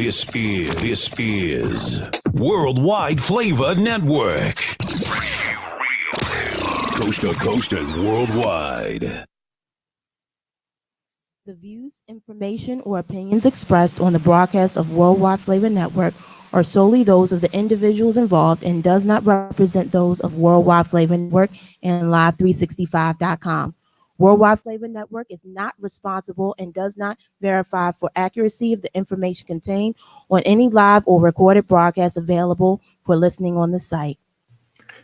is Worldwide Flava Network. Coast to coast and worldwide. The views, information, or opinions expressed on the broadcast of Worldwide Flava Network are solely those of the individuals involved and does not represent those of Worldwide Flava Network and Live365.com. Worldwide Flava Network is not responsible and does not verify for accuracy of the information contained on any live or recorded broadcast available for listening on the site.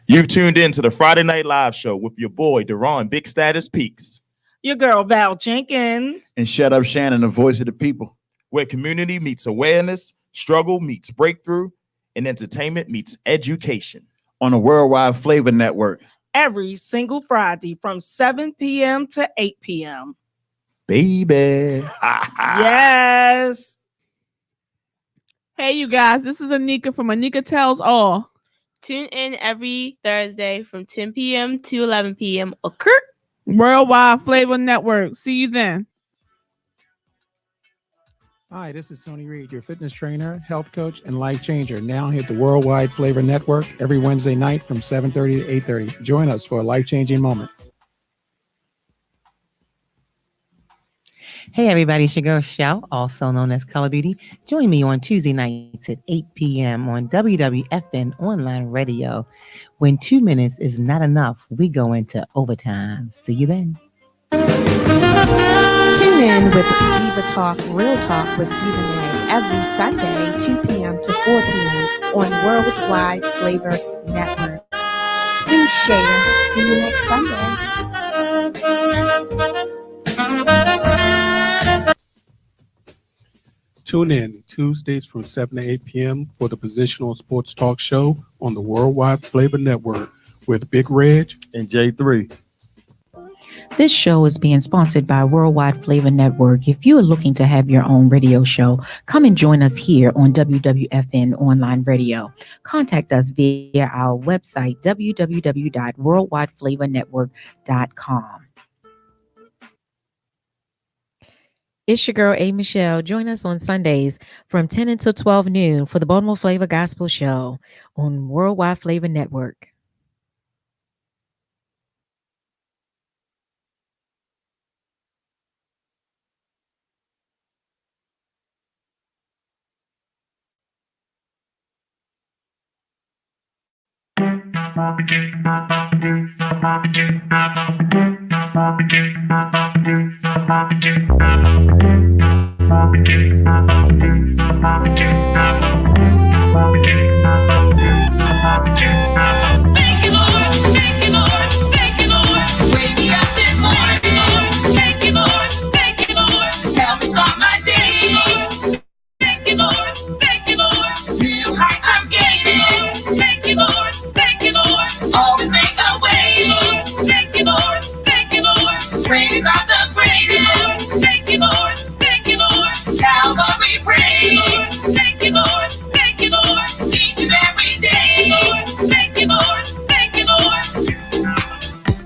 You've tuned in to the Friday Night Live Show with your boy, Deron Big Status Peaks. Your girl, Val Jenkins. And Shut Up Shannon, the voice of the people. Where community meets awareness, struggle meets breakthrough, and entertainment meets education. On the Worldwide Flava Network. Every single Friday from 7 p.m. to 8 p.m. Baby. Yes. Hey, you guys, this is Anika from Anika Tells All. Tune in every Thursday from 10 p.m. to 11 p.m. Worldwide Flava Network. See you then. Hi, this is Tony Reed, your fitness trainer, health coach, and life changer. Now hit the Worldwide Flava Network every Wednesday night from 7:30 to 8:30. Join us for life-changing moments. Hey everybody, it's your girl Shell, also known as Color Beauty. Join me on Tuesday nights at 8 p.m. on WWFN Online Radio. When 2 minutes is not enough, we go into overtime. See you then. Tune in with Diva Talk, Real Talk with Diva May every Sunday, 2 p.m. to 4 p.m. on Worldwide Flava Network. Please share. See you next Sunday. Tune in Tuesdays from 7 to 8 p.m. for the Positional Sports Talk Show on the Worldwide Flava Network with Big Reg and J3. This show is being sponsored by Worldwide Flava Network. If you are looking to have your own radio show, come and join us here on WWFN Online Radio. Contact us via our website, www.worldwideflavanetwork.com. It's your girl, A. Michelle. Join us on Sundays from 10 until 12 noon for the Baltimore Flava Gospel Show on Worldwide Flava Network.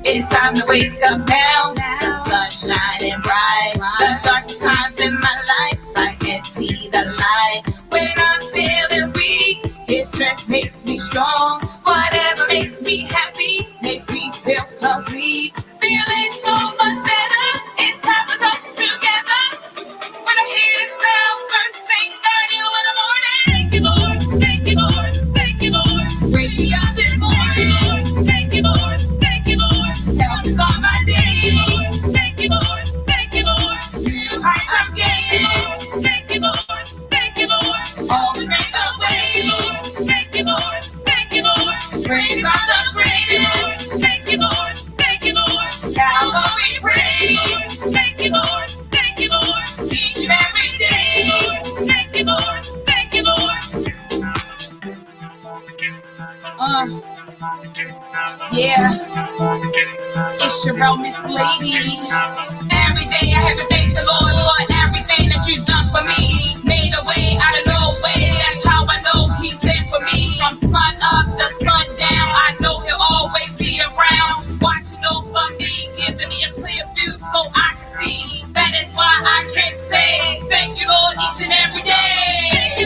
It's time to wake up now. The sun's shining bright. The darkest times in my life, I can see the light. When I'm feeling weak, His strength makes me strong. Whatever makes me happy makes me feel complete. Feeling so much better. It's time to come together. When I hear this sound, first thing early in the morning. Thank you, Lord. Thank you, Lord. Thank you, Lord. Wake me up this morning. Thank you, Lord. Thank you, Lord. Help me start my day. Thank you, Lord. Thank you, Lord. New heights I'm gaining. Thank you, Lord. Thank you, Lord. Always make a way. Thank you, Lord. Thank you, Lord. Praise God the greatest. Thank you, Lord. Thank you, Lord. Calvary praise. Thank you, Lord. Thank you, Lord. Each and every day. Thank you, Lord. Thank you, Lord. Yeah. It's your girl, Miss Lady. Every day I have to thank the Lord for everything that you've done for me. Made a way out of no way. That's how I know He's there for me. From sun up to sun down, I know He'll always be around. Watching over me, giving me a clear view so I can see. That is why I can say thank you, Lord, each and every day.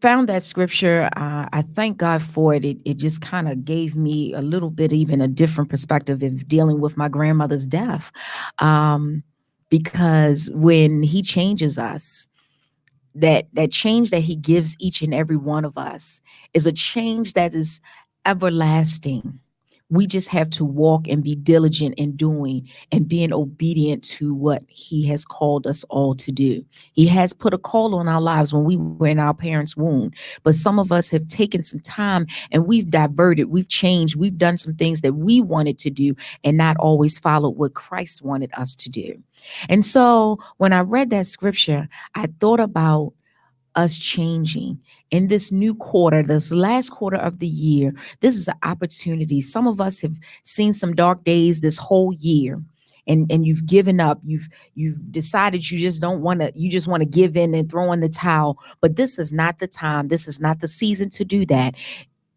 found that scripture. I thank God for it. It just kind of gave me a little bit, even a different perspective of dealing with my grandmother's death. Because when he changes us, that change that he gives each and every one of us is a change that is everlasting. We just have to walk and be diligent in doing and being obedient to what he has called us all to do. He has put a call on our lives when we were in our parents' womb, but some of us have taken some time and we've diverted, we've changed, we've done some things that we wanted to do and not always followed what Christ wanted us to do. And so when I read that scripture, I thought about us changing in this new quarter, this last quarter of the year. This is an opportunity. Some of us have seen some dark days this whole year. And you've given up. You've decided you just don't want to, you just want to give in and throw in the towel. But this is not the time. This is not the season to do that.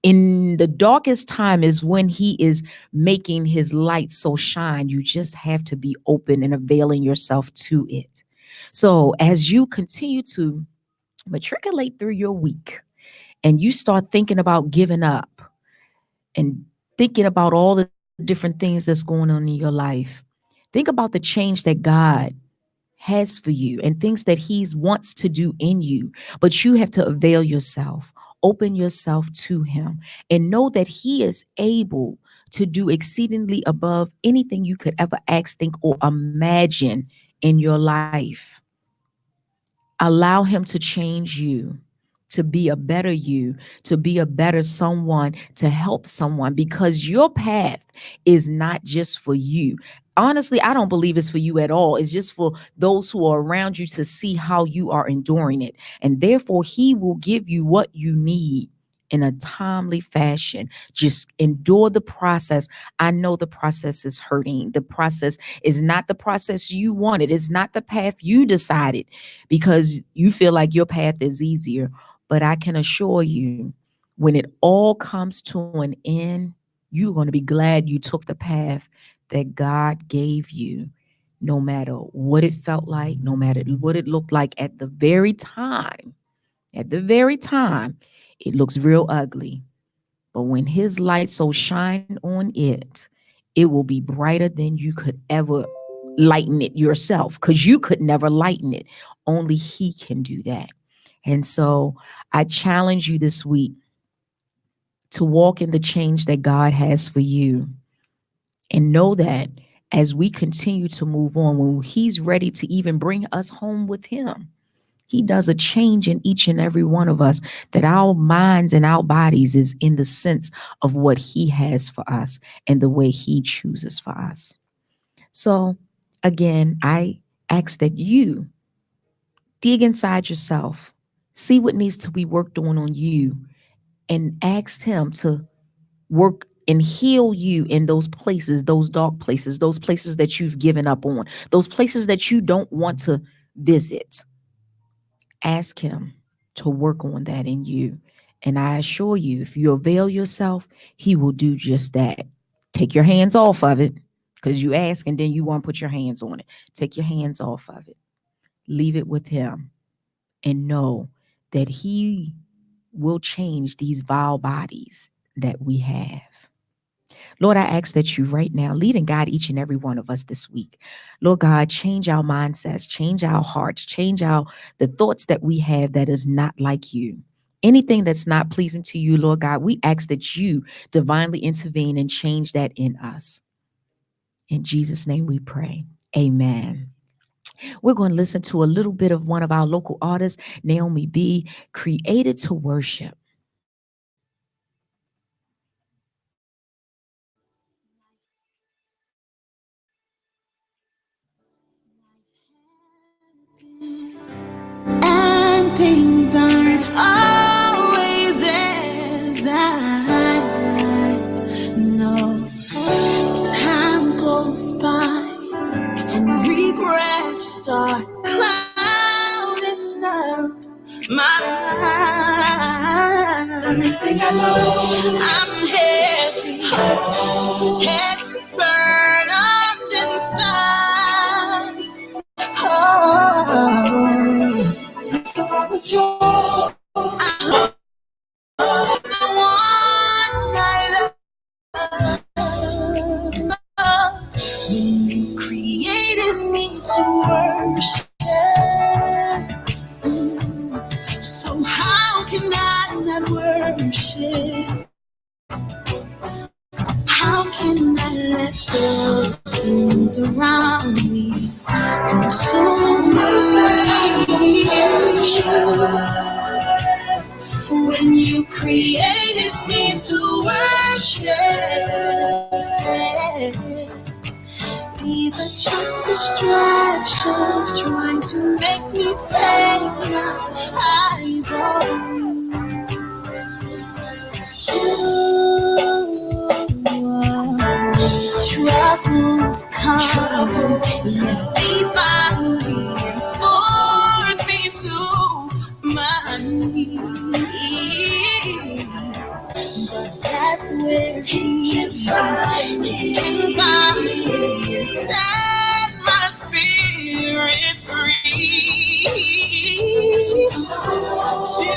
In the darkest time is when he is making his light so shine. You just have to be open and availing yourself to it. So as you continue to matriculate through your week and you start thinking about giving up and thinking about all the different things that's going on in your life, think about the change that God has for you and things that he wants to do in you, but you have to avail yourself, open yourself to him, and know that he is able to do exceedingly above anything you could ever ask, think, or imagine in your life. Allow him to change you, to be a better you, to be a better someone, to help someone, because your path is not just for you. Honestly, I don't believe it's for you at all. It's just for those who are around you to see how you are enduring it. And therefore, he will give you what you need in a timely fashion. Just endure the process. I know the process is hurting. The process is not the process you wanted. It's not the path you decided because you feel like your path is easier. But I can assure you, when it all comes to an end, you're going to be glad you took the path that God gave you, no matter what it felt like, no matter what it looked like at the very time. At the very time, it looks real ugly. But when his light so shine on it, it will be brighter than you could ever lighten it yourself, because you could never lighten it. Only he can do that. And so I challenge you this week to walk in the change that God has for you. And know that as we continue to move on, when he's ready to even bring us home with him, he does a change in each and every one of us, that our minds and our bodies is in the sense of what he has for us and the way he chooses for us. So again, I ask that you dig inside yourself, see what needs to be worked on you, and ask him to work and heal you in those places, those dark places, those places that you've given up on, those places that you don't want to visit. Ask him to work on that in you. And I assure you, if you avail yourself, he will do just that. Take your hands off of it, because you ask and then you want to put your hands on it. Take your hands off of it. Leave it with him and know that he will change these vile bodies that we have. Lord, I ask that you right now lead and guide each and every one of us this week. Lord God, change our mindsets, change our hearts, change the thoughts that we have that is not like you. Anything that's not pleasing to you, Lord God, we ask that you divinely intervene and change that in us. In Jesus' name we pray. Amen. We're going to listen to a little bit of one of our local artists, Naomi B., Created to Worship. And things aren't always as I like. No, time goes by and regrets start clouding up my mind. The next thing I know, I'm heavy, heavy burdened inside. Oh, what's wrong with you? I How can I let the things around me consume me? When you created me to worship, these are just distractions trying to make me take my eyes off you. Troubles come, yes, they find me and force me to my knees. But that's where he can find me, set my spirits free to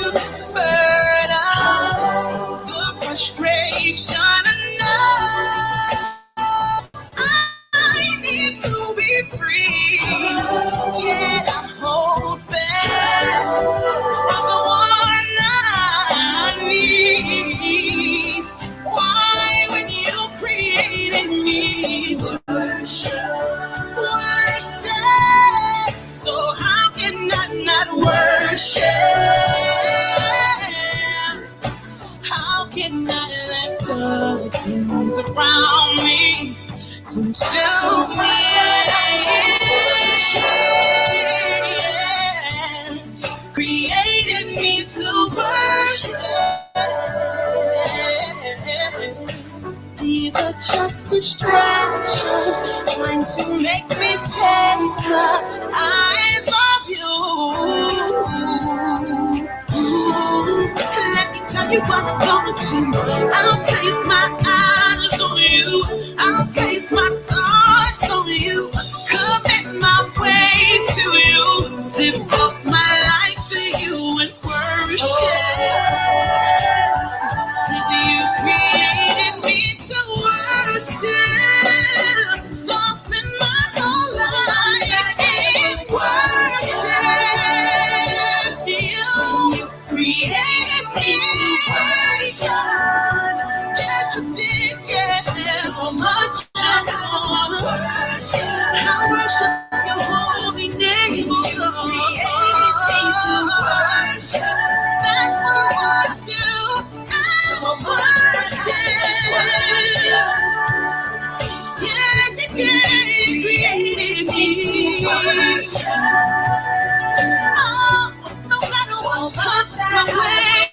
burn out the frustration enough. I need to be free, yet I hold back from the one I need. Why, when you created me to worship, so how can I not worship? How can I let the things around me consume me? Created me to worship. These are just distractions trying to make me take my eyes off you. Let me tell you what I'm gonna do. I'll place my eyes on you. I'll place my thoughts on you. Commit my ways to you. Devote my life to you and worship. You created me to worship. So I'll spend my whole life in worship. You created me to worship. Yes, you did, yes. So much I wanna worship. I worship your holy name, oh God. You created me to worship. That's what I do. So worship. You created me to worship. Oh, no matter what comes my way,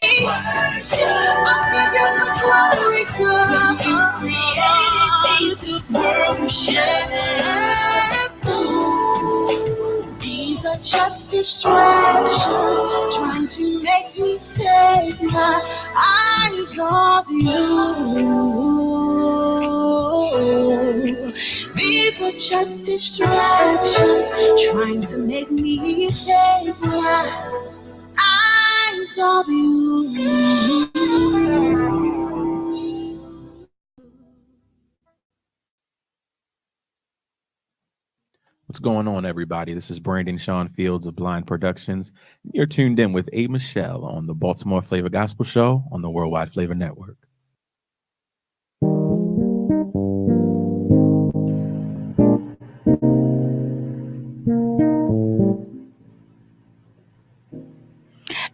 I'll give you the glory, God. You created me to worship. These are just distractions trying to make me take my eyes off you. These are just distractions trying to make me take my eyes off you. What's going on, everybody? This is Brandon Sean Fields of Blind Productions. You're tuned in with A. Michelle on the Baltimore Flavor Gospel Show on the Worldwide Flavor Network.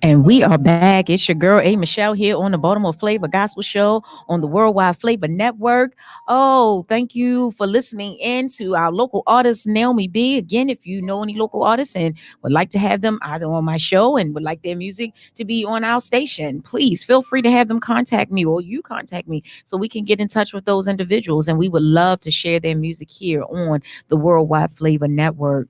And we are back. It's your girl, A. Michelle, here on the Baltimore Flavor Gospel Show on the Worldwide Flavor Network. Oh, thank you for listening in to our local artist, Naomi B. Again, if you know any local artists and would like to have them either on my show and would like their music to be on our station, please feel free to have them contact me or you contact me so we can get in touch with those individuals. And we would love to share their music here on the Worldwide Flavor Network.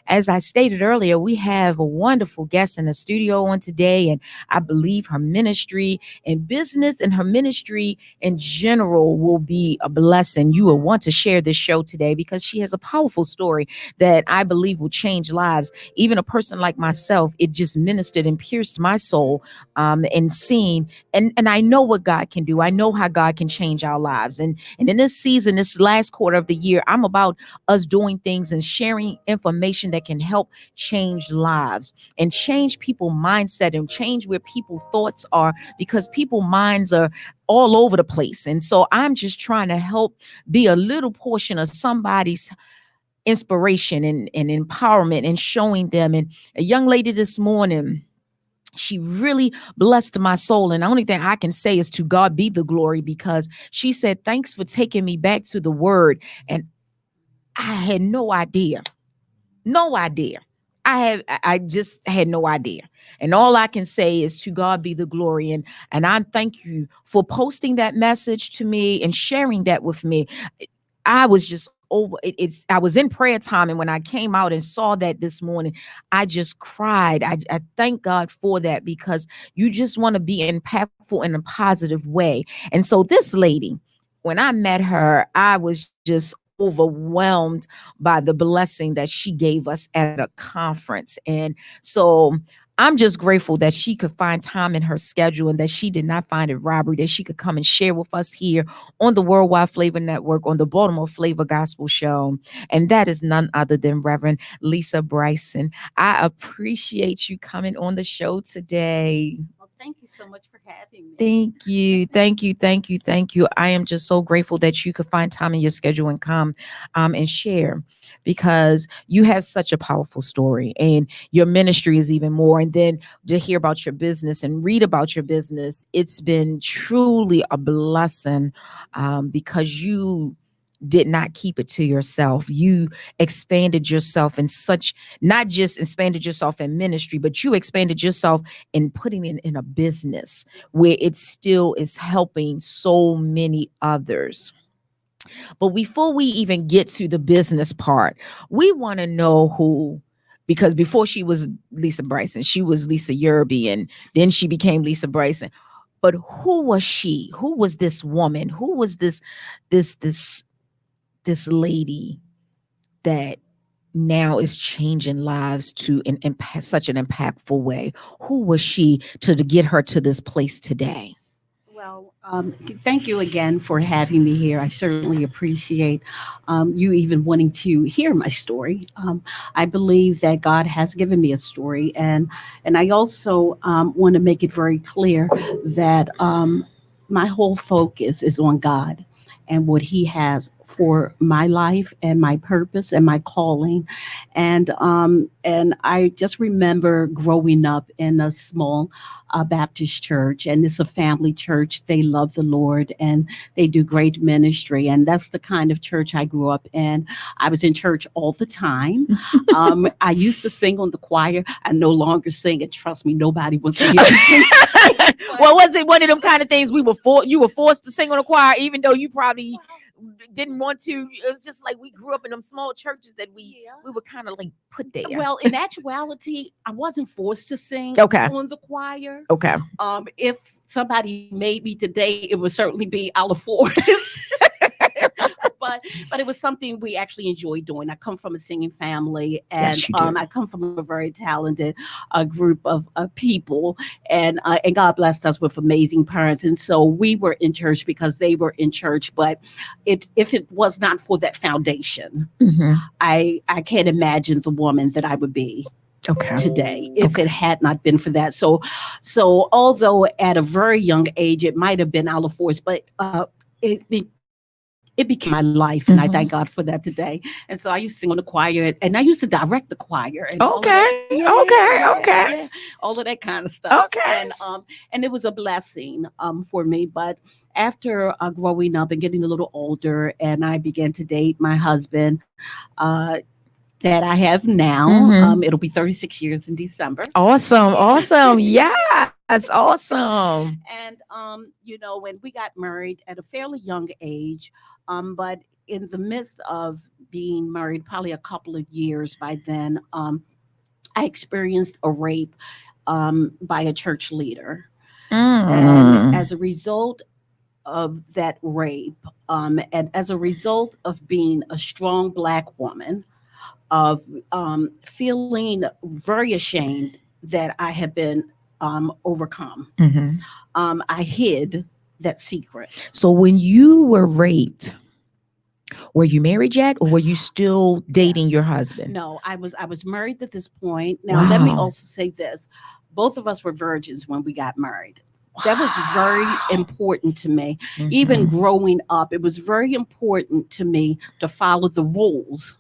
As I stated earlier, we have a wonderful guest in the studio on today, and I believe her ministry and business and her ministry in general will be a blessing. You will want to share this show today because she has a powerful story that I believe will change lives. Even a person like myself, it just ministered and pierced my soul and seeing, and I know what God can do. I know how God can change our lives. And in this season, this last quarter of the year, I'm about us doing things and sharing information that can help change lives and change people's mindset and change where people's thoughts are, because people's minds are all over the place. And so I'm just trying to help be a little portion of somebody's inspiration and empowerment and showing them. And a young lady this morning, she really blessed my soul. And the only thing I can say is to God be the glory, because she said, thanks for taking me back to the word. And I had no idea. I just had no idea. And all I can say is to God be the glory. And I thank you for posting that message to me and sharing that with me. I was just over it. I was in prayer time, and when I came out and saw that this morning, I just cried. I thank God for that, because you just want to be impactful in a positive way. And so this lady, when I met her, I was just overwhelmed by the blessing that she gave us at a conference. And so I'm just grateful that she could find time in her schedule, and that she did not find it robbery, that she could come and share with us here on the Worldwide Flavor Network, on the Baltimore Flavor Gospel Show. And that is none other than Reverend Lisa Bryson. I appreciate you coming on the show today. Thank you so much for having me. Thank you. Thank you. Thank you. Thank you. I am just so grateful that you could find time in your schedule and come and share, because you have such a powerful story, and your ministry is even more. And then to hear about your business and read about your business, it's been truly a blessing, because you did not keep it to yourself. You expanded yourself in such, not just expanded yourself in ministry, but you expanded yourself in putting it in a business where it still is helping so many others. But before we even get to the business part, we want to know who, because before she was Lisa Bryson, she was Lisa Yerby, and then she became Lisa Bryson. But who was she? Who was this woman? Who was this lady that now is changing lives to such an impactful way? Who was she to get her to this place today? Well, thank you again for having me here. I certainly appreciate you even wanting to hear my story. I believe that God has given me a story, and I also want to make it very clear that my whole focus is on God and what He has for my life and my purpose and my calling. And I just remember growing up in a small Baptist church, and it's a family church. They love the Lord and they do great ministry, and that's the kind of church I grew up in. I was in church all the time. I used to sing on the choir. I no longer sing, and trust me, nobody wants to hear me sing. Well, was it one of them kind of things you were forced to sing on a choir, even though you probably didn't want to? It was just like we grew up in them small churches that we were kind of like put there. Well, in actuality, I wasn't forced to sing on the choir. Okay. If somebody made me today, it would certainly be out of force. But it was something we actually enjoyed doing. I come from a singing family, and Yes, you do. I come from a very talented group of people, and God blessed us with amazing parents. And so we were in church because they were in church. But if it was not for that foundation, I can't imagine the woman that I would be today if it had not been for that. So although at a very young age it might have been out of force, but it became my life, and I thank God for that today. And so I used to sing on the choir, and I used to direct the choir. And all of that, all of that kind of stuff. And it was a blessing for me. But after growing up and getting a little older, and I began to date my husband, that I have now. It'll be 36 years in December. Awesome. Yes, awesome. And when we got married at a fairly young age, but in the midst of being married, probably a couple of years by then, I experienced a rape by a church leader. And as a result of that rape, and as a result of being a strong Black woman, of feeling very ashamed that I had been overcome, I hid that secret. So when you were raped, were you married yet, or were you still dating your husband? No, I was married at this point. Now, let me also say this. Both of us were virgins when we got married. That was very important to me. Even growing up, it was very important to me to follow the rules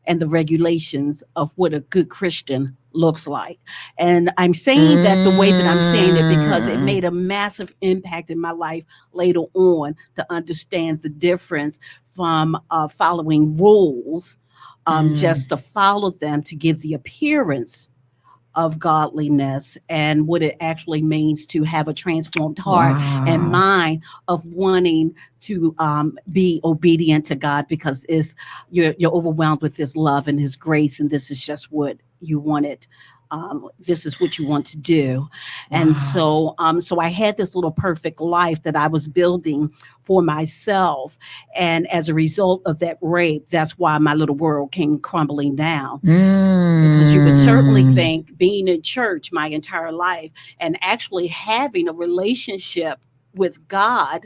and the regulations of what a good Christian looks like. And I'm saying that the way that I'm saying it because it made a massive impact in my life later on to understand the difference from following rules, just to follow them to give the appearance of godliness and what it actually means to have a transformed heart and mind of wanting to be obedient to God because you're overwhelmed with his love and his grace, and this is just what you wanted. This is what you want to do. And so I had this little perfect life that I was building for myself. And as a result of that rape, that's why my little world came crumbling down. Because you would certainly think being in church my entire life and actually having a relationship with God,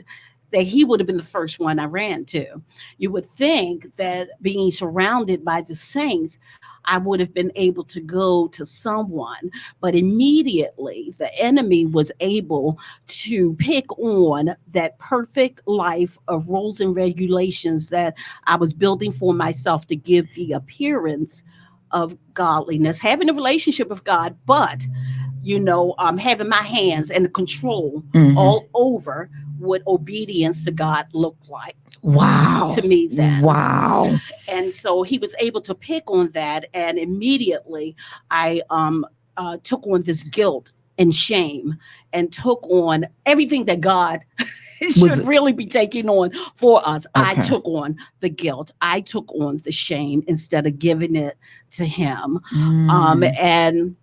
that he would have been the first one I ran to. You would think that being surrounded by the saints, I would have been able to go to someone, but immediately the enemy was able to pick on that perfect life of rules and regulations that I was building for myself to give the appearance of godliness, having a relationship with God, but having my hands and control all over what obedience to God looked like. Wow. To me then. Wow. And so he was able to pick on that, and immediately I took on this guilt and shame and took on everything that God should really be taking on for us. I took on the guilt. I took on the shame instead of giving it to him. And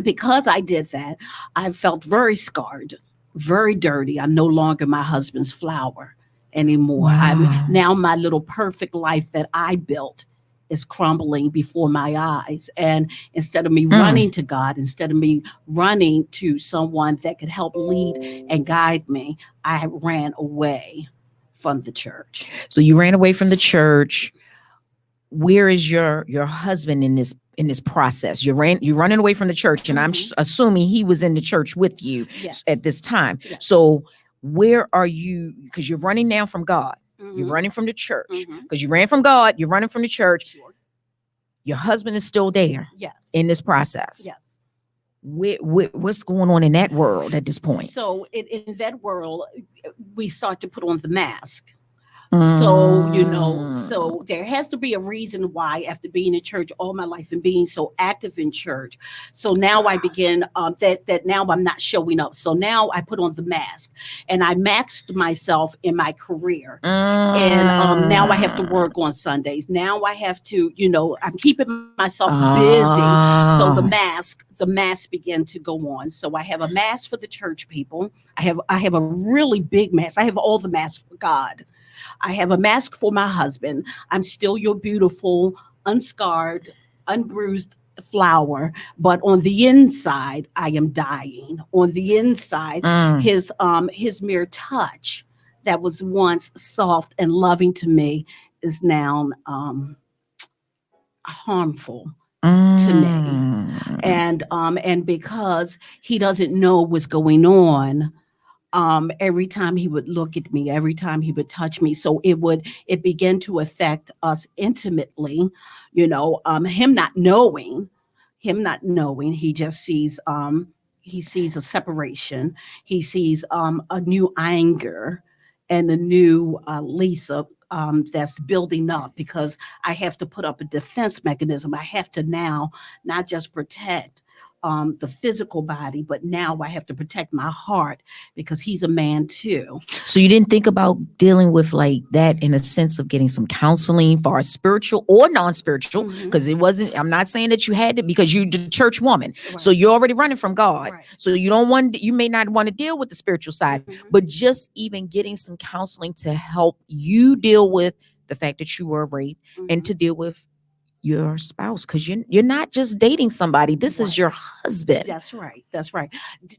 because I did that, I felt very scarred, very dirty. I'm no longer my husband's flower anymore. Now my little perfect life that I built is crumbling before my eyes. And instead of me running to God, instead of me running to someone that could help lead and guide me, I ran away from the church. So you ran away from the church. Where is your husband in this process? You're running away from the church, and I'm assuming he was in the church with you at this time. Yes. So where are you? Because you're running now from God. You're running from the church because you ran from God. You're running from the church. Sure. Your husband is still there. Yes. In this process. Yes. What's going on in that world at this point? So in that world, we start to put on the mask. So there has to be a reason why, after being in church all my life and being so active in church. So now I begin that now I'm not showing up. So now I put on the mask, and I maxed myself in my career. And now I have to work on Sundays. Now I have to, I'm keeping myself busy. So the mask began to go on. So I have a mask for the church people. I have a really big mask. I have all the masks for God. I have a mask for my husband. I'm still your beautiful, unscarred, unbruised flower, but on the inside, I am dying. On the inside, his mere touch that was once soft and loving to me is now harmful to me. And because he doesn't know what's going on, every time he would look at me, every time he would touch me. So it began to affect us intimately, him not knowing, he just sees, he sees a separation. He sees a new anger and a new Lisa that's building up, because I have to put up a defense mechanism. I have to now not just protect the physical body, but now I have to protect my heart, because he's a man too. So you didn't think about dealing with like that in a sense of getting some counseling for our spiritual or non-spiritual? Because it wasn't, I'm not saying that you had to, because you're the church woman. Right. So you're already running from God. Right. So you may not want to deal with the spiritual side, but just even getting some counseling to help you deal with the fact that you were raped and to deal with your spouse, because you're not just dating somebody. This is your husband. That's right.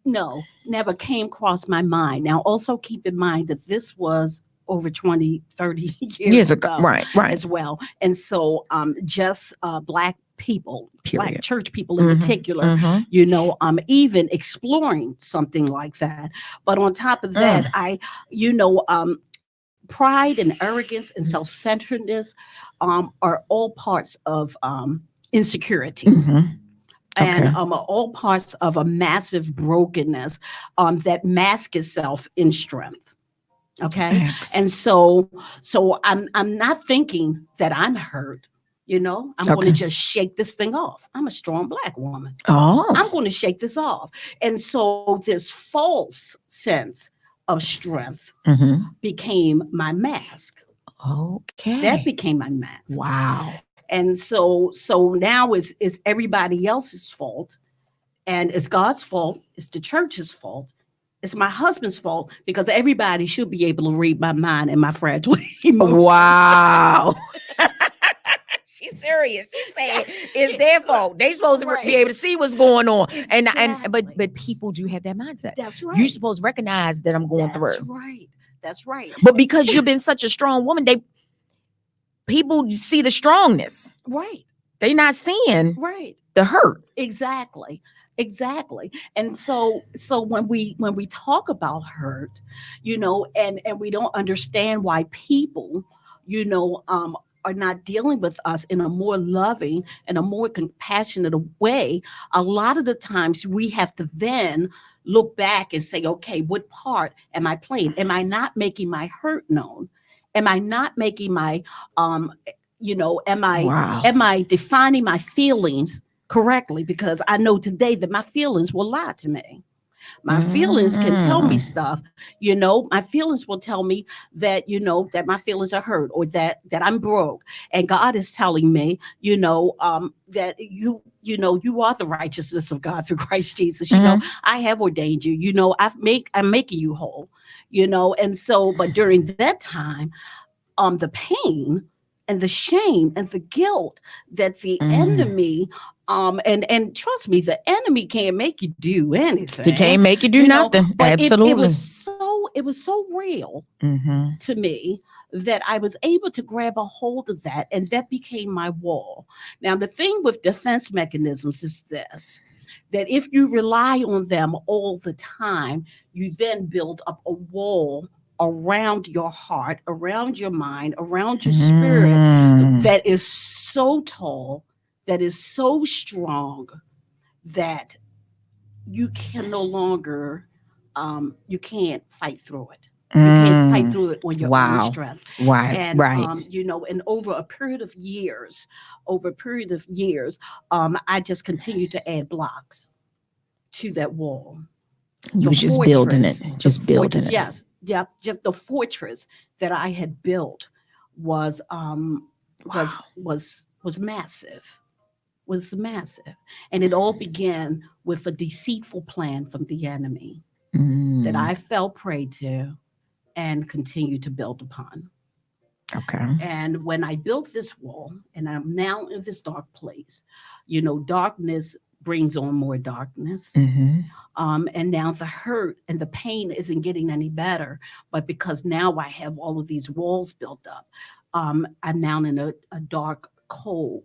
No, never came across my mind. Now also keep in mind that this was over 20, 30 years ago. Right. As well. And so just Black people, Period. Black church people in Mhm, particular, mhm. you know, even exploring something like that. But on top of that, you know, pride and arrogance and self-centeredness are all parts of insecurity. Mhm. And Okay. are all parts of a massive brokenness that mask itself in strength. Okay. Thanks. And so I'm not thinking that I'm hurt. You know, I'm going to Okay. just shake this thing off. I'm a strong Black woman. Oh. I'm going to shake this off. And so this false sense of strength Mhm. became my mask. Okay. That became my mask. Wow. And so now is everybody else's fault, and it's God's fault, it's the church's fault, it's my husband's fault, because everybody should be able to read my mind and my fragile emotions. Wow. She's serious. She's saying it's their fault. They supposed to be able to see what's going on. But people do have that mindset. That's right. You're supposed to recognize that I'm going That's through. right. That's right. But because you've been such a strong woman, people see the strongness. Right. They're not seeing Right. the hurt. Exactly. And so when we talk about hurt, you know, and we don't understand why people, you know, are not dealing with us in a more loving and a more compassionate way, a lot of the times we have to then look back and say, okay, what part am I playing? Am I not making my hurt known? Am I not making my you know, am I defining my feelings correctly? Because I know today that my feelings will lie to me. My feelings can tell me stuff, you know. My feelings will tell me that, you know, that my feelings are hurt, or that I'm broke. And God is telling me, you know, that you know, you are the righteousness of God through Christ Jesus. You know, I have ordained you. You know, I'm making you whole. You know, and so, but during that time, the pain and the shame and the guilt that the enemy and trust me, the enemy can't make you do anything. He can't make you do nothing. But Absolutely. it was so real Mhm. to me that I was able to grab a hold of that, and that became my wall. Now, the thing with defense mechanisms is this: that if you rely on them all the time, you then build up a wall around your heart, around your mind, around your spirit that is so tall, that is so strong, that you can no longer, you can't fight through it. You can't fight through it on your own strength. Right. And, Right. you know, and over a period of years, I just continued to add blocks to that wall. You The was just building it. fortress, Just building it. Yes. Yep. Just the fortress that I had built was massive. Was massive. And it all began with a deceitful plan from the enemy that I fell prey to and continued to build upon. Okay. And when I built this wall, and I'm now in this dark place, you know, darkness brings on more darkness. And now the hurt and the pain isn't getting any better. But because now I have all of these walls built up, I'm now in a dark, cold,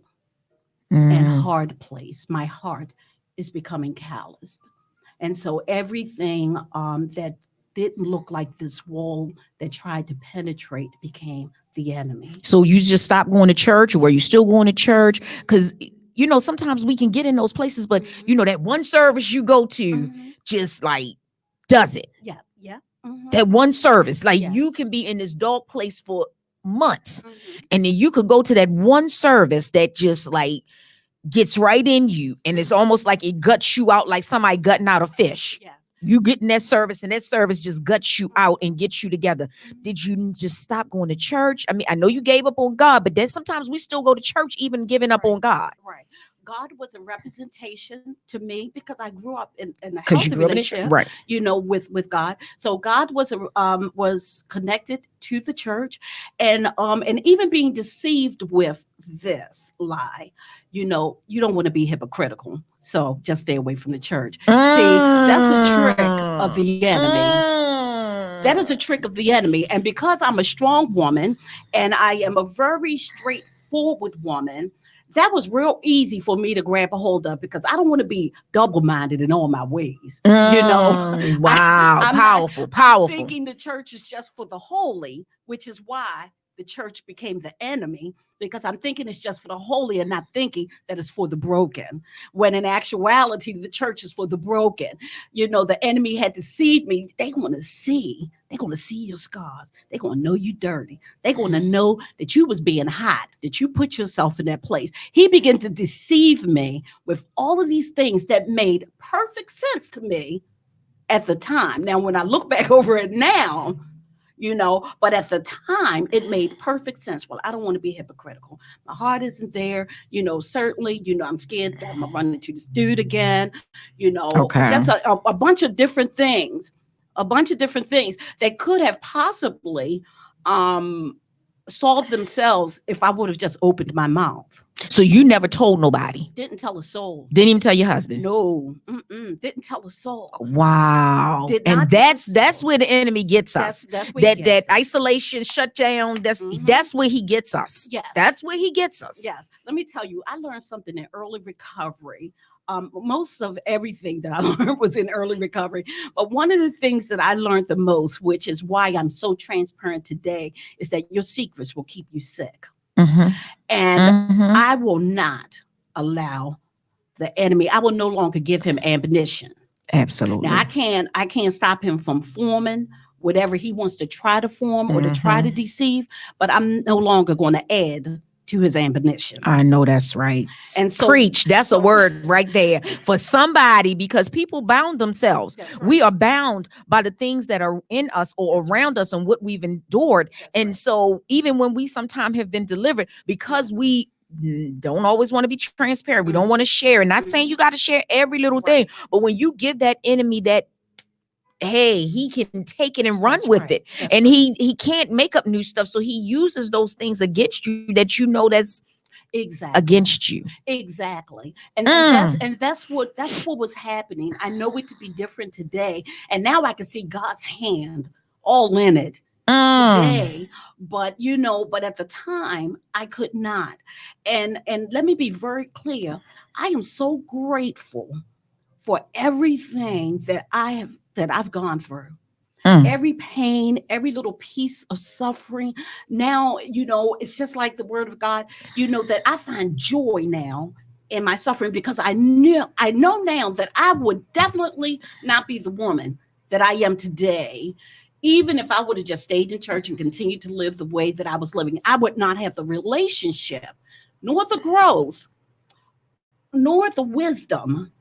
and hard place. My heart is becoming calloused. And so everything that didn't look like this wall that tried to penetrate became the enemy. So you just stopped going to church, or were you still going to church? Because, you know, sometimes we can get in those places, but you know, that one service you go to just like does it. Yeah. That one service, like you can be in this dark place for months, and then you could go to that one service that just like gets right in you, and it's almost like it guts you out, like somebody gutting out a fish. You get in that service, and that service just guts you out and gets you together. Did you just stop going to church? I mean, I know you gave up on God, but then sometimes we still go to church even giving up on God. Right. God was a representation to me because I grew up in a 'Cause you healthy grew up in a relationship, church, right. you know, with God. So God was connected to the church, and even being deceived with this lie. You know, you don't want to be hypocritical, so just stay away from the church. See, that's a trick of the enemy. That is a trick of the enemy. And because I'm a strong woman and I am a very straightforward woman, that was real easy for me to grab a hold of because I don't want to be double-minded in all my ways. Wow, I'm powerful, not, powerful. I'm thinking the church is just for the holy, which is why the church became the enemy, because I'm thinking it's just for the holy and not thinking that it's for the broken. When in actuality, the church is for the broken. The enemy had deceived me. They're going to see. They're going to see your scars. They're going to know you dirty. They're going to know that you was being hot, that you put yourself in that place. He began to deceive me with all of these things that made perfect sense to me at the time. Now, when I look back over it now, but at the time it made perfect sense. Well, I don't want to be hypocritical. My heart isn't there. Certainly, I'm scared that I'm gonna run into this dude again, Okay. just a bunch of different things, that could have possibly solved themselves if I would have just opened my mouth. So you never told nobody? Didn't tell a soul. Didn't even tell your husband? No, didn't tell a soul. Wow. Did And not tell a that's where the enemy gets us. That's where he That gets us. isolation, shutdown, that's where he gets us. Yes. That's where he gets us. Yes. Let me tell you, I learned something in early recovery. Most of everything that I learned was in early recovery. But one of the things that I learned the most, which is why I'm so transparent today, is that your secrets will keep you sick. And I will not allow the enemy, I will no longer give him ammunition. Absolutely. Now, I can't stop him from forming whatever he wants to try to form or to try to deceive, but I'm no longer going to add to his ammunition. I know that's right. And so, preach. That's a word right there for somebody, because people bound themselves. Right. We are bound by the things that are in us or around us and what we've endured. And so even when we sometimes have been delivered, because we don't always want to be transparent, we don't want to share. And not saying you got to share every little thing, but when you give that enemy that, hey, he can take it and run with it. And he can't make up new stuff. So he uses those things against you that that's exactly against you. Exactly. And that's what was happening. I know it to be different today. And now I can see God's hand all in it today. But but at the time I could not. And let me be very clear. I am so grateful for everything that I've gone through. Every pain, every little piece of suffering. Now, it's just like the word of God, that I find joy now in my suffering, because I know now that I would definitely not be the woman that I am today. Even if I would have just stayed in church and continued to live the way that I was living, I would not have the relationship, nor the growth, nor the wisdom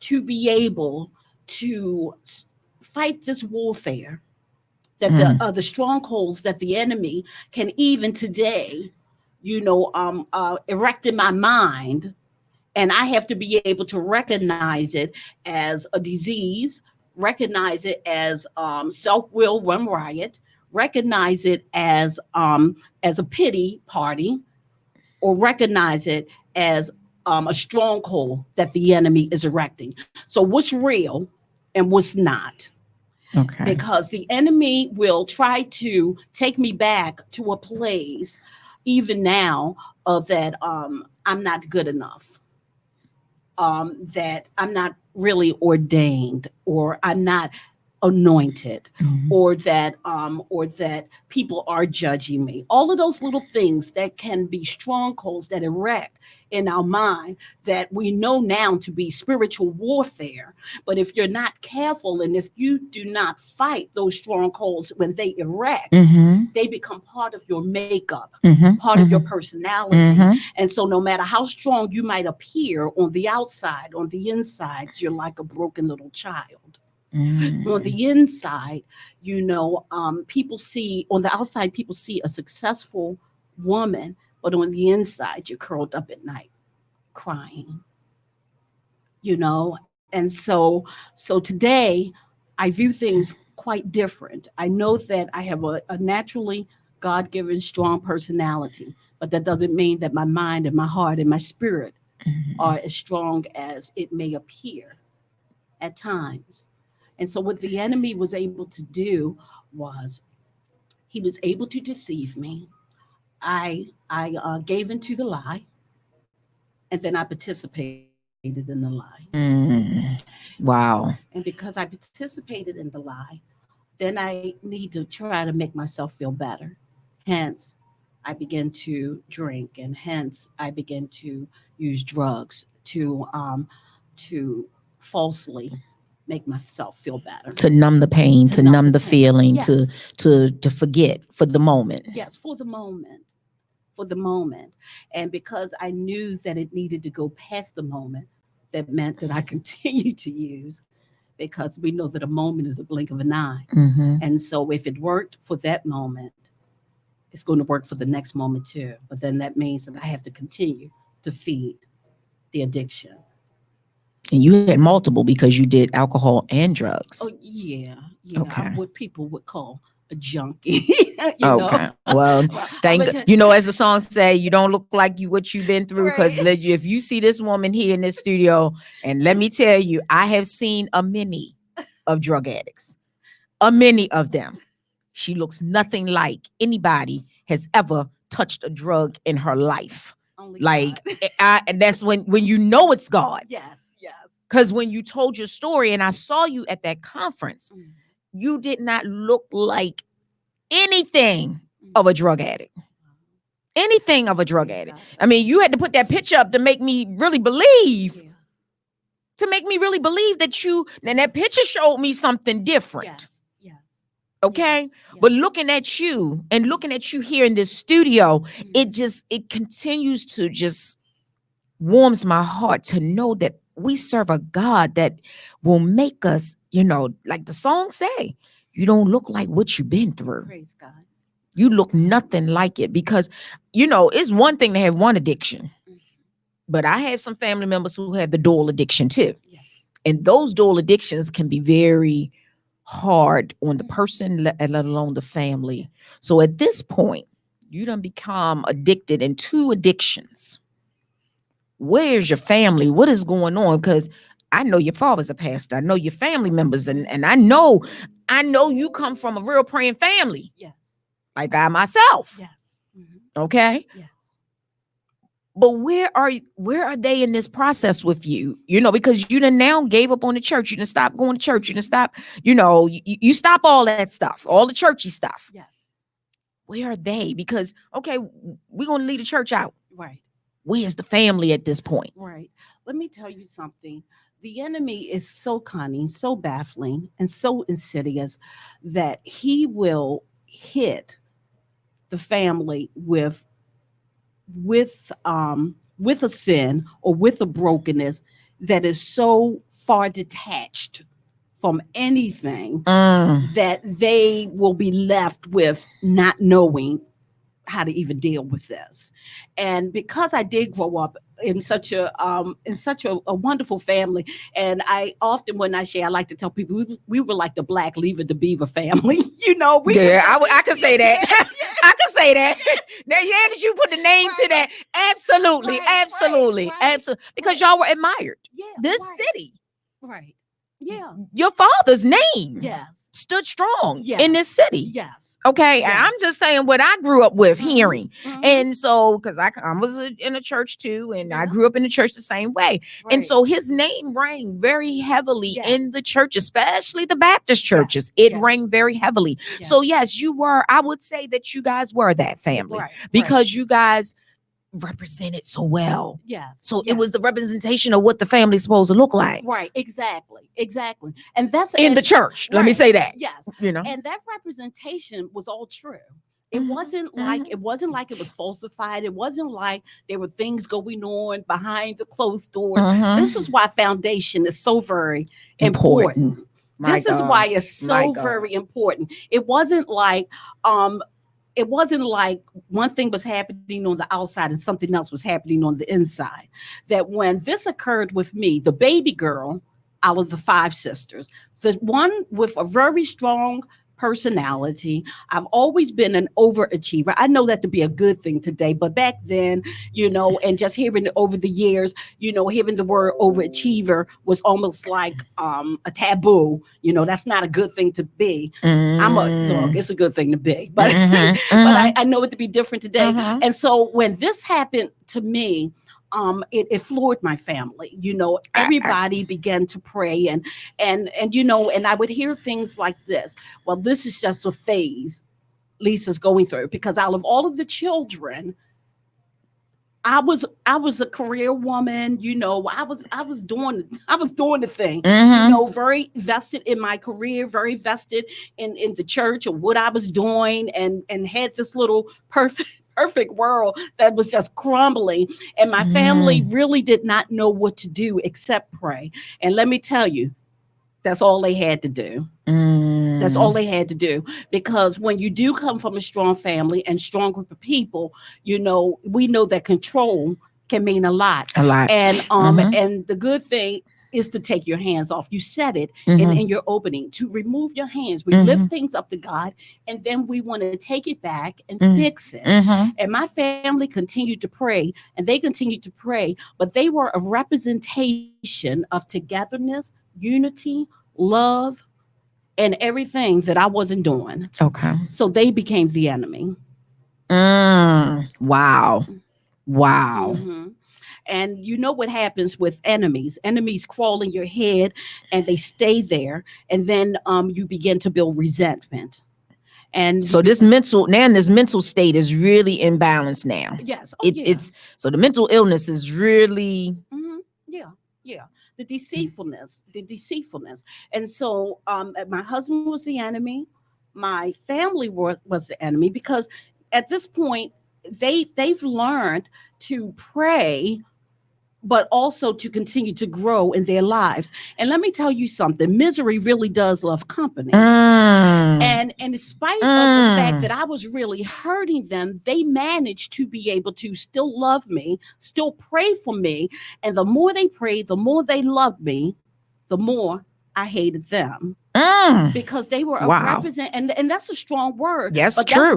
to be able to fight this warfare that the strongholds that the enemy can even today, erect in my mind. And I have to be able to recognize it as a disease, recognize it as self-will run riot, recognize it as a pity party, or recognize it as a stronghold that the enemy is erecting. So what's real and what's not? Okay. Because the enemy will try to take me back to a place, even now, of that I'm not good enough, that I'm not really ordained, or I'm not anointed, or that people are judging me. All of those little things that can be strongholds that erect in our mind that we know now to be spiritual warfare. But if you're not careful, and if you do not fight those strongholds when they erect, they become part of your makeup, part of your personality. And so no matter how strong you might appear on the outside, on the inside, you're like a broken little child. On the inside, people see, on the outside, people see a successful woman, but on the inside, you're curled up at night crying, And so today I view things quite different. I know that I have a naturally God-given strong personality, but that doesn't mean that my mind and my heart and my spirit are as strong as it may appear at times. And so what the enemy was able to do was he was able to deceive me. I gave into the lie. and then I participated in the lie. Wow. And because I participated in the lie, then I need to try to make myself feel better. Hence, I began to drink, and hence I began to use drugs to falsely make myself feel better. To numb the pain, to numb the pain. feeling, Yes. to forget for the moment. Yes, for the moment. For the moment. And because I knew that it needed to go past the moment, that meant that I continued to use, because we know that a moment is a blink of an eye. Mhm. And so if it worked for that moment, it's going to work for the next moment too. But then that means that I have to continue to feed the addiction. And you had multiple because you did alcohol and drugs. Oh yeah, yeah. Okay. I'm what people would call a junkie. you Okay. know? Well, I'm a thank as the song say, you don't look like what you've been through. Because if you see this woman here in this studio, and let me tell you, I have seen a many of drug addicts, a many of them. She looks nothing like anybody has ever touched a drug in her life. Only Like, and that's when you know it's God. Yes, yes. Because when you told your story, and I saw you at that conference, you did not look like anything of a drug addict. Anything of a drug addict. I mean, you had to put that picture up to make me really believe. To make me really believe that and that picture showed me something different. Yes. Okay. But looking at you and looking at you here in this studio, it continues to just warms my heart to know that we serve a God that will make us, like the song say, you don't look like what you've been through. Praise God. You look nothing like it, because, it's one thing to have one addiction, but I have some family members who have the dual addiction too. And those dual addictions can be very hard on the person, let alone the family. So at this point, you done become addicted in two addictions. Where's your family? What is going on? Because I know your father's a pastor. I know your family members, and I know you come from a real praying family. Yes. Like I myself. Yes. Okay. Yes. But where are they in this process with you? Because you done now gave up on the church. You done stopped going to church. You done stop, you stop all that stuff, all the churchy stuff. Yes. Where are they? Because, okay, we're going to leave the church out. Right. Where's the family at this point? Right. Let me tell you something. The enemy is so cunning, so baffling, and so insidious that he will hit the family with a sin or with a brokenness that is so far detached from anything that they will be left with not knowing how to even deal with this. And because I did grow up in such a wonderful family, and I often, when I share, I like to tell people we were like the Black Lever the Beaver family. I can say that. I can say that. Now, did you put the name to that? Absolutely, absolutely. Because y'all were admired. This city. Right. Yeah. Your father's name. Yes. Stood strong in this city. Yes. Okay. Yes. I'm just saying what I grew up with hearing. And so, because I was in a church too, and I grew up in the church the same way. Right. And so his name rang very heavily in the church, especially the Baptist churches. It rang very heavily. So yes, I would say that you guys were that family because you guys represented so well. Yes. So it was the representation of what the family's supposed to look like. Right. Exactly. And that's in the church. Let me say that. Yes. And that representation was all true. It wasn't like it was falsified. It wasn't like there were things going on behind the closed doors. This is why foundation is so very important. This is why it's so very important. It wasn't like one thing was happening on the outside and something else was happening on the inside. That when this occurred with me, the baby girl out of the 5 sisters, the one with a very strong personality. I've always been an overachiever. I know that to be a good thing today, but back then, and just hearing it over the years, hearing the word overachiever was almost like a taboo. That's not a good thing to be. Look, it's a good thing to be, but but I know it to be different today. And so when this happened to me, it floored my family. Everybody began to pray, and I would hear things like this. Well, this is just a phase Lisa's going through, because out of all of the children, I was a career woman. I was doing the thing. Very vested in my career, very vested in the church and what I was doing, and had this little perfect world that was just crumbling. And my family really did not know what to do except pray. And let me tell you, that's all they had to do. That's all they had to do. Because when you do come from a strong family and strong group of people, we know that control can mean a lot. A lot. And and the good thing is to take your hands off. You said it in your opening, to remove your hands. We lift things up to God, and then we want to take it back and fix it. And my family continued to pray, and they continued to pray, but they were a representation of togetherness, unity, love, and everything that I wasn't doing. Okay. So they became the enemy. Wow. And you know what happens with enemies? Enemies crawl in your head and they stay there. And then you begin to build resentment. And so this mental state is really imbalanced now. Yes. It's so the mental illness is really yeah. The deceitfulness. And so my husband was the enemy. My family was the enemy, because at this point they've learned to pray, but also to continue to grow in their lives. And let me tell you something, misery really does love company. And in spite of the fact that I was really hurting them, they managed to be able to still love me, still pray for me. And the more they prayed, the more they loved me, the more I hated them. Because they were a and that's a strong word. Yes, but true.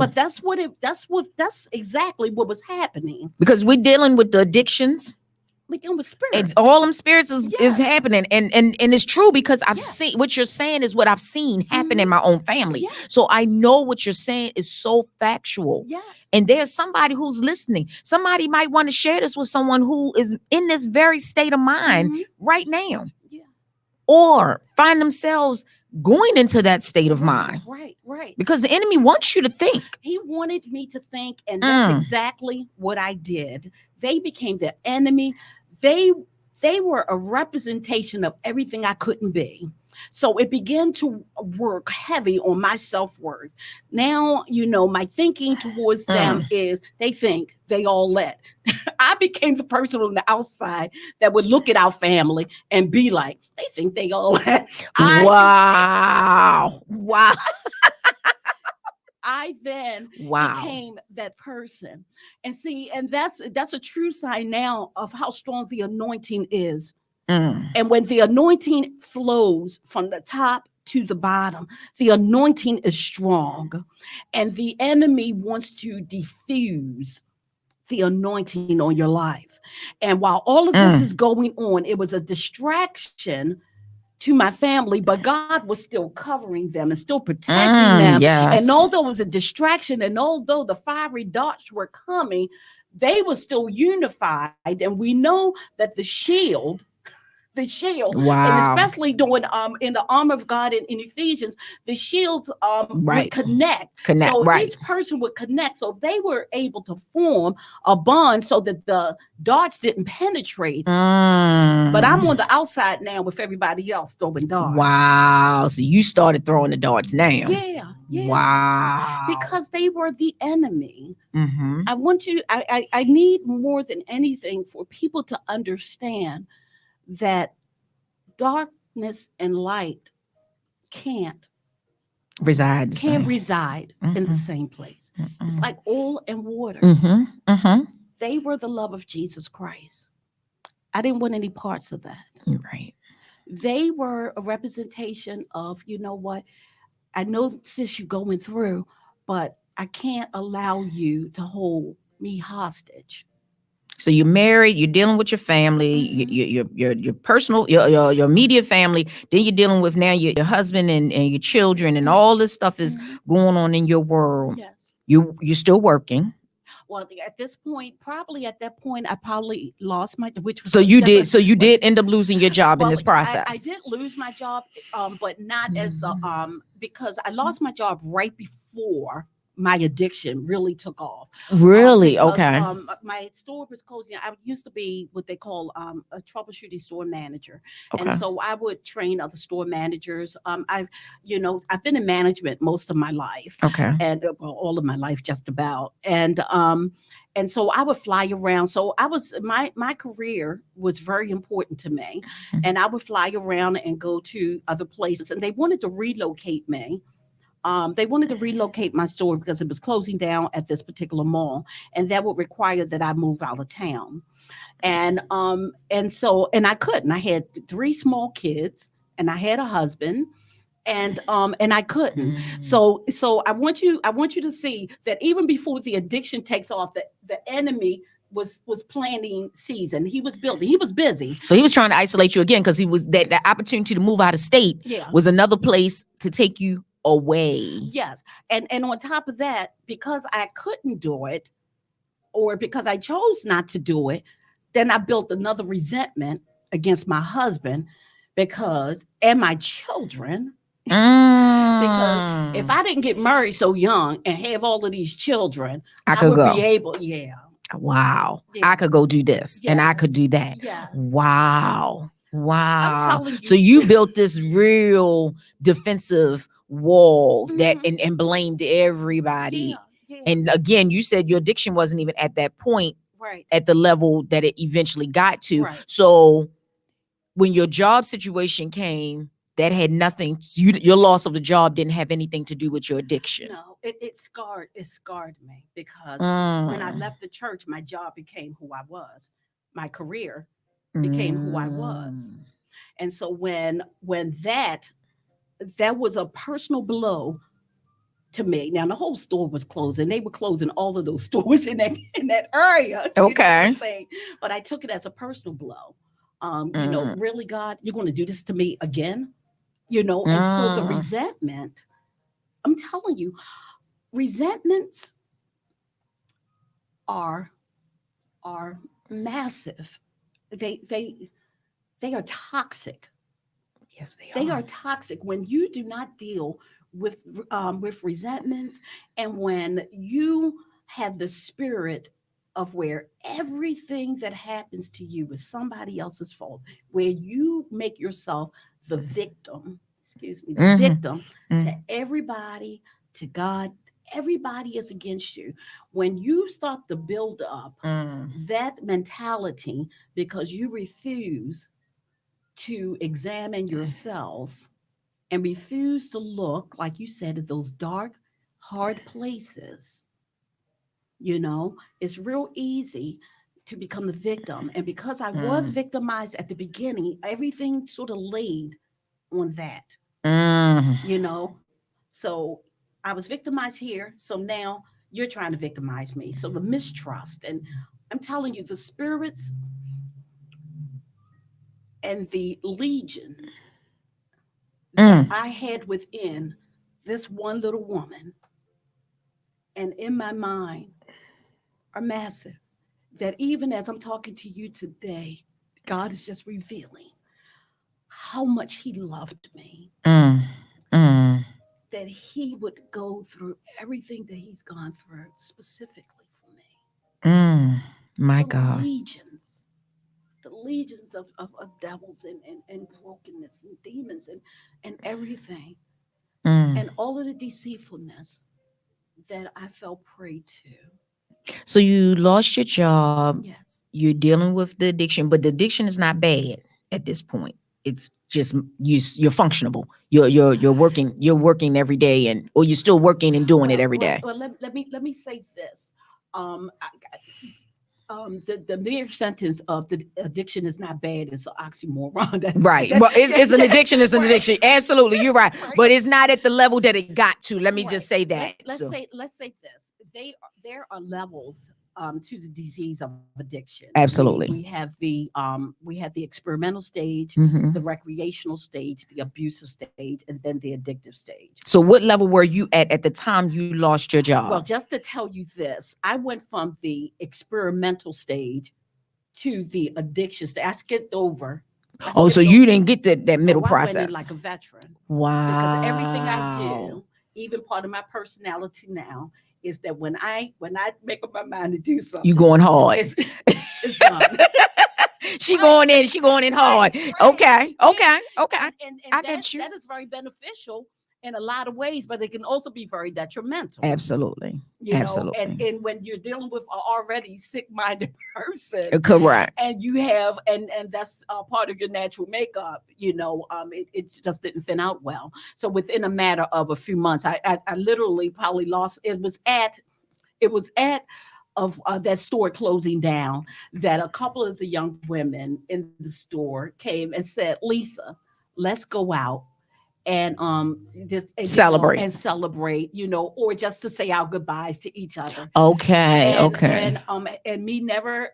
That's exactly what was happening. Because we're dealing with the addictions. We're dealing with spirits. And all them spirits is happening. And it's true, because I've seen what you're saying is what I've seen happen in my own family. So I know what you're saying is so factual. And there's somebody who's listening. Somebody might want to share this with someone who is in this very state of mind right now. Or find themselves going into that state of mind. Right. Because the enemy wants you to think. He wanted me to think, and that's exactly what I did. They became the enemy. They were a representation of everything I couldn't be. So it began to work heavy on my self-worth. Now, my thinking towards them is they think they all let. I became the person on the outside that would look at our family and be like, they think they all let. Wow. I then became that person. And see, and that's a true sign now of how strong the anointing is. And when the anointing flows from the top to the bottom, the anointing is strong. And the enemy wants to diffuse the anointing on your life. And while all of this is going on, it was a distraction to my family, but God was still covering them and still protecting them. And although it was a distraction, and although the fiery darts were coming, they were still unified. And we know that the shield, and especially doing in the armor of God in Ephesians, the shield would connect. So each person would connect. So they were able to form a bond so that the darts didn't penetrate. But I'm on the outside now with everybody else throwing darts. Wow. So you started throwing the darts now. Yeah. Wow. Because they were the enemy. I want you, I need more than anything for people to understand that darkness and light can't reside in the same place. It's like oil and water. They were the love of Jesus Christ. I didn't want any parts of that. Right. They were a representation of, you know what? I know, sis, you're going through, but I can't allow you to hold me hostage. So you're married, you're dealing with your family, your personal, your immediate family. Then you're dealing with now your husband and your children, and all this stuff is going on in your world. Yes. You're still working. Well, at this point, probably at that point, I probably lost my, which was So you just a- did. So you did end up losing your job in well, this process. I did lose my job, but not as because I lost my job right before my addiction really took off. Really? Because, Okay. my store was closing. I used to be what they call a troubleshooting store manager, Okay. and so I would train other store managers. I've been in management most of my life. Okay. And well, all of my life, just about. And so I would fly around. So I was my career was very important to me, and I would fly around and go to other places. And they wanted to relocate me. They wanted to relocate my store because it was closing down at this particular mall, and that would require that I move out of town. And I couldn't. I had 3 small kids, and I had a husband, and I couldn't. So I want you to see that even before the addiction takes off, the enemy was planting seeds, and he was building. He was busy. So he was trying to isolate you again because he was that opportunity to move out of state Yeah. was another place to take you away. Yes. And on top of that, because I couldn't do it, or because I chose not to do it, then I built another resentment against my husband and my children. Because if I didn't get married so young and have all of these children, I could would go. be able, yeah. Wow. Yeah. I could go do this and I could do that. Yes. Wow. Wow. telling you. So you built this real defensive wall that and blamed everybody. Yeah. And again, you said your addiction wasn't even at that point Right. at the level that it eventually got to. Right. So when your job situation came, that had nothing, your loss of the job didn't have anything to do with your addiction. No, it scarred me because when I left the church, my job became who I was. My career became who I was. And so when that was a personal blow to me. Now the whole store was closing. They were closing all of those stores in that area. You know what I'm saying? But I took it as a personal blow. Really, God, you're going to do this to me again? And so the resentment, I'm telling you, resentments are massive. They are toxic. Yes, They are toxic when you do not deal with resentments, and when you have the spirit of where everything that happens to you is somebody else's fault, where you make yourself the victim, victim to everybody, to God. Everybody is against you. When you start to build up that mentality because you refuse to examine yourself and refuse to look, like you said, at those dark, hard places, it's real easy to become the victim. And because I was victimized at the beginning, everything sort of laid on that, So I was victimized here. So now you're trying to victimize me. So the mistrust. And I'm telling you, the spirits and the legion that I had within this one little woman and in my mind are massive. That even as I'm talking to you today, God is just revealing how much He loved me. That He would go through everything that He's gone through specifically for me. My the God. The legions of devils and brokenness and demons and everything. And all of the deceitfulness that I fell prey to. So you lost your job. Yes. You're dealing with the addiction, but the addiction is not bad at this point. It's just you're functionable. You're working every day, or you're still working and doing it every day. Well, let me say this. The mere sentence of the addiction is not bad is an oxymoron. Right. Well, it's an addiction. It's an addiction. Absolutely, you're right. But it's not at the level that it got to. Let me just say that. Let's say this. There are levels to the disease of addiction. Absolutely. We have the experimental stage, Mhm. the recreational stage, the abusive stage, and then the addictive stage. So what level were you at the time you lost your job? Well, just to tell you this, I went from the experimental stage to the addiction stage. I skipped over. Oh, so you didn't get that middle I went in process. like a veteran. Wow. Because everything I do, even part of my personality now, is that when I make up my mind to do something, You going hard. It's done. She going in hard. Okay. And I get you. that is very beneficial in a lot of ways, but it can also be very detrimental. Absolutely. You know, Absolutely. and when you're dealing with an already sick-minded person, Correct. and you have, and that's part of your natural makeup, you know, it just didn't fit out well. So within a matter of a few months, I literally probably lost. It was at of that store closing down that a couple of the young women in the store came and said, Lisa, let's go out and just Celebrate. and celebrate, you know, or just to say our goodbyes to each other. Okay. And me never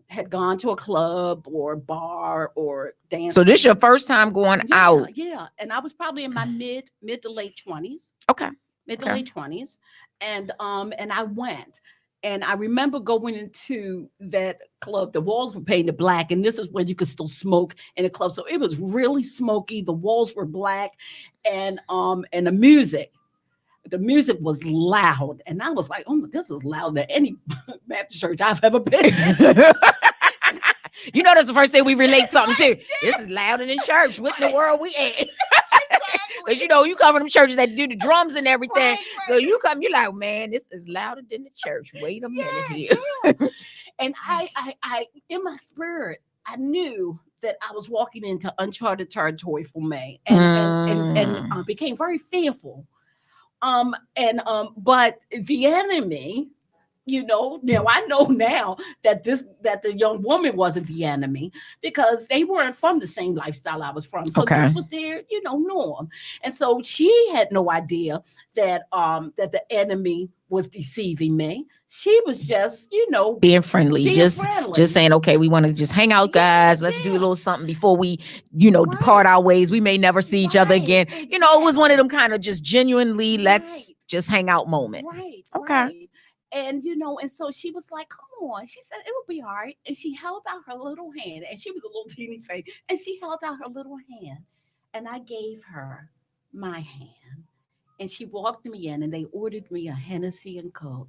had gone to a club or bar or dance. So this your first time going out? Yeah. And I was probably in my mid to late 20s. Okay. Mid to late 20s. And I went. And I remember going into that club. The walls were painted black, and this is when you could still smoke in a club. So it was really smoky. The walls were black, and the music was loud. And I was like, oh, this is louder than any Baptist church I've ever been in. You know, that's the first thing we relate something to. This is louder than church. What in the world we at? Because you know, you come from them churches that do the drums and everything. So you come, you're like, man, this is louder than the church. Wait a minute here. And I in my spirit, I knew that I was walking into uncharted territory for me, and became very fearful. But the enemy, you know, now I know now that the young woman wasn't the enemy, because they weren't from the same lifestyle I was from. So this was their, you know, norm. And so she had no idea that that the enemy was deceiving me. She was just, you know, being friendly, just saying, okay, we want to just hang out, guys. Let's do a little something before we, you know, depart our ways. We may never see each other again. Exactly. You know, it was one of them kind of just genuinely let's just hang out moment. Right. Okay. Right. And, you know, and so she was like, come on. She said, it will be all right. And she held out her little hand, and she was a little teeny thing. And she held out her little hand, and I gave her my hand. And she walked me in, and they ordered me a Hennessy and Coke.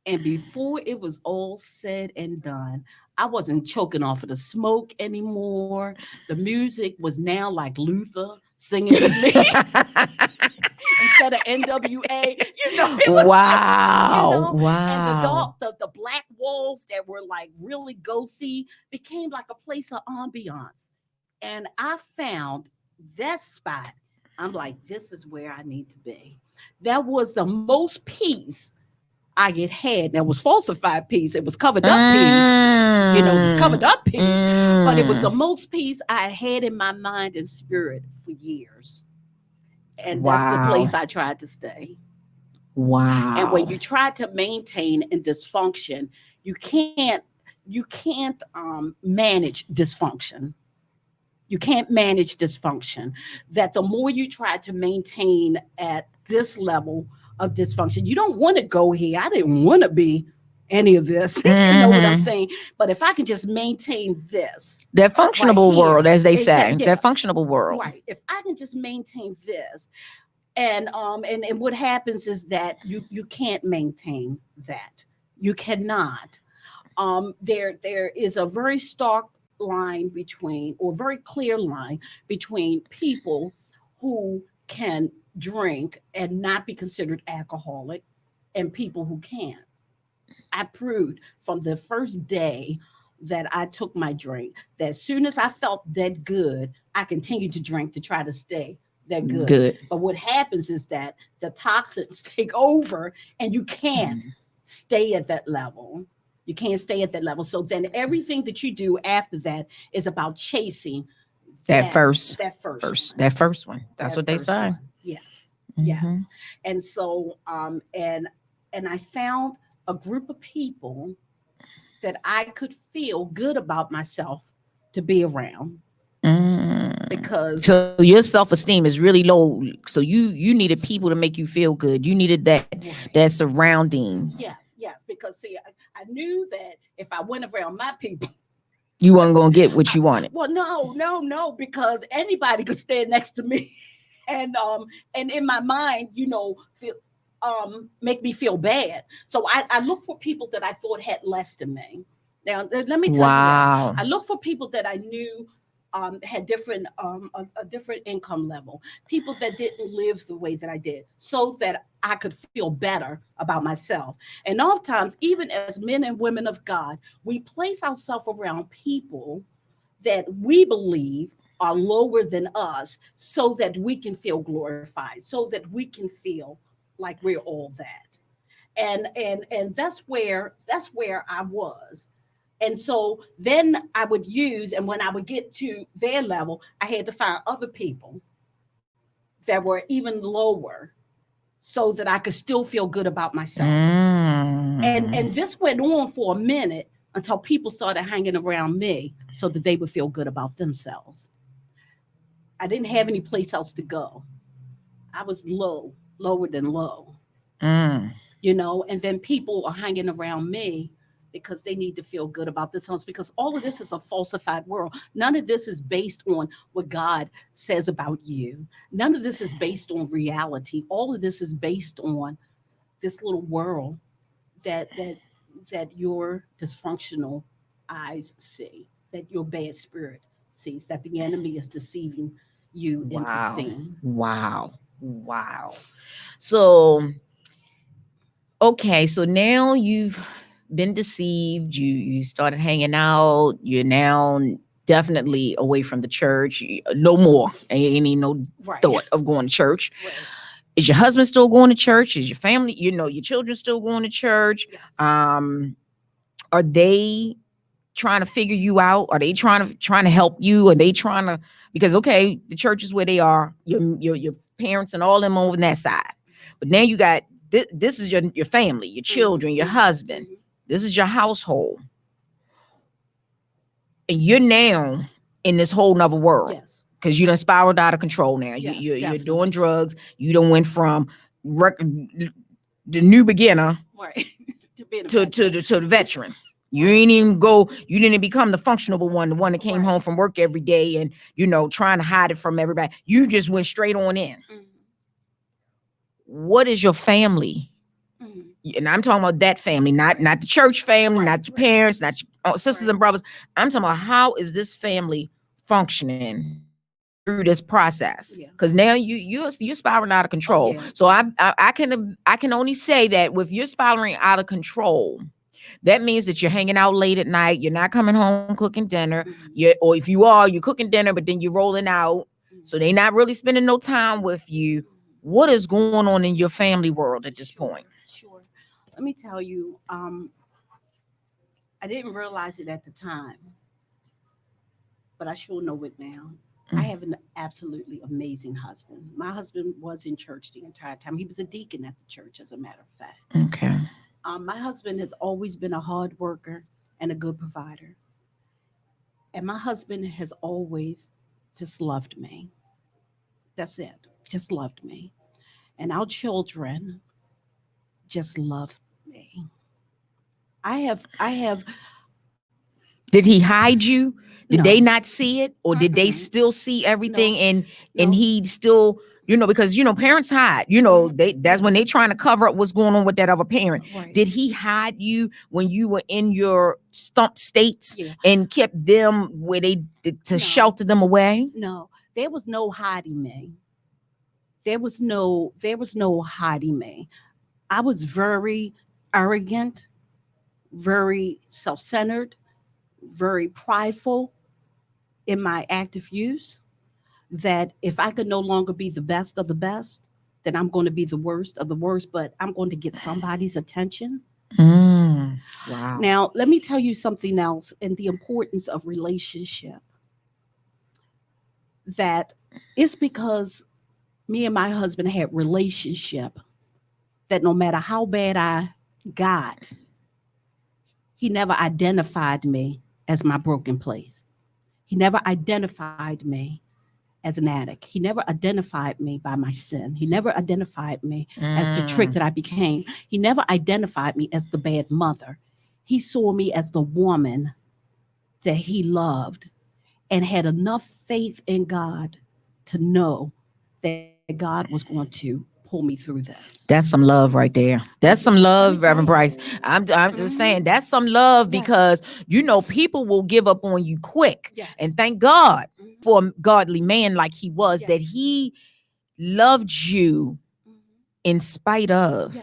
And before it was all said and done, I wasn't choking off of the smoke anymore. The music was now like Luther singing to me. Instead of NWA, you know. Wow. You know? Wow. And the black walls that were like really ghosty became like a place of ambiance. And I found that spot. I'm like, this is where I need to be. That was the most peace I had. That was falsified peace. It was covered up peace. You know, it was covered up peace. But it was the most peace I had in my mind and spirit for years. And that's the place I tried to stay. Wow. And when you try to maintain in dysfunction, you can't manage dysfunction. You can't manage dysfunction. That the more you try to maintain at this level of dysfunction, you don't want to go here. I didn't want to be any of this. You know what I'm saying? But if I can just maintain this. That functionable right world, as they say. yeah. That functionable world. Right. If I can just maintain this. And what happens is that you can't maintain that. You cannot. There is a very stark line between, or very clear line between people who can drink and not be considered alcoholic and people who can't. I proved from the first day that I took my drink that as soon as I felt that good, I continued to drink to try to stay that good. But what happens is that the toxins take over and you can't stay at that level. You can't stay at that level. So then everything that you do after that is about chasing that first one. That's what they say. Yes. Yes. And so and I found a group of people that I could feel good about myself to be around. Because so your self-esteem is really low. So you needed people to make you feel good. You needed that surrounding. yes, because see, I knew that if I went around my people, you weren't gonna get what you wanted. Well, no, because anybody could stand next to me, and in my mind, feel make me feel bad. So I look for people that I thought had less than me. Now let me tell Wow. you this: I look for people that I knew had different a different income level, people that didn't live the way that I did, so that I could feel better about myself. And oftentimes, even as men and women of God, we place ourselves around people that we believe are lower than us, so that we can feel glorified, so that we can feel like we're all that. And that's where I was. And so then I would use, and when I would get to their level, I had to find other people that were even lower, so that I could still feel good about myself. And this went on for a minute until people started hanging around me so that they would feel good about themselves. I didn't have any place else to go. I was lower than low, and then people are hanging around me because they need to feel good about themselves, because all of this is a falsified world. None of this is based on what God says about you. None of this is based on reality. All of this is based on this little world that your dysfunctional eyes see, that your bad spirit sees, that the enemy is deceiving you into seeing. Wow. So okay, so now you've been deceived, you started hanging out, you're now definitely away from the church, no more, ain't even no thought of going to church. Is your husband still going to church? Is your family, your children still going to church? Are they trying to figure you out? Are they trying to help you? Are they trying to, because okay, the church is where they are, your parents and all them over on that side, but now you got this is your family, your children, your husband. This is your household, and you're now in this whole nother world. Because you done spiraled out of control now. You're doing drugs. You done went from the new beginner to the veteran. You ain't even you didn't become the functional one, the one that came home from work every day and, trying to hide it from everybody. You just went straight on in. What is your family? And I'm talking about that family, not the church family, not your parents, not your sisters and brothers. I'm talking about, how is this family functioning through this process? Because now you're spiraling out of control. So I can only say that with you spiraling out of control, that means that you're hanging out late at night. You're not coming home cooking dinner. Or if you are, you're cooking dinner, but then you're rolling out. So they're not really spending no time with you. What is going on in your family world at this point? Sure. Let me tell you, I didn't realize it at the time, but I sure know it now. I have an absolutely amazing husband. My husband was in church the entire time. He was a deacon at the church, as a matter of fact. Okay. My husband has always been a hard worker and a good provider. And my husband has always just loved me. That's it. Just loved me. And our children just love me. I have. Did he hide you? Did No. they not see it? Or did they still see everything? And he still, because parents hide, that's when they trying to cover up what's going on with that other parent. Did he hide you when you were in your stump states and kept them where they did to shelter them away? No, there was no hiding me. There was no hiding me. I was very arrogant, very self-centered, very prideful in my active use, that if I could no longer be the best of the best, then I'm going to be the worst of the worst, but I'm going to get somebody's attention. Wow. Now, let me tell you something else, and the importance of relationship. That it's because me and my husband had relationship that no matter how bad I God, he never identified me as my broken place. He never identified me as an addict. He never identified me by my sin. He never identified me as the trick that I became. He never identified me as the bad mother. He saw me as the woman that he loved and had enough faith in God to know that God was going to pull me through this. That's some love right there. That's some love, Reverend Bryce. I'm just saying that's some love because people will give up on you quick. And thank God for a godly man like he was, that he loved you in spite of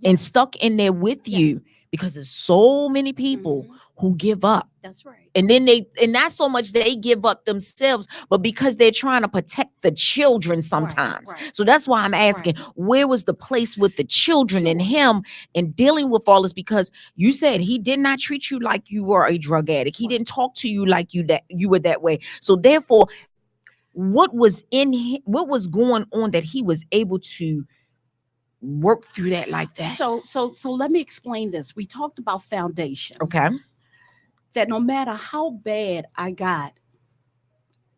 and stuck in there with you, because there's so many people who give up. That's right. And then and not so much they give up themselves, but because they're trying to protect the children sometimes. So that's why I'm asking, where was the place with the children and him and dealing with all this? Because you said he did not treat you like you were a drug addict. He didn't talk to you like you were that way. So therefore, what was going on that he was able to work through that like that? So let me explain this. We talked about foundation. Okay. That no matter how bad I got,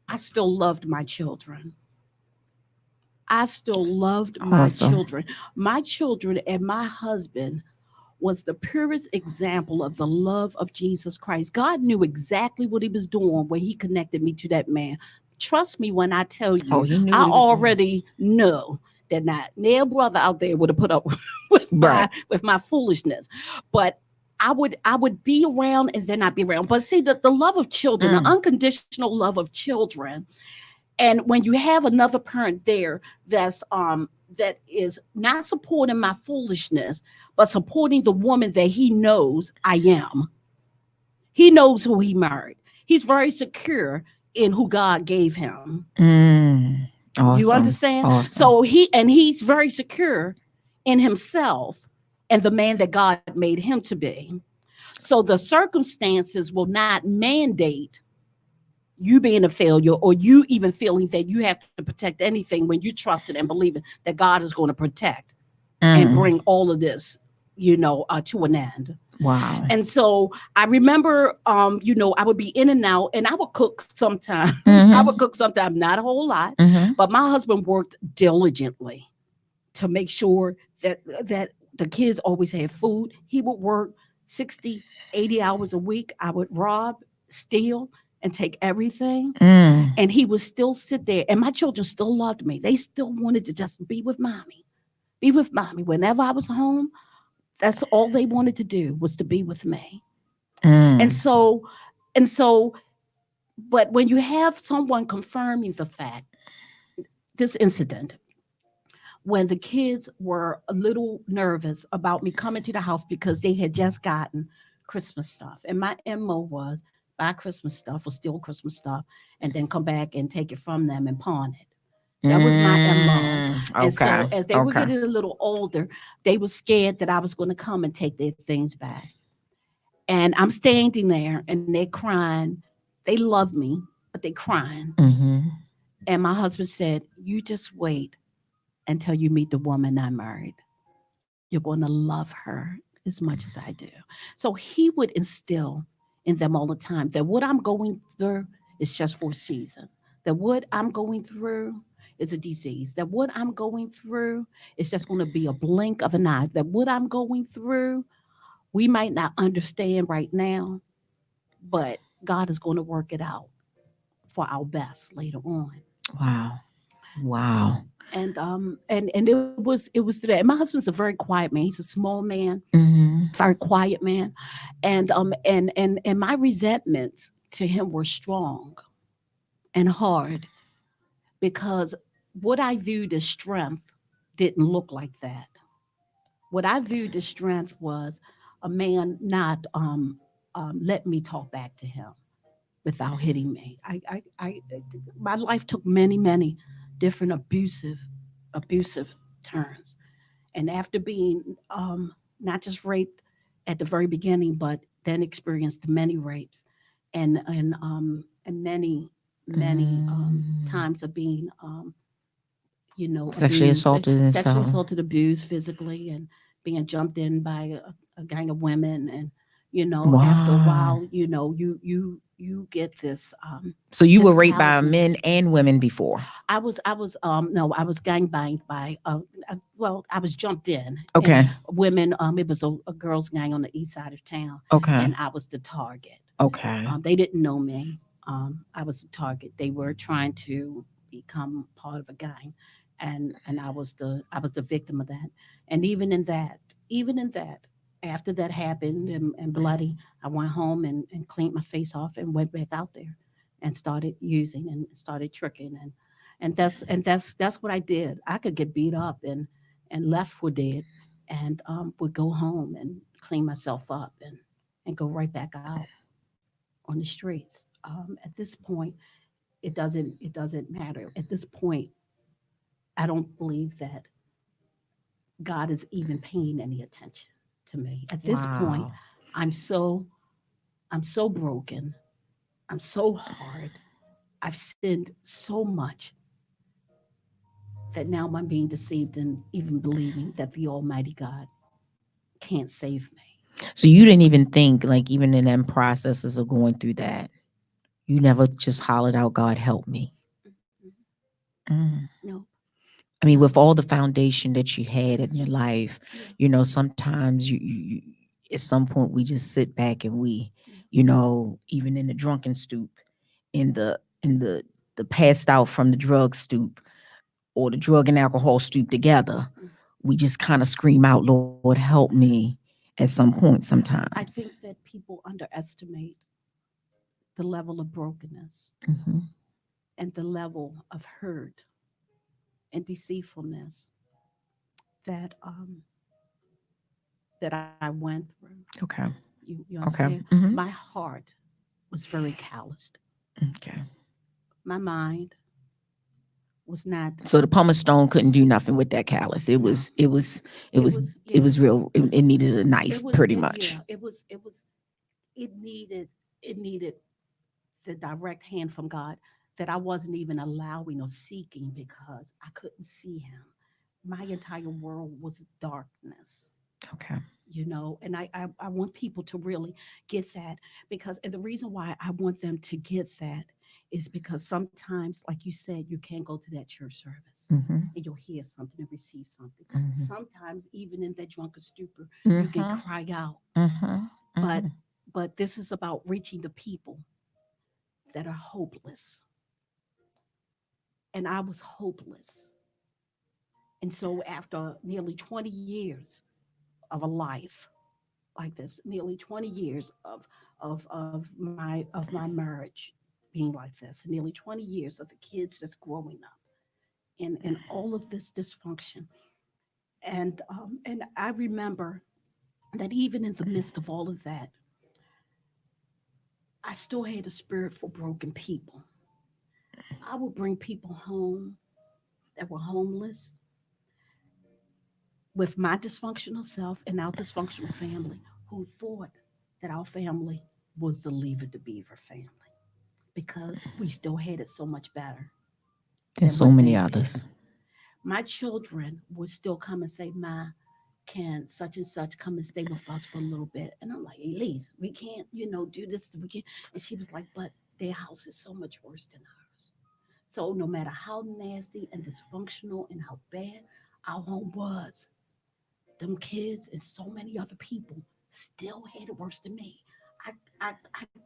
I still loved my children. I still loved my children. My children and my husband was the purest example of the love of Jesus Christ. God knew exactly what he was doing when he connected me to that man. Trust me when I tell you, I already know that not their brother out there would have put up with my foolishness. But I would be around and then I'd be around. But see, the love of children, the unconditional love of children, and when you have another parent there that is not supporting my foolishness, but supporting the woman that he knows I am. He knows who he married. He's very secure in who God gave him. Awesome. You understand? Awesome. So he's very secure in himself and the man that God made him to be. So the circumstances will not mandate you being a failure or you even feeling that you have to protect anything when you trusted and believing that God is going to protect and bring all of this, to an end. Wow. And so I remember, I would be in and out and I would cook sometimes. I would cook sometimes, not a whole lot, but my husband worked diligently to make sure that the kids always had food. He would work 60, 80 hours a week. I would rob, steal, and take everything. And he would still sit there. And my children still loved me. They still wanted to just be with mommy. Be with mommy. Whenever I was home, that's all they wanted to do was to be with me. And so, but when you have someone confirming the fact, this incident, when the kids were a little nervous about me coming to the house because they had just gotten Christmas stuff. And my MO was buy Christmas stuff or steal Christmas stuff and then come back and take it from them and pawn it. That was my MO. And so as they were getting a little older, they were scared that I was going to come and take their things back. And I'm standing there and they're crying. They love me, but they're crying. And my husband said, you just wait until you meet the woman I married. You're going to love her as much as I do. So he would instill in them all the time that what I'm going through is just for a season. That what I'm going through is a disease. That what I'm going through is just going to be a blink of an eye. That what I'm going through, we might not understand right now, but God is going to work it out for our best later on. Wow. And it was today. And my husband's a very quiet man. He's a small man, very quiet man, and my resentments to him were strong and hard because what I viewed as strength didn't look like that. What I viewed as strength was a man not let me talk back to him without hitting me. My life took many different abusive turns, and after being not just raped at the very beginning, but then experienced many rapes, and many times of being sexually assaulted and sexually assaulted, abused physically, and being jumped in by a gang of women, and after a while, you get this. So you this were raped by callousness. men and women before. No, I was gang banged by well, I was jumped in. Okay. And women. It was a girls' gang on the east side of town. Okay. And I was the target. Okay. They didn't know me. I was the target. They were trying to become part of a gang, and I was the victim of that. And even in that, after that happened and bloody, I went home and cleaned my face off and went back out there and started using and started tricking, and that's what I did. I could get beat up and left for dead, and would go home and clean myself up and go right back out on the streets. At this point, it doesn't matter. At this point, I don't believe that God is even paying any attention to me. At this point, Wow. I'm so I'm so broken. I'm so hard. I've sinned so much that now I'm being deceived and even believing that the Almighty God can't save me. So you didn't even think, like, even in them processes of going through that, you never just hollered out, God help me. Mm. No. I mean, with all the foundation that you had in your life, sometimes you at some point we just sit back and we, even in the drunken stoop, in the passed out from the drug stoop, or the drug and alcohol stoop together, we just kind of scream out, Lord, help me at some point I sometimes. think that people underestimate the level of brokenness Mhm. and the level of hurt and deceitfulness that that I went through. Okay. You Okay. understand? Mhm. My heart was very calloused. Okay. My mind was not. So the pumice stone couldn't do nothing with that callus. It was real. It needed a knife, pretty much. It needed the direct hand from God that I wasn't even allowing or seeking because I couldn't see him. My entire world was darkness. Okay. And I want people to really get that, because and the reason why I want them to get that is because sometimes, like you said, you can't go to that church service Mhm. and you'll hear something and receive something. Mhm. Sometimes even in that drunken stupor, you can Mhm. cry out. Mhm. But Mhm. but this is about reaching the people that are hopeless. And I was hopeless. And so after nearly 20 years of a life like this, nearly 20 years of my marriage being like this, nearly 20 years of the kids just growing up and all of this dysfunction. And I remember that even in the midst of all of that, I still had a spirit for broken people. I would bring people home that were homeless with my dysfunctional self and our dysfunctional family, who thought that our family was the Leave It to Beaver family, because we still had it so much better And than so what many they others. did. My children would still come and say, Ma, can such and such come and stay with us for a little bit? And I'm like, Elise, we can't, do this. We can't. And she was like, but their house is so much worse than ours. So no matter how nasty and dysfunctional and how bad our home was, them kids and so many other people still had it worse than me. I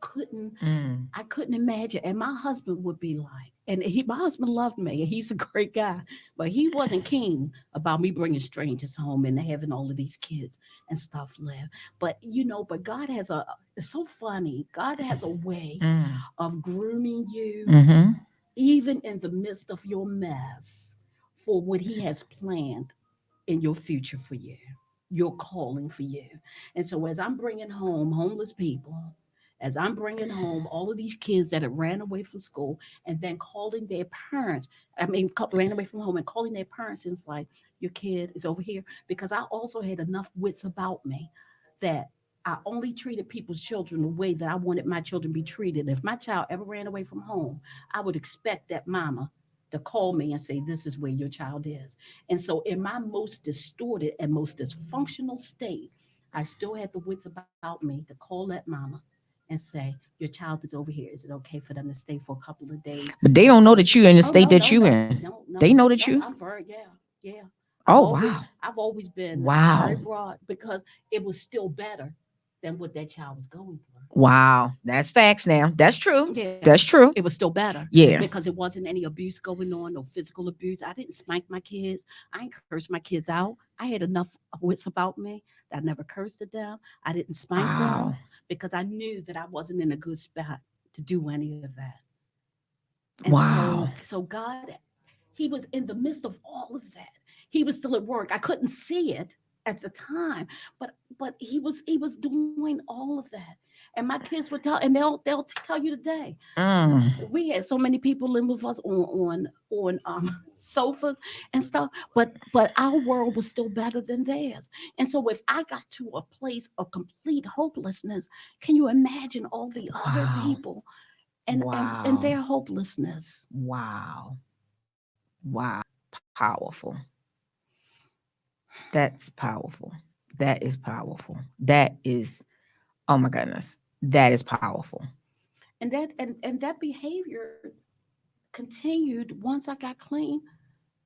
couldn't Mm. I couldn't imagine. And my husband would be like, and my husband loved me, and he's a great guy, but he wasn't keen about me bringing strangers home and having all of these kids and stuff live. But God has it's so funny. God has a way Mm. of grooming you, Mhm. even in the midst of your mess, for what He has planned in your future for you, your calling for you. And so, as I'm bringing home homeless people, as I'm bringing home all of these kids that have ran away from school and then calling their parents, ran away from home and calling their parents, and it's like, your kid is over here. Because I also had enough wits about me that I only treated people's children the way that I wanted my children to be treated. If my child ever ran away from home, I would expect that mama to call me and say, this is where your child is. And so, in my most distorted and most dysfunctional state, I still had the wits about me to call that mama and say, your child is over here. Is it okay for them to stay for a couple of days? But they don't know that you're in the Oh, state no, that no, you no, in. no, no, They know that no, you. I'm very, yeah. Oh, wow. I've always been Wow. very broad because it was still better than what that child was going through. Wow. That's facts now. That's true. Yeah, That's true. it was still better. Yeah. Because it wasn't any abuse going on, no physical abuse. I didn't spank my kids. I didn't curse my kids out. I had enough wits about me that I never cursed at them. I didn't spank Wow. them because I knew that I wasn't in a good spot to do any of that. And Wow. so God, He was in the midst of all of that. He was still at work. I couldn't see it at the time, but he was doing all of that. And my kids would tell, and they'll tell you today. Mm. We had so many people living with us on sofas and stuff, but our world was still better than theirs. And so if I got to a place of complete hopelessness, can you imagine all the other Wow. people and Wow. their hopelessness? Wow. Wow. Powerful. That's powerful. That is powerful. That is, oh my goodness. That is powerful. And that behavior continued once I got clean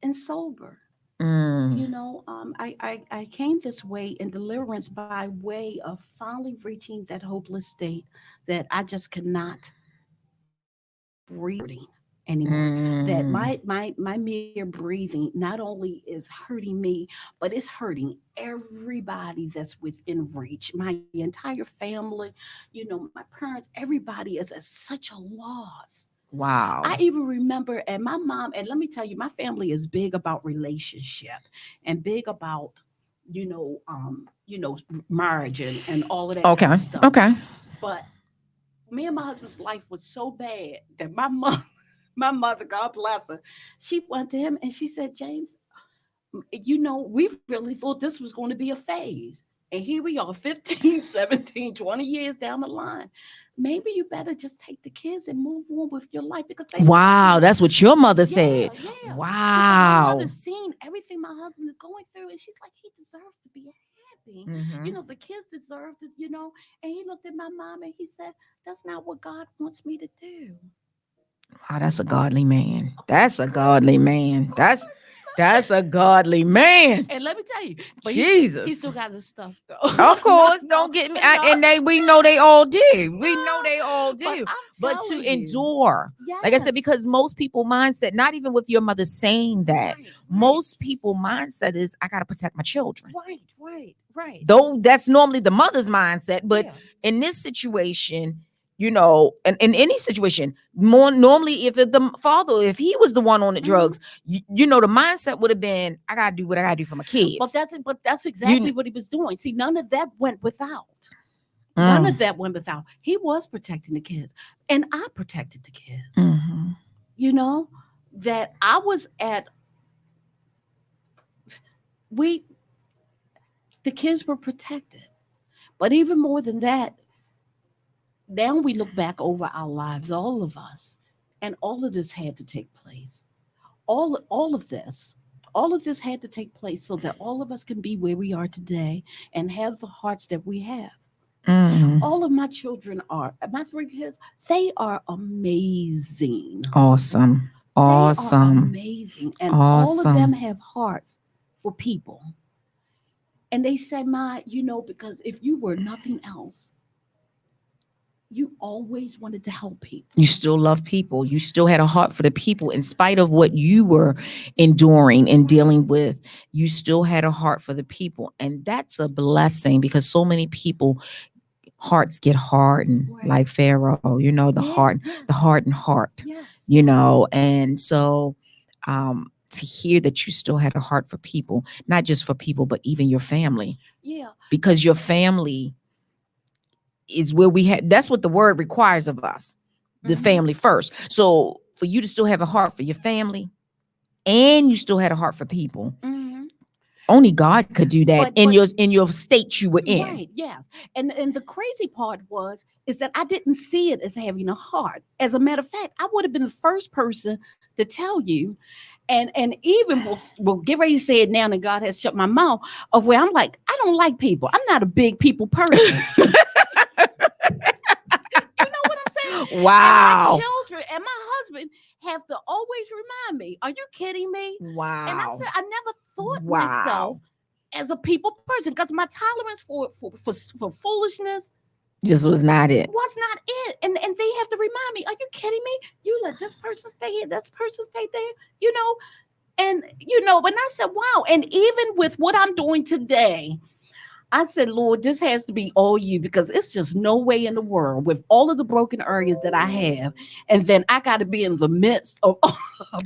and sober. Mm. I came this way in deliverance by way of finally reaching that hopeless state that I just could not breathe anymore. That Mm. my mere breathing not only is hurting me, but it's hurting everybody that's within reach. My entire family, my parents, everybody is at such a loss. Wow. I even remember, and my mom, and let me tell you, my family is big about relationship and big about, marriage and all of that Okay. kind of stuff. Okay. But me and my husband's life was so bad that my mom, my mother, God bless her, she went to him and she said, James, we really thought this was going to be a phase. And here we are 15, 17, 20 years down the line. Maybe you better just take the kids and move on with your life because they Wow. That's what your mother said. yeah. Because my Wow. mother's seen everything my husband is going through, and she's like, he deserves to be happy. Mhm. The kids deserve it, And he looked at my mom and he said, that's not what God wants me to do. Wow, that's a godly man. That's a godly man. That's a godly man. And let me tell you, but Jesus. he still got his stuff though. Of course, don't get me. And we know they all did. We know they all But do. I'm But to telling you, endure, like I said, yes. because most people mindset, not even with your mother saying that, most people mindset is I gotta protect my children. Right. Though that's normally the mother's mindset, but Yeah. in this situation, and in any situation, more normally if the father, if he was the one on the drugs, the mindset would have been, I gotta do what I gotta do for my kids. But that's exactly what he was doing. See, none of that went without. None of that went without. He was protecting the kids, and I protected the kids. Mhm. That I was at. The kids were protected, but even more than that, now we look back over our lives, all of us, and all of this had to take place. All of this had to take place so that all of us can be where we are today and have the hearts that we have. Mm. All of my children are, my 3 kids, they are amazing. Awesome. They are Awesome. amazing. And all of them Awesome. have hearts for people. And they say, Ma, because if you were nothing else, you always wanted to help people. You still love people. You still had a heart for the people in spite of what you were enduring and dealing with. You still had a heart for the people. And that's a blessing because so many people hearts get hardened like Pharaoh, the hardened heart, and so to hear that you still had a heart for people, not just for people, but even your family. Yeah. Because your family is where that's what the word requires of us, the family first. So for you to still have a heart for your family and you still had a heart for people, only God could do that in your state you were in. Right, yes. And the crazy part is that I didn't see it as having a heart. As a matter of fact, I would have been the first person to tell you, and even will get ready to say it now that God has shut my mouth of where I'm like, I don't like people. I'm not a big people person. Wow. And my children and my husband have to always remind me, are you kidding me? Wow. And I said, I never thought Wow. myself as a people person because my tolerance for foolishness Just was not it. was not it. And they have to remind me, are you kidding me? You let this person stay here, this person stay there, you know? And, you know, when I said, wow, and even with what I'm doing today, I said, Lord, this has to be all you because it's just no way in the world with all of the broken areas that I have. And then I got to be in the midst of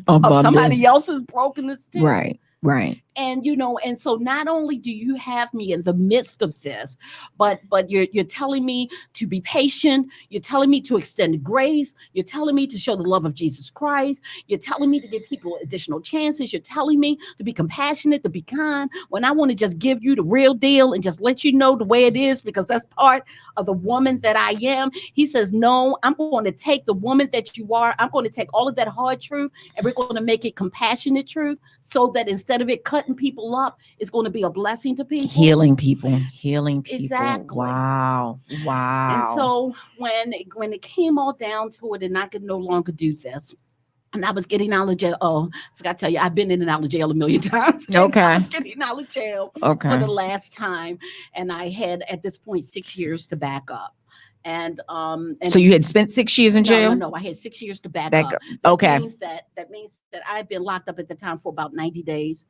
somebody else's brokenness too. Right. Right. And, you know, and so not only do you have me in the midst of this, but you're telling me to be patient. You're telling me to extend grace. You're telling me to show the love of Jesus Christ. You're telling me to give people additional chances. You're telling me to be compassionate, to be kind when I want to just give you the real deal and just let you know the way it is, because that's part of the woman that I am. He says, no, I'm going to take the woman that you are. I'm going to take all of that hard truth and we're going to make it compassionate truth so that instead of it cutting people up, it's going to be a blessing to people. Healing people. Exactly. Wow. And so when it came all down to it and I could no longer do this, and I was getting out of jail. Oh, I forgot to tell you, I've been in and out of jail a million times. Okay. I was getting out of jail for Okay. the last time. And I had at this point 6 years to back up. And so you had spent 6 years in jail? No, I had 6 years to back up. Okay. That means that I had been locked up at the time for about 90 days.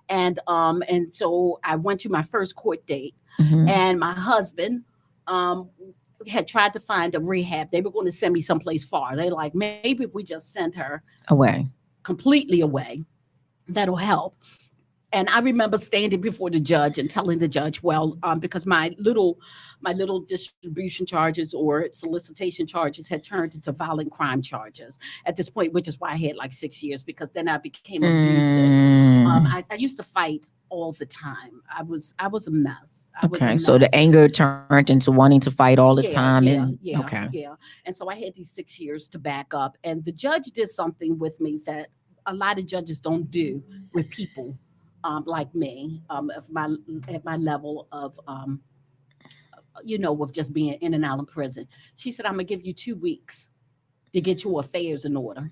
And so I went to my first court date, and my husband had tried to find a rehab. They were going to send me someplace far. They're like, maybe if we just send her completely away, that'll help. And I remember standing before the judge and telling the judge, well, because my little distribution charges or solicitation charges had turned into violent crime charges at this point, which is why I had like 6 years, because then I became abusive. I used to fight all the time. I was a mess. So the anger turned into wanting to fight all the time. Yeah. And so I had these 6 years to back up. And the judge did something with me that a lot of judges don't do with people like me, at my level of, of just being in and out of prison. She said, I'm going to give you 2 weeks to get your affairs in order.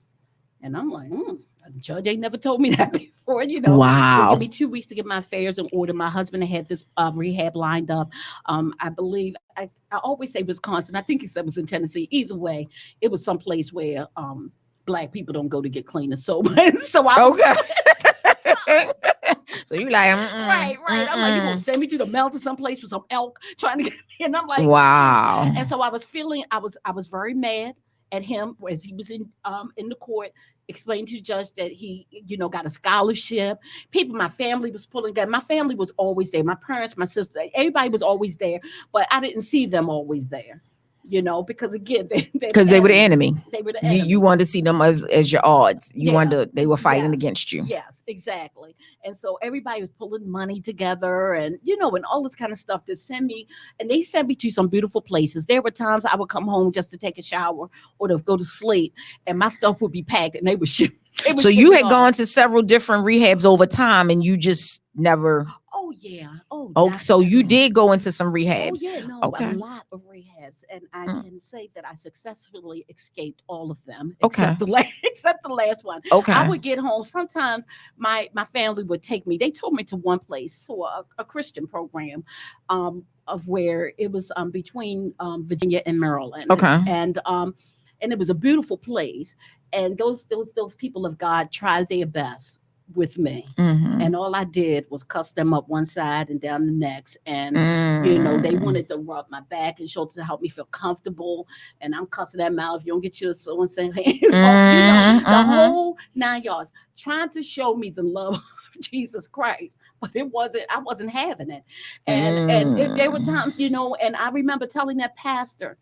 And I'm like, the judge ain't never told me that before, Wow. Give me 2 weeks to get my affairs in order. My husband had this rehab lined up. I believe, I always say Wisconsin. I think he said it was in Tennessee. Either way, it was someplace where Black people don't go to get clean and sober. So I was So you like, right. I'm like, you gonna send me to the mountain someplace with some elk trying to get me? And I'm like, wow. And so I was feeling, I was very mad at him as he was in the court, explaining to the judge that he, got a scholarship. People, my family was pulling together. My family was always there. My parents, my sister, everybody was always there, but I didn't see them always there. Because again, they were the enemy. They were the enemy. You wanted to see them as your odds. They were fighting against you. Yes, exactly. And so everybody was pulling money together and all this kind of stuff to send me. And they sent me to some beautiful places. There were times I would come home just to take a shower or to go to sleep, and my stuff would be packed and they would ship. So you had gone to several different rehabs over time and you just never. Oh yeah. Oh, so you did go into some rehabs. Oh yeah, no, okay. A lot of rehabs, and I can say that I successfully escaped all of them, okay. except the last one. Okay. I would get home. Sometimes my family would take me. They took me to one place, to a Christian program, of where it was between Virginia and Maryland. Okay. And it was a beautiful place, and those people of God tried their best with me, and all I did was cuss them up one side and down the next, and they wanted to rub my back and shoulder to help me feel comfortable, and I'm cussing them out. If you don't get your so and so hands off, the whole 9 yards, trying to show me the love of Jesus Christ, but I wasn't having it, and there were times, and I remember telling that pastor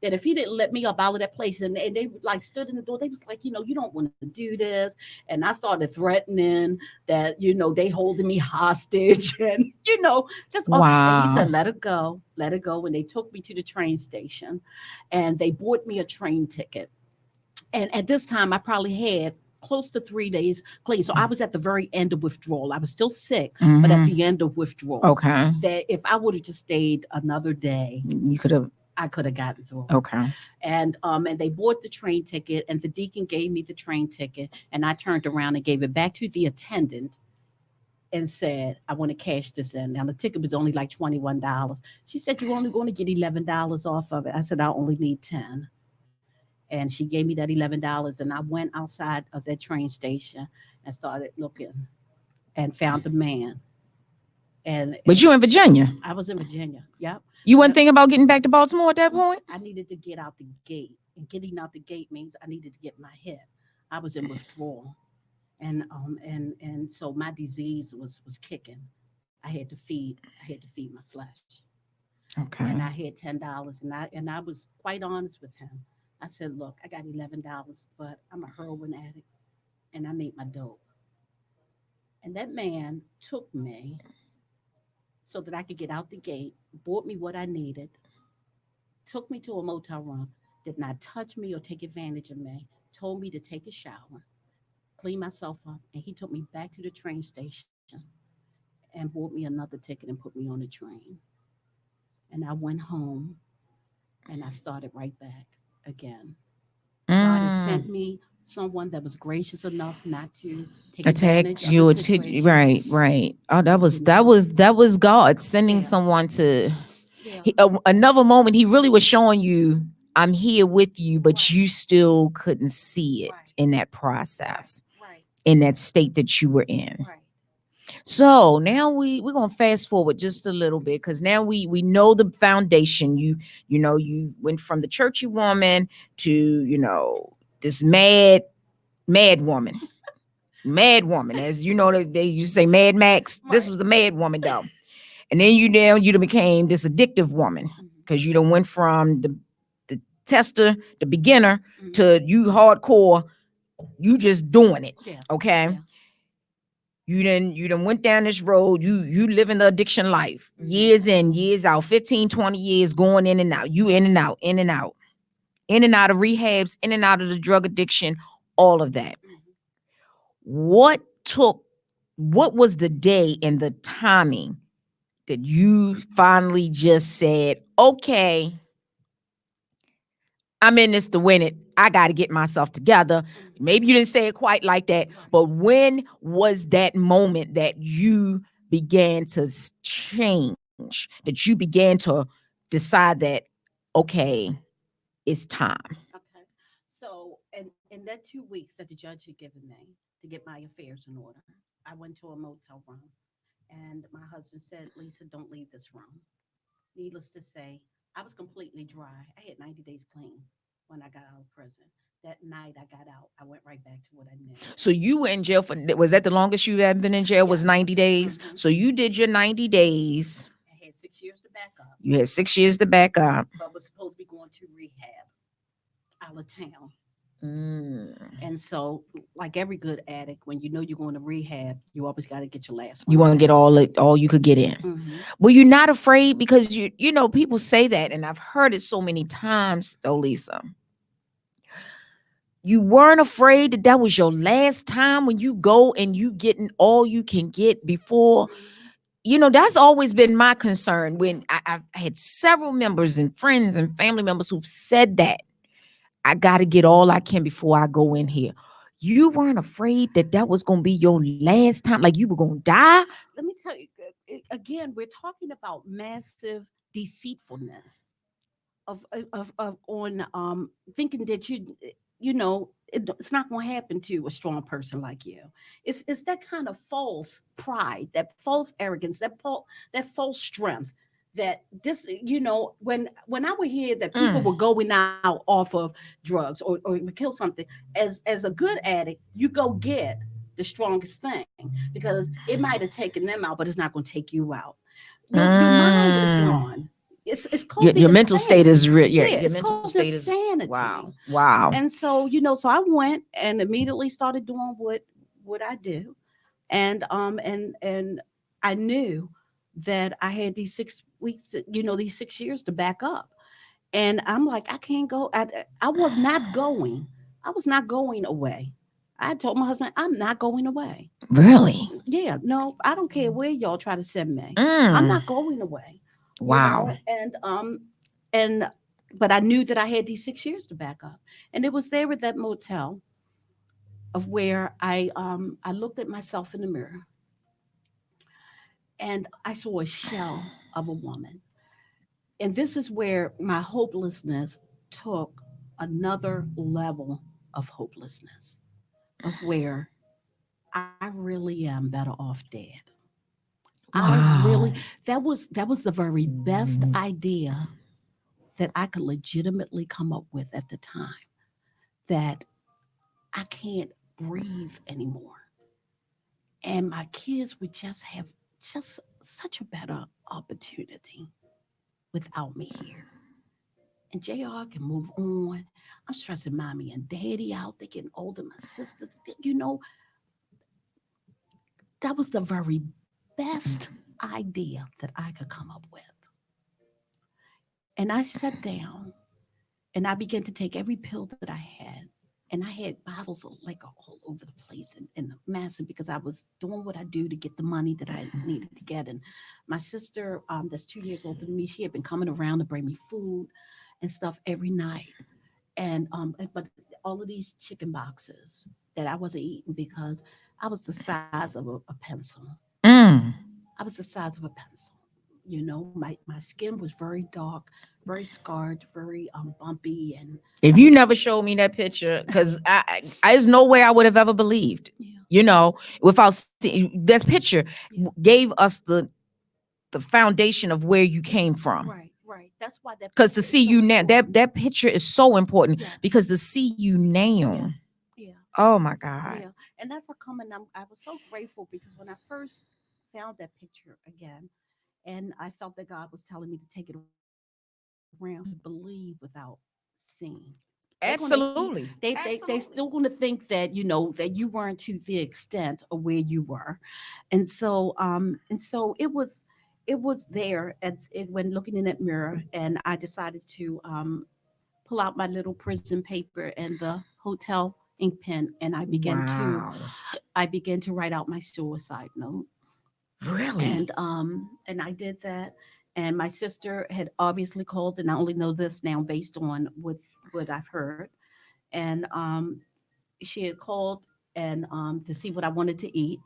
that if he didn't let me up out of that place, and they like stood in the door, they was like, you don't want to do this. And I started threatening that, they holding me hostage and, just, wow. And he said, let it go. And they took me to the train station and they bought me a train ticket. And at this time I probably had close to 3 days clean. So I was at the very end of withdrawal. I was still sick, but at the end of withdrawal. Okay. That if I would have just stayed another day, You could have. I could have gotten through. Okay. And they bought the train ticket, and the deacon gave me the train ticket, and I turned around and gave it back to the attendant and said, I want to cash this in. Now the ticket was only like $21. She said, you're only going to get $11 off of it. I said, I only need 10. And she gave me that $11, and I went outside of that train station and started looking and found a man. But you in Virginia? I was in Virginia. Yep. You weren't thinking about getting back to Baltimore at that point? I needed to get out the gate, and getting out the gate means I needed to get my hip. I was in withdrawal, and so my disease was kicking. I had to feed my flesh. Okay. And I had $10, and I was quite honest with him. I said, look, I got $11, but I'm a heroin addict, and I need my dope. And that man took me so that I could get out the gate, bought me what I needed, took me to a motel room, did not touch me or take advantage of me, told me to take a shower, clean myself up, and he took me back to the train station and bought me another ticket and put me on the train. And I went home, and I started right back again. God has sent me someone that was gracious enough not to take advantage of the situation. Right. Oh, that was God sending someone to. Another moment, He really was showing you, I'm here with you, but you still couldn't see it in that process, in that state that you were in. So now we're gonna fast forward just a little bit, because now we know the foundation. You went from the churchy woman to this mad woman, as you know, they used to say Mad Max. This was a mad woman though, and then you done became this addictive woman, because you done went from the tester, the beginner, to you hardcore. You just doing it, okay. Yeah. You done went down this road. You living the addiction life, years in, years out, 15, 20 years going in and out. You in and out, in and out of rehabs, in and out of the drug addiction, all of that. What was the day and the timing that you finally just said, okay, I'm in this to win it. I got to get myself together. Maybe you didn't say it quite like that, but when was that moment that you began to change, that you began to decide that, okay, it's time? Okay. So, in that 2 weeks that the judge had given me to get my affairs in order, I went to a motel room, and my husband said, Lisa, don't leave this room. Needless to say, I was completely dry. I had 90 days clean when I got out of prison. That night I got out, I went right back to what I knew. So you were in jail was that the longest you had been in jail? Was 90 days? So you did your 90 days. I had 6 years to back up. You had 6 years to back up. But was supposed to be going to rehab out of town. And so, like every good addict, when you know you're going to rehab, you always got to get your last one. You want to get all you could get in. Were you not afraid? Because you know, people say that, and I've heard it so many times, though, Lisa. You weren't afraid that was your last time when you go and you getting all you can get before. You know, that's always been my concern when I've had several members and friends and family members who've said that. I got to get all I can before I go in here. You weren't afraid that was going to be your last time, like you were going to die? Let me tell you, again, we're talking about massive deceitfulness of on thinking that it's not going to happen to a strong person like you. It's that kind of false pride, that false arrogance, that false strength. That this, when I would hear that people were going out off of drugs or kill something, as a good addict, you go get the strongest thing, because it might have taken them out, but it's not going to take you out. Your mind is gone. It's called your mental state is real. Yeah, your it's mental called state insanity. Wow. And so so I went and immediately started doing what I do, and I knew that I had these 6 weeks, these 6 years to back up. And I'm like, I can't go. I was not going. I was not going away. I told my husband, I'm not going away. Really? Yeah, no, I don't care where y'all try to send me. I'm not going away. Wow. And but I knew that I had these 6 years to back up. And it was there at that motel of where I looked at myself in the mirror and I saw a shell of a woman. And this is where my hopelessness took another level of hopelessness, of where I really am better off dead. I really Wow. that was the very best idea that I could legitimately come up with at the time, that I can't breathe anymore. And my kids would just have just such a better opportunity without me here. And JR can move on. I'm stressing mommy and daddy out. They're getting older. My sisters, that was the very best idea that I could come up with. And I sat down and I began to take every pill that I had. And I had bottles of liquor all over the place and massive, because I was doing what I do to get the money that I needed to get. And my sister, that's 2 years older than me, she had been coming around to bring me food and stuff every night. But all of these chicken boxes that I wasn't eating because I was the size of a pencil. Mm. I was the size of a pencil. My skin was very dark, very scarred, very bumpy, and If you never showed me that picture, because there's no way I would have ever believed, without seeing this picture, gave us the foundation of where you came from. right. That's why that Because to picture is see so you now, important. that picture is so important, Yes. because to see you now, Yeah. oh my God. Yeah, and that's how come. And I was so grateful because when I first found that picture again, and I felt that God was telling me to take it around, to believe without seeing. They're gonna Absolutely. they still gonna think that that you weren't to the extent of where you were, and so it was there when looking in that mirror, and I decided to pull out my little prison paper and the hotel ink pen, and Wow. I began to write out my suicide note. Really? And I did that. And my sister had obviously called, and I only know this now based on what I've heard. And she had called and to see what I wanted to eat.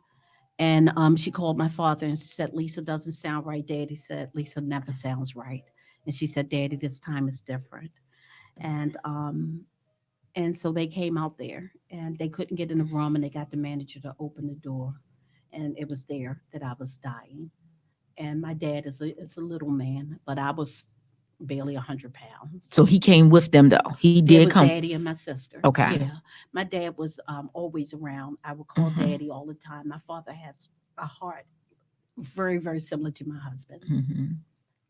And she called my father and said, Lisa doesn't sound right. Daddy said, Lisa never sounds right. And she said, Daddy, this time is different. And so they came out there and they couldn't get in the room, and they got the manager to open the door. And it was there that I was dying. And my dad is a little man, but I was barely 100 pounds. So he came with them though. He It did was come. daddy and my sister. Okay. Yeah. My dad was always around. I would call Mhm. daddy all the time. My father has a heart very, very similar to my husband. Mhm.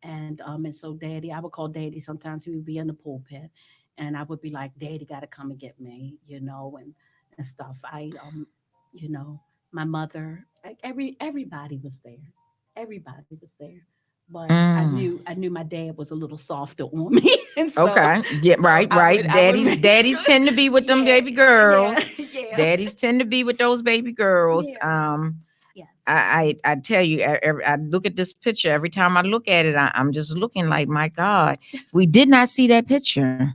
And so daddy, I would call daddy. Sometimes he would be in the pulpit and I would be like, Daddy gotta come and get me, and stuff. You know, my mother, everybody was there. Everybody was there. But I knew my dad was a little softer on me. And Okay. Yeah, so right, I right. would I would make Daddies sure. tend to be with them Yeah, baby girls. yeah. Daddies tend to be with those baby girls. Yeah. Yes. I tell you, I look at this picture every time I look at it. I'm just looking like, my God, we did not see that picture.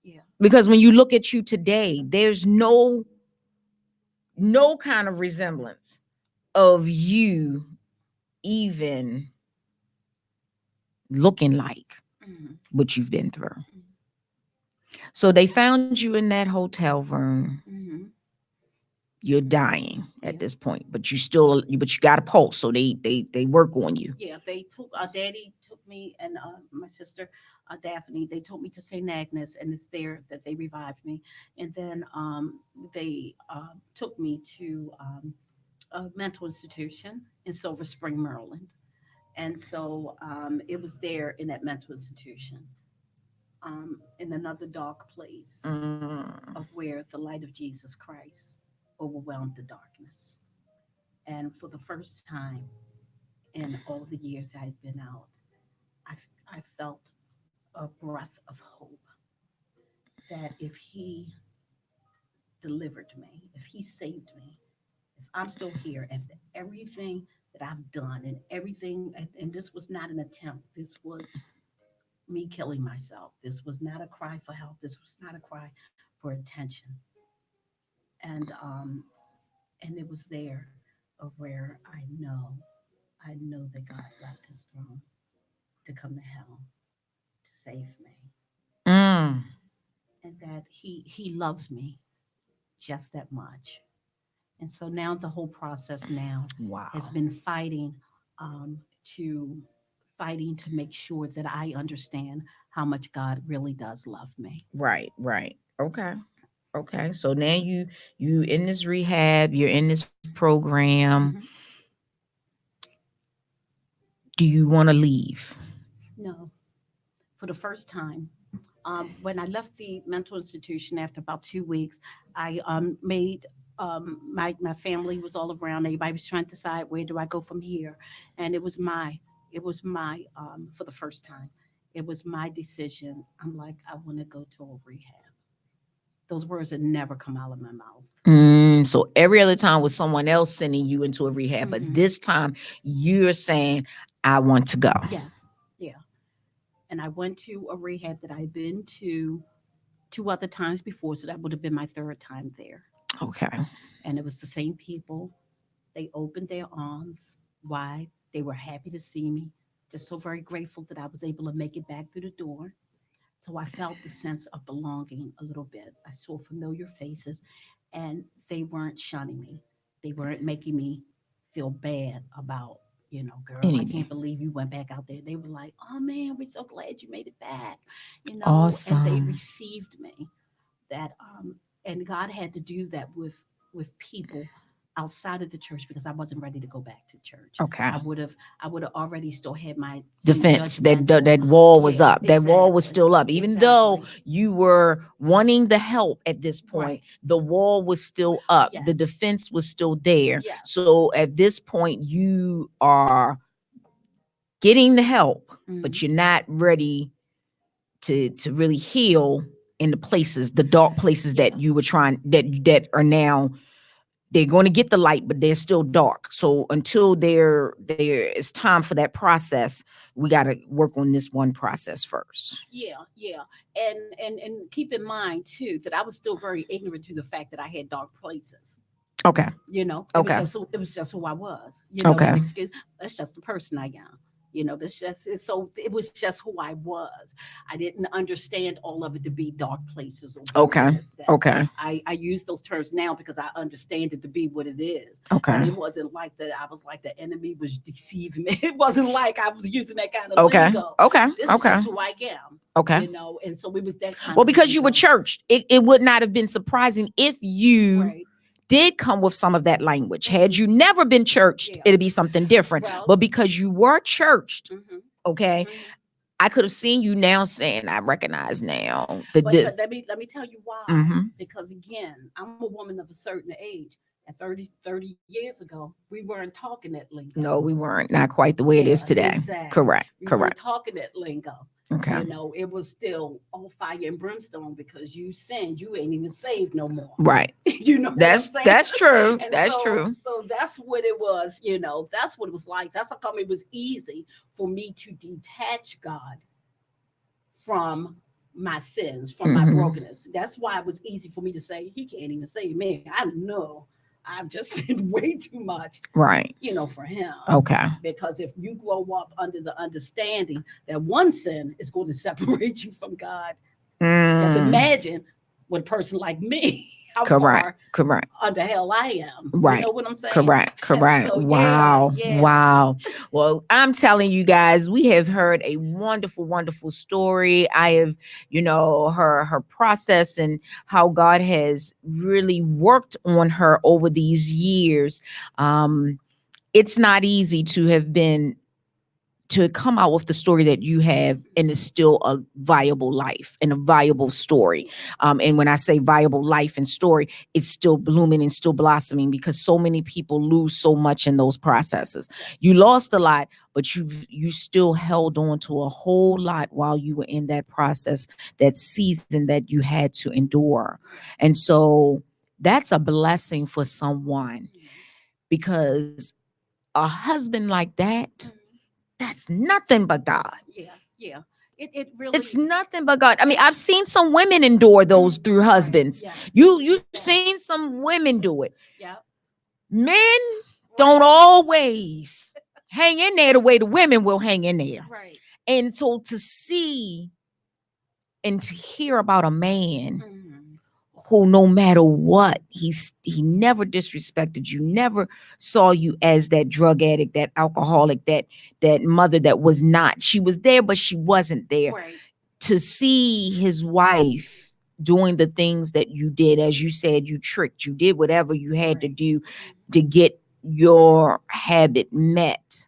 Yeah. Because when you look at you today, there's no kind of resemblance of you even looking like Mhm. what you've been through. So they found you in that hotel room. Mhm. You're dying at this point, but you got a pulse. So they work on you. Yeah, they took daddy took me and my sister Daphne. They took me to St. Agnes, and it's there that they revived me. And then they took me to a mental institution in Silver Spring, Maryland. And so it was there in that mental institution, in another dark place of where the light of Jesus Christ overwhelmed the darkness. And for the first time in all the years I had been out, I felt a breath of hope that if he delivered me, if he saved me, if I'm still here after everything that I've done and everything, and this was not an attempt, this was me killing myself. This was not a cry for help. This was not a cry for attention. And and it was there of where I know that God left his throne to come to hell to save me. Mm. And that he loves me just that much. And so now the whole process now Wow. has been to fighting to make sure that I understand how much God really does love me. Right, right. Okay. Okay. So now you in this rehab, you're in this program. Mhm. Do you want to leave? No, for the first time. When I left the mental institution after about 2 weeks, I made my family was all around. Everybody was trying to decide where do I go from here, and it was my for the first time, it was my decision. I'm like, I want to go to a rehab. Those words had never come out of my mouth. So every other time was someone else sending you into a rehab, but this time you're saying, I want to go. Yes, yeah. And I went to a rehab that I'd been to 2 other times before, so that would have been my third time there. Okay. And it was the same people. They opened their arms wide. They were happy to see me. Just so very grateful that I was able to make it back through the door. So I felt the sense of belonging a little bit. I saw familiar faces, and they weren't shunning me. They weren't making me feel bad about, girl, I Anything. can't believe you went back out there. They were like, oh man, we're so glad you made it back, and they Awesome. received me. That and God had to do that with people outside of the church because I wasn't ready to go back to church. Okay. I would have already still had my Defense. That judgmental- wall was Yeah, up. That wall was exactly, still up. Even though you were wanting the help at this point, Right. the wall was still up. The Yes. defense was still there. Yes. So at this point, you are getting the help, Mhm. but you're not ready to really heal in the places, the dark places that you were trying that are now. They're going to get the light, but they're still dark. So until there is time for that process, we got to work on this one process first. Yeah. And keep in mind too that I was still very ignorant to the fact that I had dark places. Okay. It was just who I was. Okay. That excuse, that's just the person I am. That's just so it was just who I was. I didn't understand all of it to be dark places. Or what it is that I use those terms now because I understand it to be what it is. Okay. And it wasn't like that. I was like the enemy was deceiving me. It wasn't like I was using that kind of lingo. Okay. This is just who I am. Okay. And so it was that kind. Well, because you were churched, it would not have been surprising if you. Right. Did come with some of that language. Had you never been churched, it'd be something different. But because you were churched, okay, I could have seen you now saying, I recognize now that But this. let me tell you why. Mhm. Because again, I'm a woman of a certain age. And 30 years ago, we weren't talking that lingo. No, we weren't. Not quite the way it is today. Exactly. Correct. We weren't Correct. talking that lingo. Okay. It was still all fire and brimstone because you sinned, you ain't even saved no more. Right. That's that's true. And That's so, true. So that's what it was. That's what it was like. That's how come it was easy for me to detach God from my sins, from my brokenness. That's why it was easy for me to say, he can't even save me. I know I've just sinned way too much. Right. For him. Okay. Because if you grow up under the understanding that one sin is going to separate you from God, just imagine what a person like me, how far under hell I am. Right. You know what I'm saying? Correct. So, Wow. yeah. Wow. Well, I'm telling you guys, we have heard a wonderful, wonderful story. I have, her process and how God has really worked on her over these years. It's not easy to come out with the story that you have, and it's still a viable life and a viable story. And when I say viable life and story, it's still blooming and still blossoming because so many people lose so much in those processes. You lost a lot, but you still held on to a whole lot while you were in that process, that season that you had to endure. And so that's a blessing for someone, because a husband like that, that's nothing but God. Yeah. It really. It's nothing but God. I mean, I've seen some women endure those through husbands. You've seen some women do it. Yeah. Men don't always hang in there the way the women will hang in there. Right. And so to see and to hear about a man who, no matter what, he never disrespected you, never saw you as that drug addict, that alcoholic, that mother that was not. She was there, but she wasn't there. Right. To see his wife doing the things that you did, as you said, you tricked, you did whatever you had to do to get your habit met,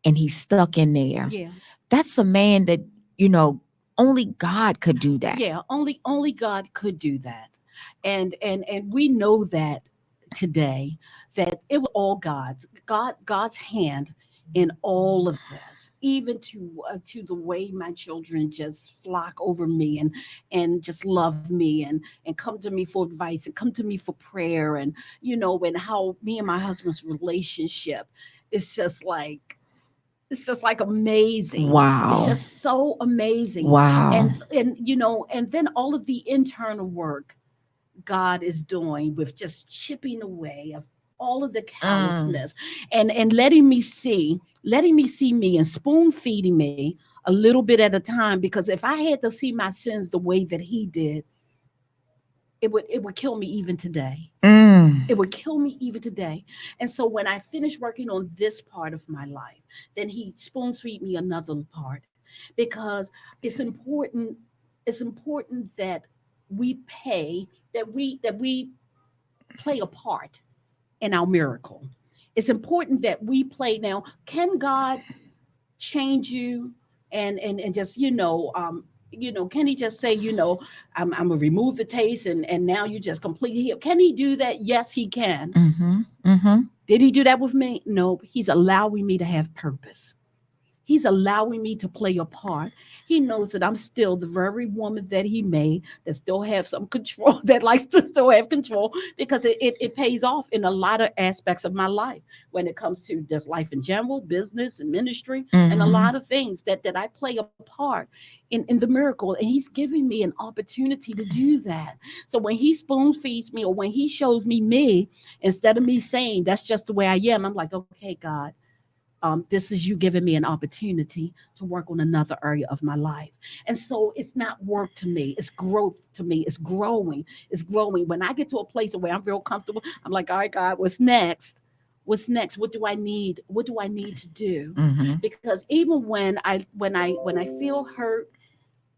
and he's stuck in there. Yeah. That's a man that, only God could do that. Yeah, only God could do that. And we know that today, that it was all God's hand in all of this, even to the way my children just flock over me and just love me and come to me for advice and come to me for prayer, and and how me and my husband's relationship is just like, it's just like amazing. Wow. It's just so amazing. Wow. And then all of the internal work God is doing with just chipping away of all of the callousness and letting me see me and spoon feeding me a little bit at a time, because if I had to see my sins the way that he did, it would kill me even today. It would kill me even today. And so when I finish working on this part of my life, then he spoon feed me another part, because it's important. It's important that we play a part in our miracle. It's important that we play. Now, can God change you and just can he just say, I'm gonna remove the taste and now you just completely healed? Can he do that? Yes, he can. Did he do that with me? No, he's allowing me to have purpose. He's allowing me to play a part. He knows that I'm still the very woman that he made, that still have some control, that likes to still have control, because it pays off in a lot of aspects of my life when it comes to just life in general, business and ministry, and a lot of things that I play a part in the miracle. And he's giving me an opportunity to do that. So when he spoon feeds me, or when he shows me, instead of me saying that's just the way I am, I'm like, okay, God, this is you giving me an opportunity to work on another area of my life. And so it's not work to me, it's growth to me. It's growing. When I get to a place where I'm real comfortable, I'm like, all right, God, what's next? What do I need to do? Because even when I feel hurt,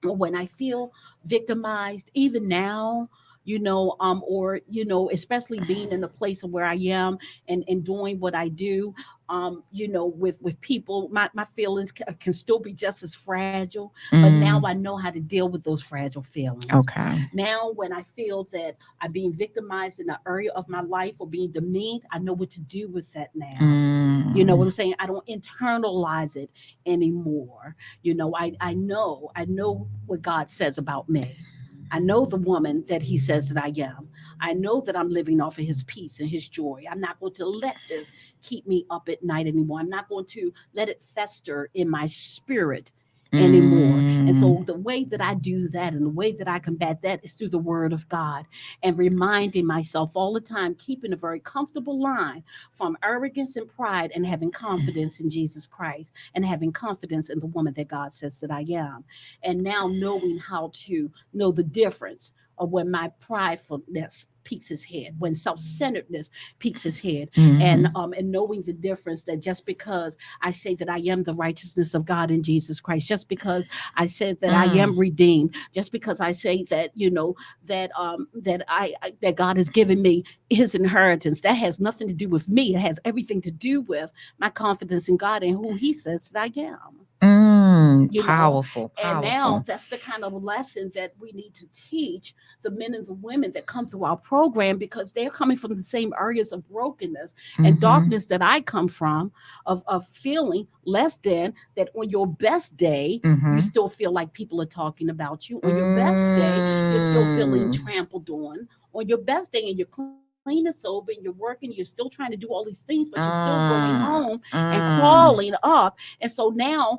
when I feel victimized, even now, especially being in the place of where I am and doing what I do, with people, my feelings can still be just as fragile, but now I know how to deal with those fragile feelings. Okay. Now, when I feel that I'm being victimized in an area of my life or being demeaned, I know what to do with that now. You know what I'm saying? I don't internalize it anymore. I know what God says about me. I know the woman that he says that I am. I know that I'm living off of his peace and his joy. I'm not going to let this keep me up at night anymore. I'm not going to let it fester in my spirit anymore. And so the way that I do that and the way that I combat that is through the word of God, and reminding myself all the time, keeping a very comfortable line from arrogance and pride, and having confidence in Jesus Christ, and having confidence in the woman that God says that I am. And now knowing how to know the difference of when my pridefulness peaks his head, when self-centeredness peaks his head, and knowing the difference, that just because I say that I am the righteousness of God in Jesus Christ, just because I said that I am redeemed, just because I say that that God has given me his inheritance, that has nothing to do with me. It has everything to do with my confidence in God and who he says that I am. You know? Powerful. And now Powerful. that's the kind of lesson that we need to teach the men and the women that come through our program, because they're coming from the same areas of brokenness and Mhm. darkness that I come from, of feeling less than, that on your best day, you Mhm. still feel like people are talking about you. On your best day, you're still feeling trampled on your best day, and you're clean and sober and you're working, you're still trying to do all these things, but you're still going home and crawling up. And so now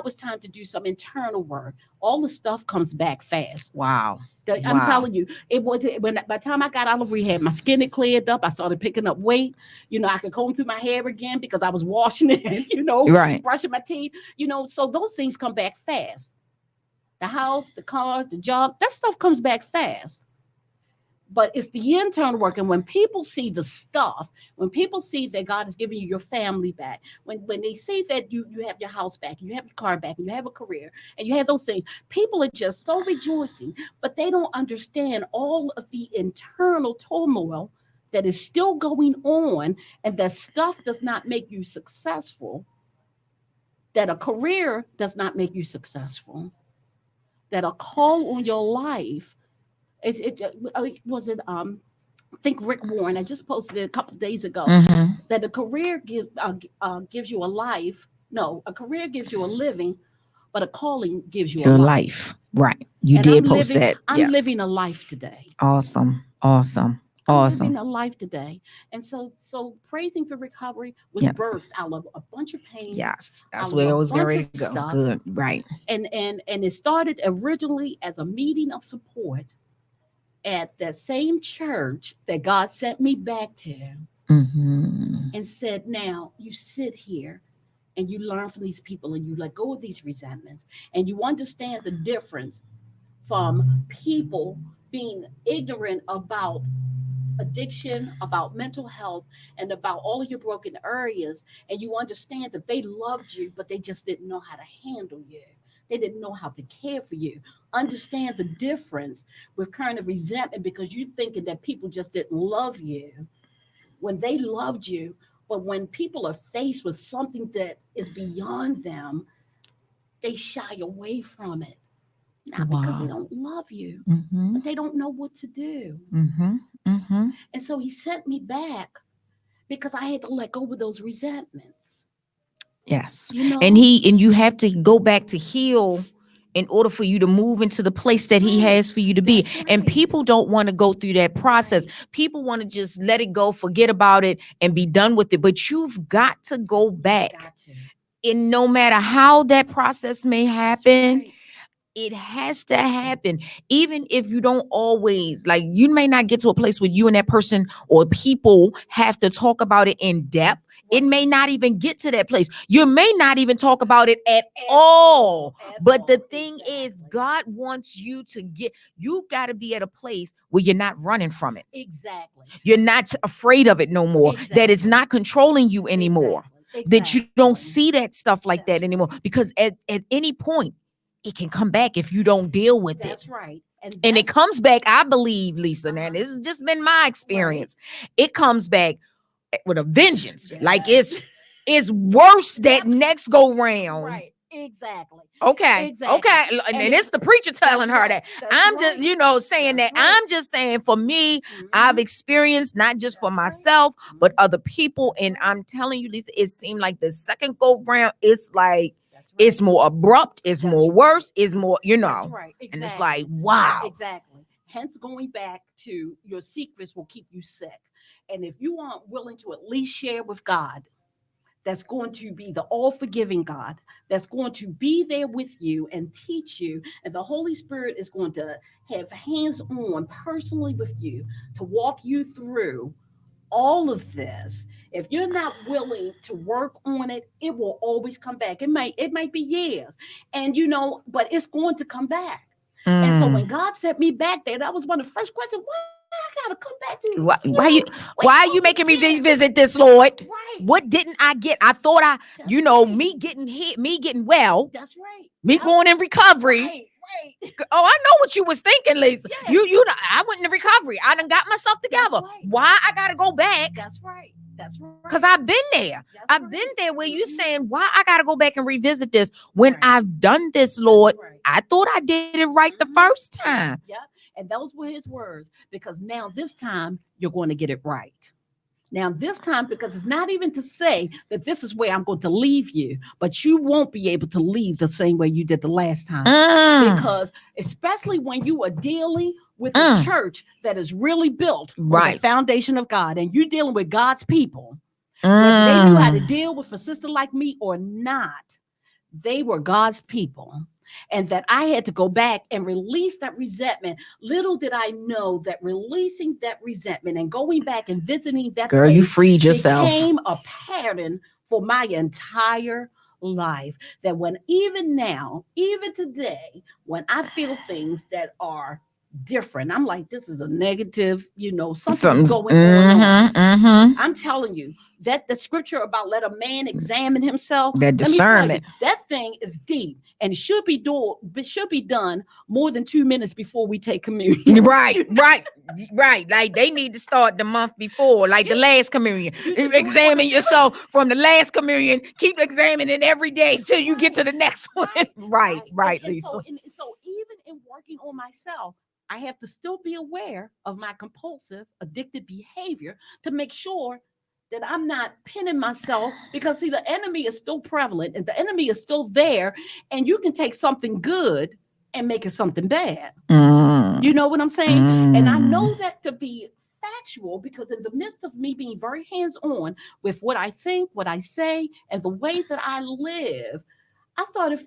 it's time to do some internal work. All the stuff comes back fast. Wow. I'm Wow. telling you, it was when by the time I got out of rehab, my skin had cleared up. I started picking up weight. I could comb through my hair again because I was washing it, Right. brushing my teeth, so those things come back fast. The house, the cars, the job, that stuff comes back fast. But it's the internal work. And when people see the stuff, when people see that God is giving you your family back, when they see that you have your house back, and you have your car back, and you have a career, and you have those things, people are just so rejoicing. But they don't understand all of the internal turmoil that is still going on, and that stuff does not make you successful, that a career does not make you successful, that a call on your life, I think Rick Warren, I just posted it a couple of days ago, Mhm. that a career gives you a life. No, a career gives you a living, but a calling gives you a Your life. life. Right. You And did post that. I'm Yes. living a life today. Awesome. Awesome. I'm living Awesome. a life today. And so praising for recovery was Yes. birthed out of a bunch of pain. Yes. That's out of where I a was getting bunch ready of to go. stuff. Good. Right. And it started originally as a meeting of support at that same church that God sent me back to, Mm-hmm. and said, now you sit here and you learn from these people, and you let go of these resentments, and you understand the difference from people being ignorant about addiction, about mental health, and about all of your broken areas. And you understand that they loved you, but they just didn't know how to handle you. They didn't know how to care for you. Understand the difference with kind of resentment, because you thinking that people just didn't love you when they loved you. But when people are faced with something that is beyond them, they shy away from it. Not because they Wow. don't love you, Mm-hmm. but they don't know what to do. Mm-hmm. Mm-hmm. And so he sent me back because I had to let go of those resentments. Yes. You know? And you have to go back to heal in order for you to move into the place that he has for you to be. And people don't want to go through that process. People want to just let it go, forget about it, and be done with it. But you've got to go back. And no matter how that process may happen, it has to happen. Even if you don't always, like, you may not get to a place where you and that person or people have to talk about it in depth. It may not even get to that place. You may not even talk about it at all. But the thing is, God wants you to you got to be at a place where you're not running from it. Exactly. You're not afraid of it no more. That it's not controlling you anymore. That you don't see that stuff like that anymore. Because at any point, it can come back if you don't deal with it. That's right. And it comes back, I believe, Lisa, now this has just been my experience. It comes back with a vengeance. Like it's worse that next go round. Right. Exactly. Okay. Exactly. Okay. And it's the preacher telling her that. I'm just, saying that. I'm just saying, for me, I've experienced not just for myself, but other people. And I'm telling you, Lisa, it seemed like the second go round, it's like, it's more abrupt, it's more worse, it's more, That's right. Exactly. And it's like, wow. Exactly. Hence, going back to your secrets will keep you sick. And if you aren't willing to at least share with God, that's going to be the all-forgiving God, that's going to be there with you and teach you, and the Holy Spirit is going to have hands-on personally with you to walk you through all of this. If you're not willing to work on it, it will always come back. It might be years, and but it's going to come back. And so when God sent me back there, that was one of the first questions. Why I gotta come back to why are you making me revisit this, Lord? Right. What didn't I get? I thought me getting hit, me getting well. That's right. Me going in recovery. Right. Oh, I know what you was thinking, Lisa. You know, I went in recovery. I done got myself together. Why I gotta go back? That's right. That's right. Because I've been there. I've been there where you saying, why I got to go back and revisit this when I've done this, Lord. I thought I did it right the first time. Yep. And those were his words, because now this time you're going to get it right. Now, this time, because it's not even to say that this is where I'm going to leave you, but you won't be able to leave the same way you did the last time. Because especially when you are dealing with a church that is really built on the foundation of God, and you're dealing with God's people, whether they knew how to deal with a sister like me or not, they were God's people. And that I had to go back and release that resentment. Little did I know that releasing that resentment and going back and visiting that Girl, you freed yourself. became a pattern for my entire life. That when even now, even today, when I feel things that are different, I'm like, this is a negative, something's going on. I'm telling you that the scripture about let a man examine himself, that discernment, that thing is deep, and it should be done more than 2 minutes before we take communion. Right. Like they need to start the month before, like the last communion. Examine yourself from the last communion. Keep examining every day till you get to the next one. Right, Lisa. So even in working on myself, I have to still be aware of my compulsive, addicted behavior to make sure that I'm not pinning myself, because see, the enemy is still prevalent and the enemy is still there, and you can take something good and make it something bad. You know what I'm saying? And I know that to be factual, because in the midst of me being very hands-on with what I think, what I say, and the way that I live, I started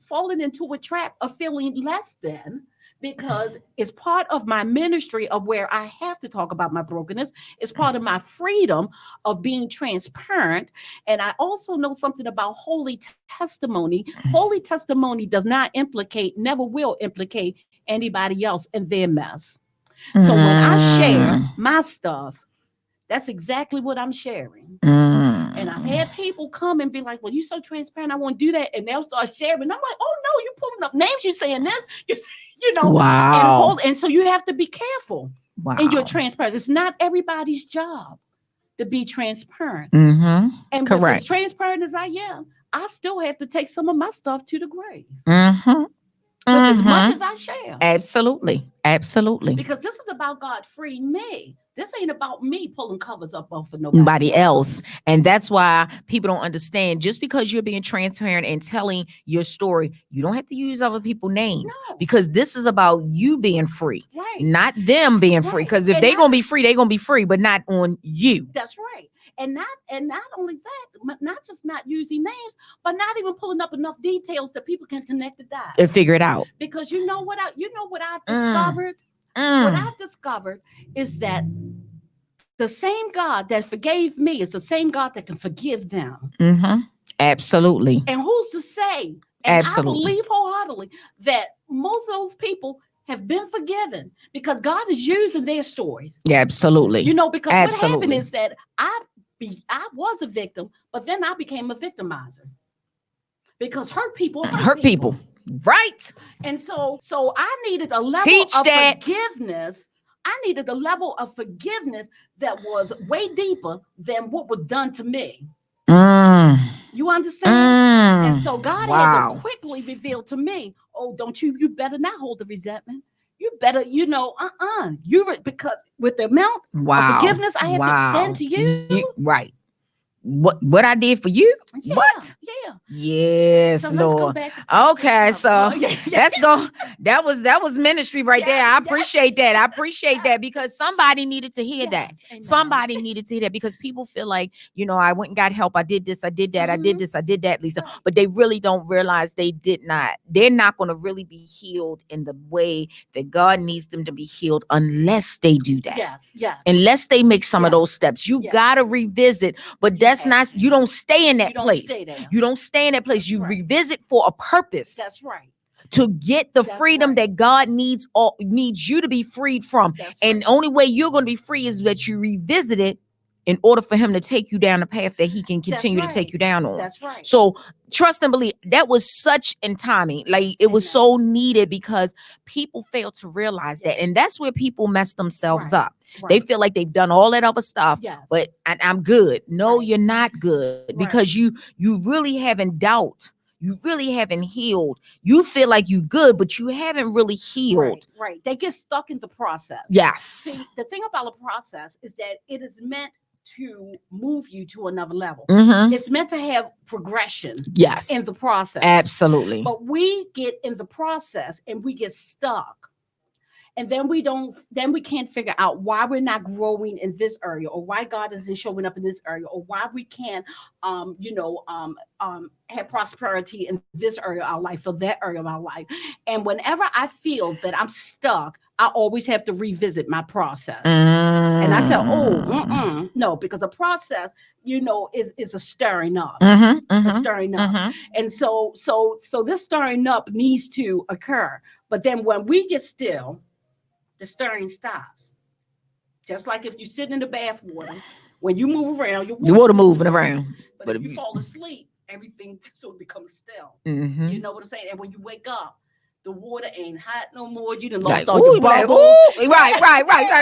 falling into a trap of feeling less than, because it's part of my ministry of where I have to talk about my brokenness. It's part of my freedom of being transparent. And I also know something about holy testimony. Holy testimony does not implicate, never will implicate anybody else in their mess. So when I share my stuff, that's exactly what I'm sharing. And I've had people come and be like, well, you're so transparent, I won't do that. And they'll start sharing. And I'm like, oh no, you're pulling up names, you're saying this, Wow. And so you have to be careful in your transparency. It's not everybody's job to be transparent. And Correct. as transparent as I am, I still have to take some of my stuff to the grave. With as much as I share. Absolutely. Because this is about God freeing me. This ain't about me pulling covers up off of nobody else. And that's why people don't understand, just because you're being transparent and telling your story, you don't have to use other people's names, because this is about you being free, not them being free. Because if they're going to be free, they're going to be free, but not on you. That's right. And not only that, not just not using names, but not even pulling up enough details that people can connect the dots and figure it out. Because you know what I've discovered? What I've discovered is that the same God that forgave me is the same God that can forgive them. Absolutely. And who's to say? And I believe wholeheartedly that most of those people have been forgiven because God is using their stories. Yeah, absolutely. Because what happened is that I was a victim, but then I became a victimizer. Because hurt people hurt people. Right. And so I needed a level of forgiveness. I needed a level of forgiveness that was way deeper than what was done to me. You understand? And so God had to quickly reveal to me, oh, you better not hold the resentment. You better, because with the amount of forgiveness I have to extend to you. Right. What I did for you? Yeah, what? Yeah. Yes, So Lord. Okay, so let's go. That was ministry right there. I appreciate that. I appreciate that, because somebody needed to hear that. Amen. Somebody needed to hear that, because people feel like, I went and got help. I did this. I did that. I did this. I did that, Lisa. But they really don't realize they did not. They're not going to really be healed in the way that God needs them to be healed unless they do that. Yes. Unless they make some of those steps. You got to revisit, but that's not, you don't stay in that place. You don't stay in that place. You revisit for a purpose. That's right. To get the freedom that God needs you to be freed from. And the only way you're going to be free is that you revisit it in order for him to take you down the path that he can continue to take you down on. That's right. So trust and believe. That was such in timing. Like it was so needed because people fail to realize that. And that's where people mess themselves up. They feel like they've done all that other stuff, but I'm good. No, you're not good because you really haven't doubt. You really haven't healed. You feel like you're good, but you haven't really healed. Right. They get stuck in the process. Yes. See, the thing about a process is that it is meant to move you to another level. Mhm. It's meant to have progression. Yes. In the process. Absolutely. But we get in the process and we get stuck. And then we can't figure out why we're not growing in this area, or why God isn't showing up in this area, or why we can't have prosperity in this area of our life or that area of our life. And whenever I feel that I'm stuck, I always have to revisit my process. And I said, no, because a process, is a stirring up. A stirring up. And so this stirring up needs to occur. But then when we get still, the stirring stops. Just like if you sit in the bath water, when you move around, your water moving around. But if you fall asleep, everything sort of becomes still. Mhm. You know what I'm saying? And when you wake up, the water ain't hot no more. You done Like, lost all ooh, your like, bubbles. ooh, right.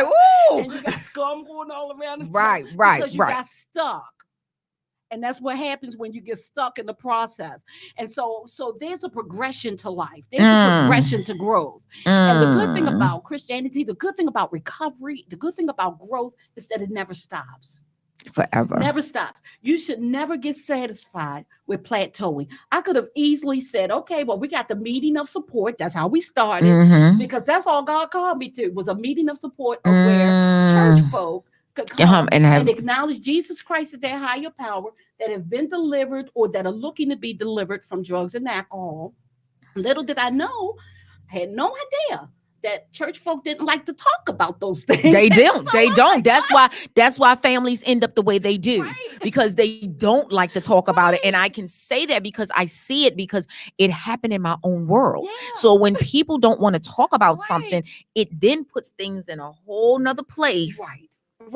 Ooh. And you got scum going all around the top Right. because you got stuck. And that's what happens when you get stuck in the process. And so there's a progression to life. There's a progression to growth. And the good thing about Christianity, the good thing about recovery, the good thing about growth is that it never stops. Forever. Never stops. You should never get satisfied with plateauing. I could have easily said, okay, well, we got the meeting of support. That's how we started. Because that's all God called me to, was a meeting of support of where church folk could come and acknowledge Jesus Christ as their higher power, that have been delivered or that are looking to be delivered from drugs and alcohol. Little did I know, I had no idea that church folk didn't like to talk about those things. They don't. So They don't. That's why families end up the way they do, because they don't like to talk about it. And I can say that because I see it, because it happened in my own world. So when people don't want to talk about something, it then puts things in a whole nother place.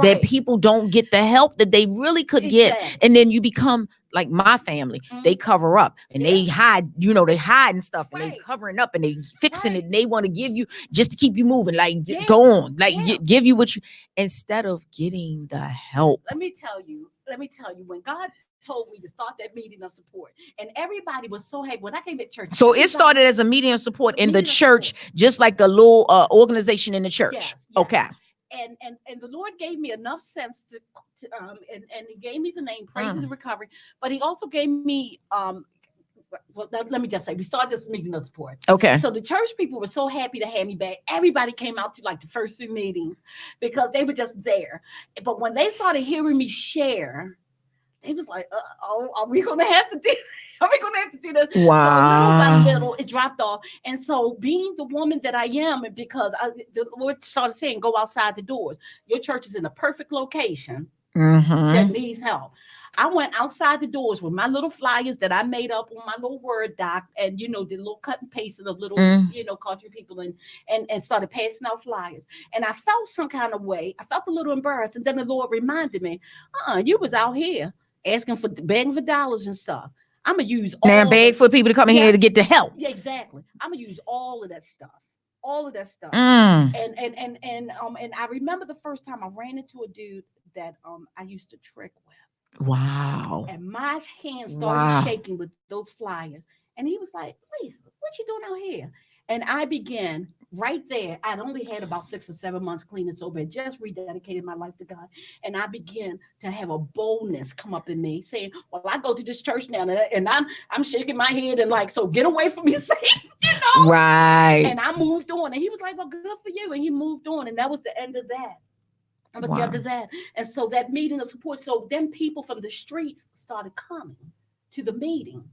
That people don't get the help that they really could get. And then you become like my family. They cover up and they hide, they hide and stuff, and they covering up and they fixing it. And they want to give you just to keep you moving. Like, just go on, like give you what you, instead of getting the help. Let me tell you, when God told me to start that meeting of support, and everybody was so happy when I came to church. So it started as a meeting of support in the church, just like a little organization in the church. Yes. Okay. And the Lord gave me enough sense to and he gave me the name Praise and Recovery, but he also gave me well, let me just say, we started this meeting of support. Okay. So the church people were so happy to have me back. Everybody came out to like the first few meetings because they were just there. But when they started hearing me share, they was like, are we gonna have to do? Are we gonna have to do this? Wow. So little by little, it dropped off. And so, being the woman that I am, and because the Lord started saying, "Go outside the doors. Your church is in a perfect location that needs help." I went outside the doors with my little flyers that I made up on my little Word doc, and the little cut and paste of little country people, and started passing out flyers. And I felt some kind of way. I felt a little embarrassed, and then the Lord reminded me, you was out here begging for dollars and stuff. I'm gonna use all now beg for people to come in here to get the help. Yeah, exactly. I'm gonna use all of that stuff. And I remember the first time I ran into a dude that I used to trick with. Wow. And my hands started shaking with those flyers. And he was like, Lisa, what you doing out here? And I began right there. I'd only had about 6 or 7 months clean and sober, just rededicated my life to God. And I began to have a boldness come up in me saying, well, I go to this church now, and I'm shaking my head and like, so get away from me, Satan, Right. And I moved on. And he was like, well, good for you. And he moved on. And that was the end of that. But the end of that. And so that meeting of support. So then people from the streets started coming to the meeting.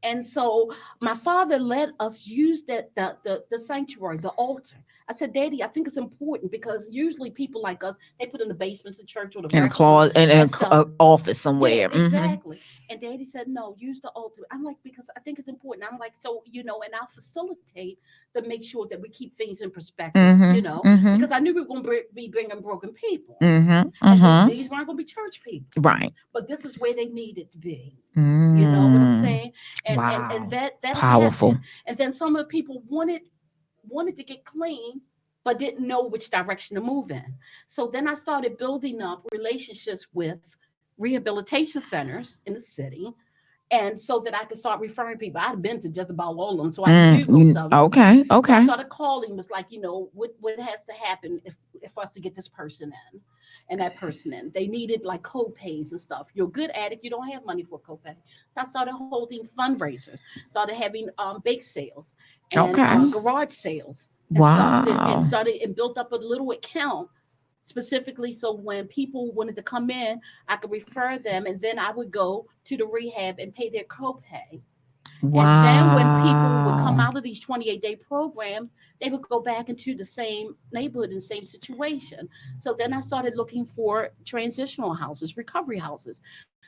And so my father let us use the sanctuary, the altar. I said, Daddy, I think it's important because usually people like us, they put in the basements of church or the In a rec room closet, in and a stuff. office somewhere. Yeah, Mhm. exactly. And Daddy said, no, use the altar. I'm like, because I think it's important. I'm like, so, and I'll facilitate to make sure that we keep things in perspective, Mhm, mhm. because I knew we were going to be bringing broken people. Mhm, And mhm. these weren't going to be church people. Right. But this is where they needed to be. You know what I'm saying? And Wow. that Powerful. happened. And then some of the people wanted to get clean, but didn't know which direction to move in. So then I started building up relationships with rehabilitation centers in the city. And so that I could start referring people. I'd been to just about all of them, so I knew most of them. Okay, So I okay. started calling, was like, what has to happen if us to get this person in and that person in. They needed like co-pays and stuff. You're a good addict, you don't have money for copay. So I started holding fundraisers, started having bake sales and Okay. garage sales and stuff. Wow. And started and built up a little account specifically so when people wanted to come in, I could refer them and then I would go to the rehab and pay their copay. Wow. And then when people would come out of these 28-day programs, they would go back into the same neighborhood and same situation. So then I started looking for transitional houses, recovery houses,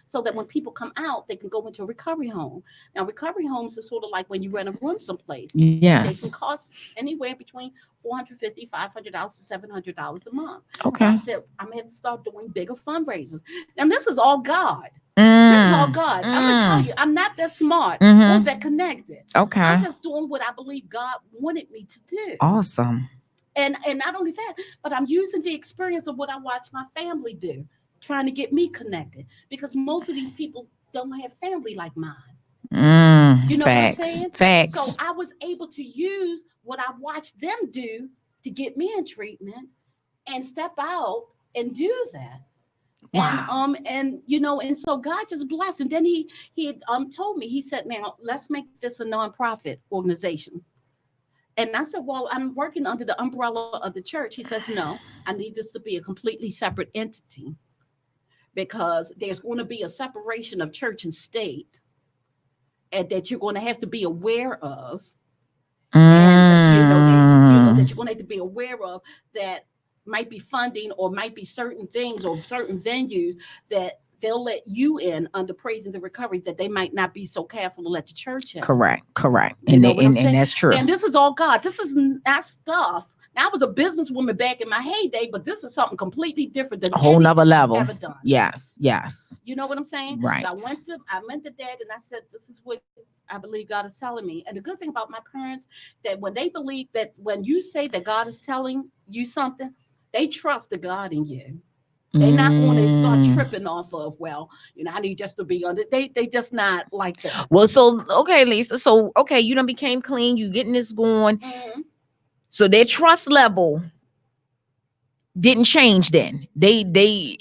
so that when people come out, they can go into a recovery home. Now, recovery homes are sort of like when you rent a room someplace. They can Yes. cost anywhere between $450, $500 to $700 a month. Okay. So I said, I'm going to have to start doing bigger fundraisers. Now, this is all God. This is all God. I'm gonna tell you, I'm not that smart or that connected. Okay. I'm just doing what I believe God wanted me to do. Awesome. And not only that, but I'm using the experience of what I watched my family do, trying to get me connected. Because most of these people don't have family like mine. You know what I'm Facts. saying? Facts. So I was able to use what I watched them do to get me in treatment and step out and do that. Wow. And so God just blessed. And then he had told me, he said, now let's make this a nonprofit organization. And I said, well, I'm working under the umbrella of the church. He says, no, I need this to be a completely separate entity because there's going to be a separation of church and state and that you're going to have to be aware of. And that you're going to have to be aware of that might be funding or might be certain things or certain venues that they'll let you in under praise and the recovery that they might not be so careful to let the church in. Correct. You know what I'm And saying? that's true. And this is all God. This is not stuff. Now, I was a businesswoman back in my heyday, but this is something completely different than A whole nother level. ever done. Yes. Yes. You know what I'm saying? Right. So I went to Dad and I said, this is what I believe God is telling me. And the good thing about my parents, that when they believe that when you say that God is telling you something, they trust the God in you. They're not going to start tripping off of, well, I need just to be under. They just not like that. Well, so okay, Lisa. So okay, you done became clean. You getting this going. So their trust level didn't change then. They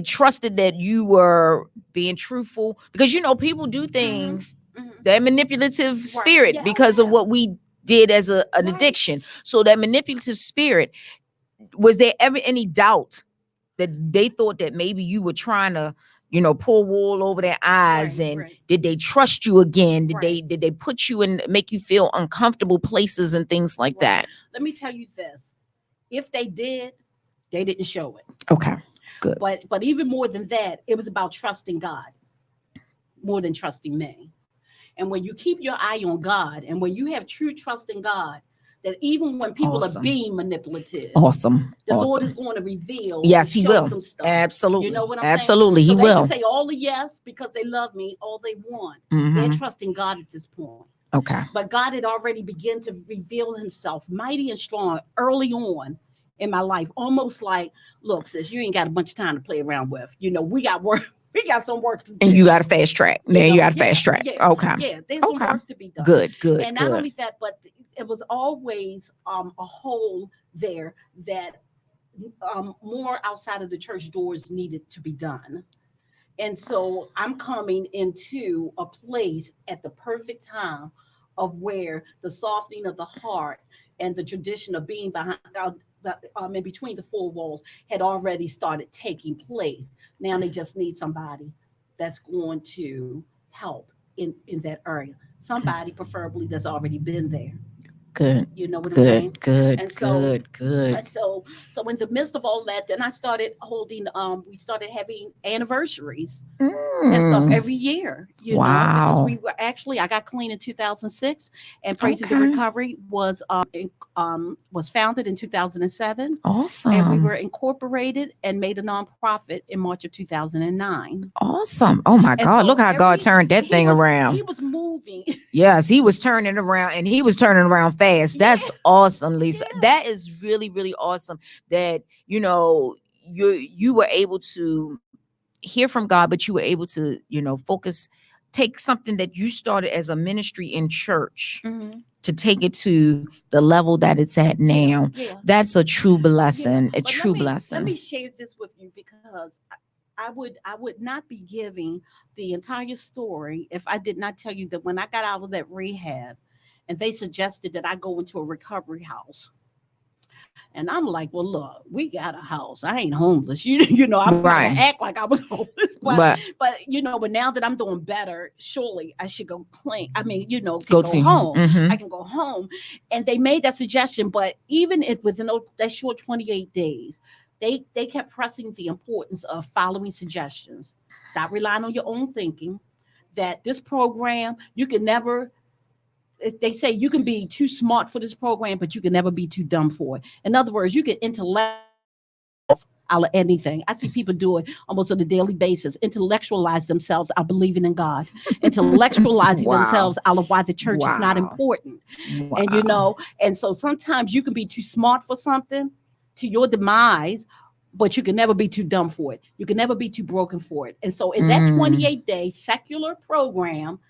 trusted that you were being truthful because people do things that manipulative spirit because of what we did as an addiction. So that manipulative spirit, was there ever any doubt that they thought that maybe you were trying to pull wool over their eyes? Did they trust you again? Did they put you in, make you feel uncomfortable places and things like that? Let me tell you this. If they did, they didn't show it. Okay, good. But even more than that, it was about trusting God more than trusting me. And when you keep your eye on God and when you have true trust in God, that even when people are being manipulative, the Lord is going to reveal. Yes, He show will. some stuff. Absolutely. You know what I'm Absolutely, saying? He will. They can say all the yes because they love me, all they want. They're trusting God at this point. Okay. But God had already begun to reveal Himself mighty and strong early on in my life. Almost like, look, sis, you ain't got a bunch of time to play around with. We got work. We got some work to do. And you got a fast track. Now you got a fast track. Yeah, Okay. Yeah, there's some work to be done. Good. And not only that, but it was always a hole there that more outside of the church doors needed to be done. And so I'm coming into a place at the perfect time of where the softening of the heart and the tradition of being behind in between the four walls had already started taking place. Now they just need somebody that's going to help in that area. Somebody preferably that's already been there. Good. You know what I'm saying? Good. And so, Good. so in the midst of all that, then I started holding. We started having anniversaries and stuff every year. You know, because Wow. we were actually I got clean in 2006, and Praising the Okay. Recovery was founded in 2007. Awesome. And we were incorporated and made a nonprofit in March of 2009. Awesome. Oh my And God. so Look how God turned that thing around. He was moving. Yes, he was turning around, and he was turning around fast. That's awesome, Lisa. That is really, really awesome that, you know, you were able to hear from God, but you were able to, you know, focus, take something that you started as a ministry in church to take it to the level that it's at now. Yeah. That's a true blessing, a But true let blessing. me share this with you because I would not be giving the entire story if I did not tell you that when I got out of that rehab and they suggested that I go into a recovery house. And I'm like, well, look, we got a house. I ain't homeless. You know, I'm Right. gonna act like I was homeless. But- But you know, but now that I'm doing better, surely I should go clean. I mean, you know, Go go to- home. mhm. I can go home. And they made that suggestion, but even if within that short 28 days, they kept pressing the importance of following suggestions. Stop relying on your own thinking. That this program, you can never they say you can be too smart for this program, but you can never be too dumb for it. In other words, you can intellect out of anything. I see people do it almost on a daily basis. Intellectualize themselves out believing in God. Intellectualizing Wow. themselves out of why the church is not Wow. important. And you know, and so sometimes you can be too smart for something to your demise, but you can never be too dumb for it. You can never be too broken for it. And so in that 28-day secular program,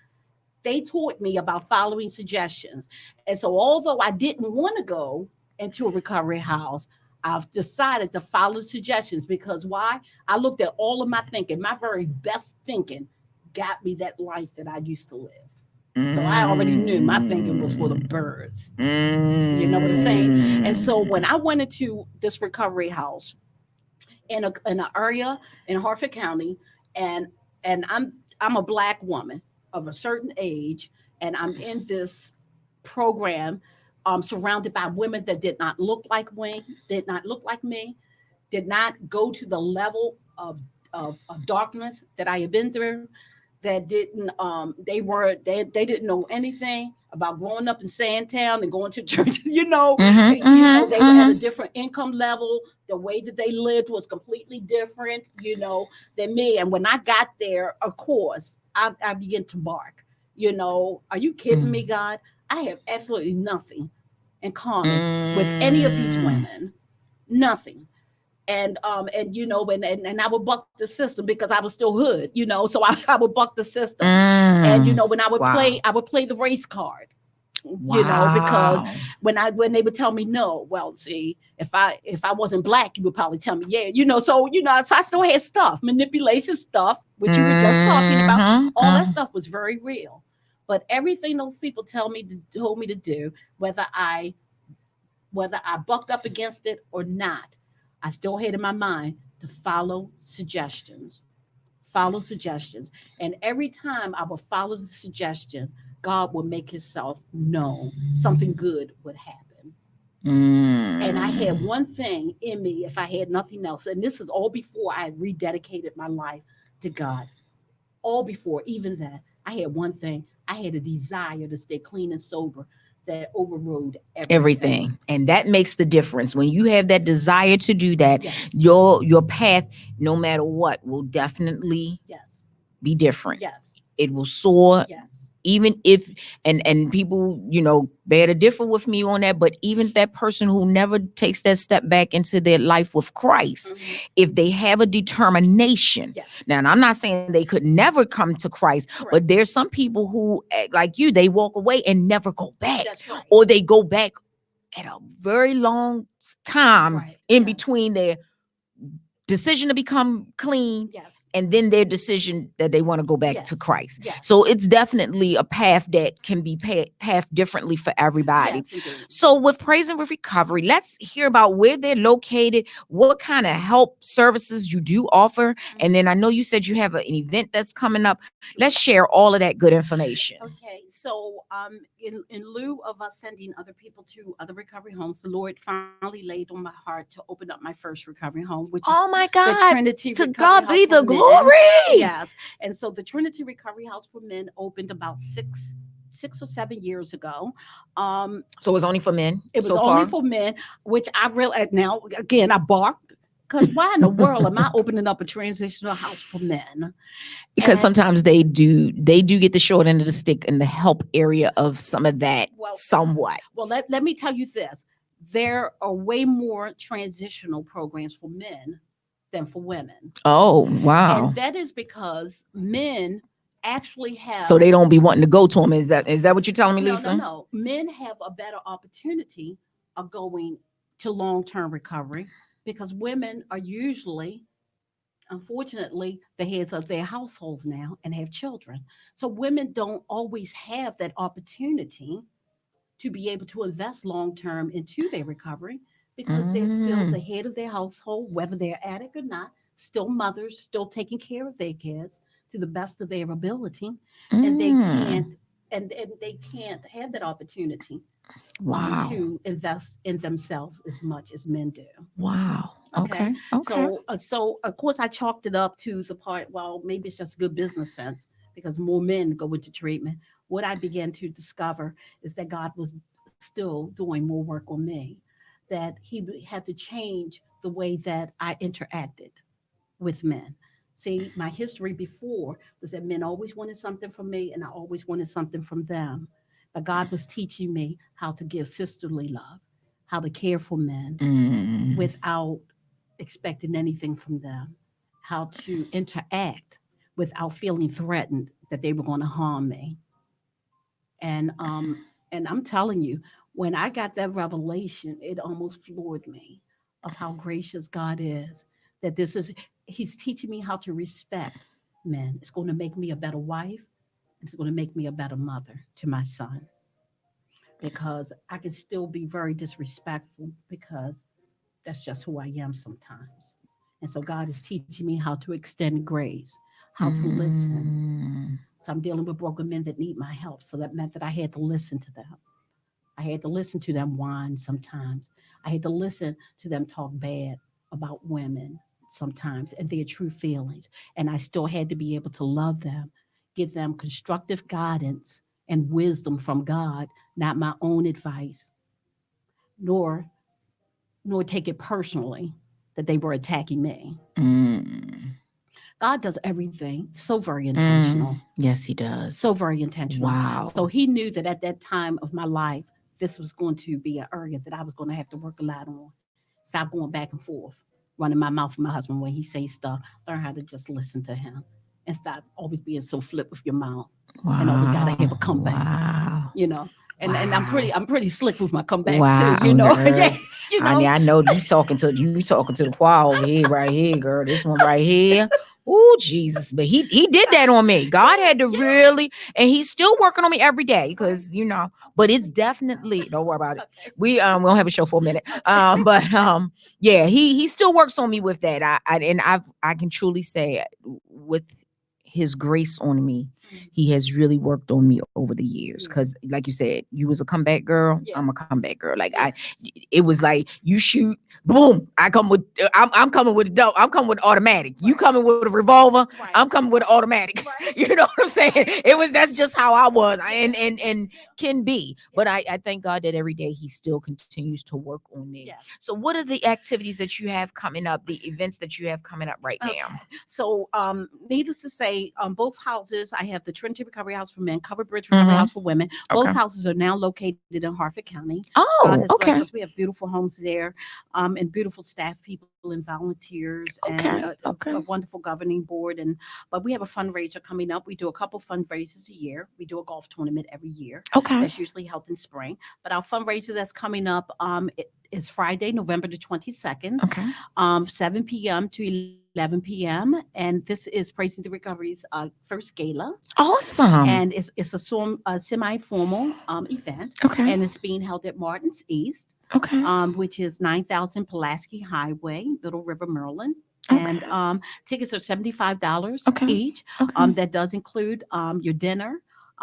they taught me about following suggestions. And so although I didn't want to go into a recovery house, I've decided to follow suggestions because why? I looked at all of my thinking, my very best thinking got me that life that I used to live. So I already knew my thinking was for the birds. You know what I'm saying? And so when I went into this recovery house in an area in Harford County, and I'm a Black woman of a certain age, and I'm in this program surrounded by women that did not look like me, did not go to the level of darkness that I had been through, that didn't they didn't know anything about growing up in Sandtown and going to church. You know, they were at a different income level. The way that they lived was completely different, you know, than me. And when I got there, of course, I began to bark. You know, are you kidding me, God? I have absolutely nothing in common with any of these women. Nothing. And you know, and I would buck the system because I was still hood, you know, so I would buck the system. And you know, when I would play the race card, you know, because when they would tell me no, well, see, if I wasn't Black, you would probably tell me yeah, you know, so I still had stuff, manipulation stuff, which you were just talking about. All that stuff was very real. But everything those people told me to do, whether I bucked up against it or not, I still had in my mind to follow suggestions. Follow suggestions. And every time I would follow the suggestion, God would make himself known. Something good would happen. And I had one thing in me, if I had nothing else, and this is all before I rededicated my life to God. All before, even that, I had one thing. I had a desire to stay clean and sober that overrode everything. And that makes the difference. When you have that desire to do that, your path, no matter what, will definitely be different. It will soar. Even if and people, you know, bear to differ with me on that, but even that person who never takes that step back into their life with Christ, if they have a determination. Now, and I'm not saying they could never come to Christ, but there's some people who, like you, they walk away and never go back, or they go back at a very long time in between their decision to become clean and then their decision that they want to go back to Christ. Yes. So it's definitely a path that can be path differently for everybody. Yes, indeed. So with Praise and Recovery, let's hear about where they're located, what kind of help services you do offer. And then I know you said you have an event that's coming up. Let's share all of that good information. Okay, so in lieu of us sending other people to other recovery homes, the Lord finally laid on my heart to open up my first recovery home, which is Oh my God, the Trinity to Recovery God House be for the Men. glory. Yes, and so the Trinity Recovery House for Men opened about six or 7 years ago. So it's only for men. It was so only far? for men, which I realize now. Again, I barked because why in the world am I opening up a transitional house for men? Because And- sometimes they do get the short end of the stick in the help area of some of that somewhat. Well, let me tell you this. There are way more transitional programs for men than for women. Oh, wow. And that is because men actually have. So they don't be wanting to go to them. Is that what you're telling me, Lisa? No. Men have a better opportunity of going to long-term recovery because women are usually, unfortunately, the heads of their households now and have children. So women don't always have that opportunity to be able to invest long-term into their recovery because they're still the head of their household, whether they're addict or not, still mothers, still taking care of their kids to the best of their ability. And they can't and they can't have that opportunity Wow. to invest in themselves as much as men do. Wow. Okay. So of course I chalked it up to the part, well, maybe it's just good business sense because more men go into treatment. What I began to discover is that God was still doing more work on me, that he had to change the way that I interacted with men. See, my history before was that men always wanted something from me and I always wanted something from them. But God was teaching me how to give sisterly love, how to care for men without expecting anything from them, how to interact without feeling threatened that they were going to harm me. And I'm telling you, when I got that revelation, it almost floored me of how gracious God is. That He's teaching me how to respect men. It's going to make me a better wife. It's going to make me a better mother to my son. Because I can still be very disrespectful because that's just who I am sometimes. And so God is teaching me how to extend grace, how to listen. So I'm dealing with broken men that need my help. So that meant that I had to listen to them. I had to listen to them whine sometimes. I had to listen to them talk bad about women sometimes and their true feelings. And I still had to be able to love them, give them constructive guidance and wisdom from God, not my own advice, nor take it personally that they were attacking me. God does everything so very intentional. Yes, he does. So very intentional. Wow. So he knew that at that time of my life, this was going to be an area that I was going to have to work a lot on. Stop going back and forth, running my mouth with my husband when he says stuff. Learn how to just listen to him and stop always being so flip with your mouth. Wow. And always gotta have a comeback. Wow. You know. And I'm pretty slick with my comebacks Wow, too, you know. nurse. Yeah, you know. I know you talking to the choir over here, right here, girl. This one right here. Oh, Jesus. But he did that on me. God had to really, and he's still working on me every day because, but it's definitely, don't worry about it. We don't have a show for a minute. Yeah, he still works on me with that. I can truly say with his grace on me, he has really worked on me over the years. Because like you said, you was a comeback girl. Yeah. I'm a comeback girl. Like it was like you shoot, boom. I'm coming with I'm coming with automatic. Right. You coming with a revolver. Right. I'm coming with an automatic. Right. You know what I'm saying? That's just how I was. And can be. But I thank God that every day he still continues to work on me. Yeah. So what are the activities that you have coming up, the events that you have coming up right now? So needless to say, both houses, I have the Trinity Recovery House for Men, Covered Bridge Recovery House for Women. Both houses are now located in Harford County. Oh, God has blessed us. We have beautiful homes there, and beautiful staff people and volunteers Okay, and okay. a wonderful governing board. And but we have a fundraiser coming up. We do a couple fundraisers a year. We do a golf tournament every year. Okay. That's usually held in spring. But our fundraiser that's coming up is Friday, November the 22nd, Okay. 7 p.m. to 11 p.m. And this is Praising the Recovery's first gala. Awesome. And it's a semi-formal event. Okay. And it's being held at Martin's East, Okay. which is 9,000 Pulaski Highway, Middle River, Maryland. Okay. And tickets are $75 Okay. each. Okay. That does include your dinner.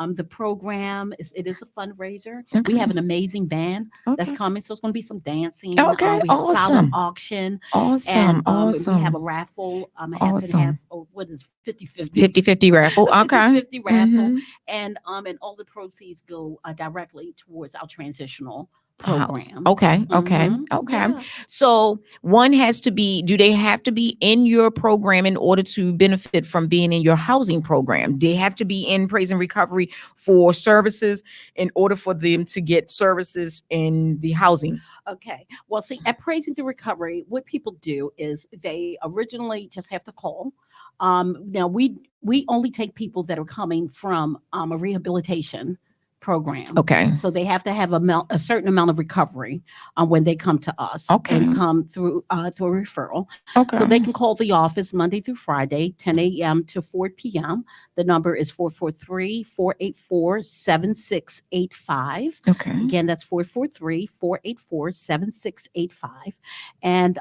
The program it is a fundraiser. Okay. We have an amazing band that's Okay. coming, so it's going to be some dancing. Okay, We have silent awesome. auction, Awesome. and we Awesome. have a raffle, half and half. Awesome. Or what is 50-50? 50-50 raffle. Okay. 50 raffle, Mhm. and all the proceeds go directly towards our transitional House. program. Okay. Okay. Mhm. Okay. Yeah. So one has to be, do they have to be in your program in order to benefit from being in your housing program? They have to be in Praise and Recovery for services in order for them to get services in the housing. Okay. Well, see, at Praising the Recovery, what people do is they originally just have to call. Now we only take people that are coming from a rehabilitation program. Okay. So they have to have a certain amount of recovery when they come to us Okay. and come through a referral. Okay. So they can call the office Monday through Friday, 10 a.m. to 4 p.m. The number is 443-484-7685. Okay. Again, that's 443-484-7685. And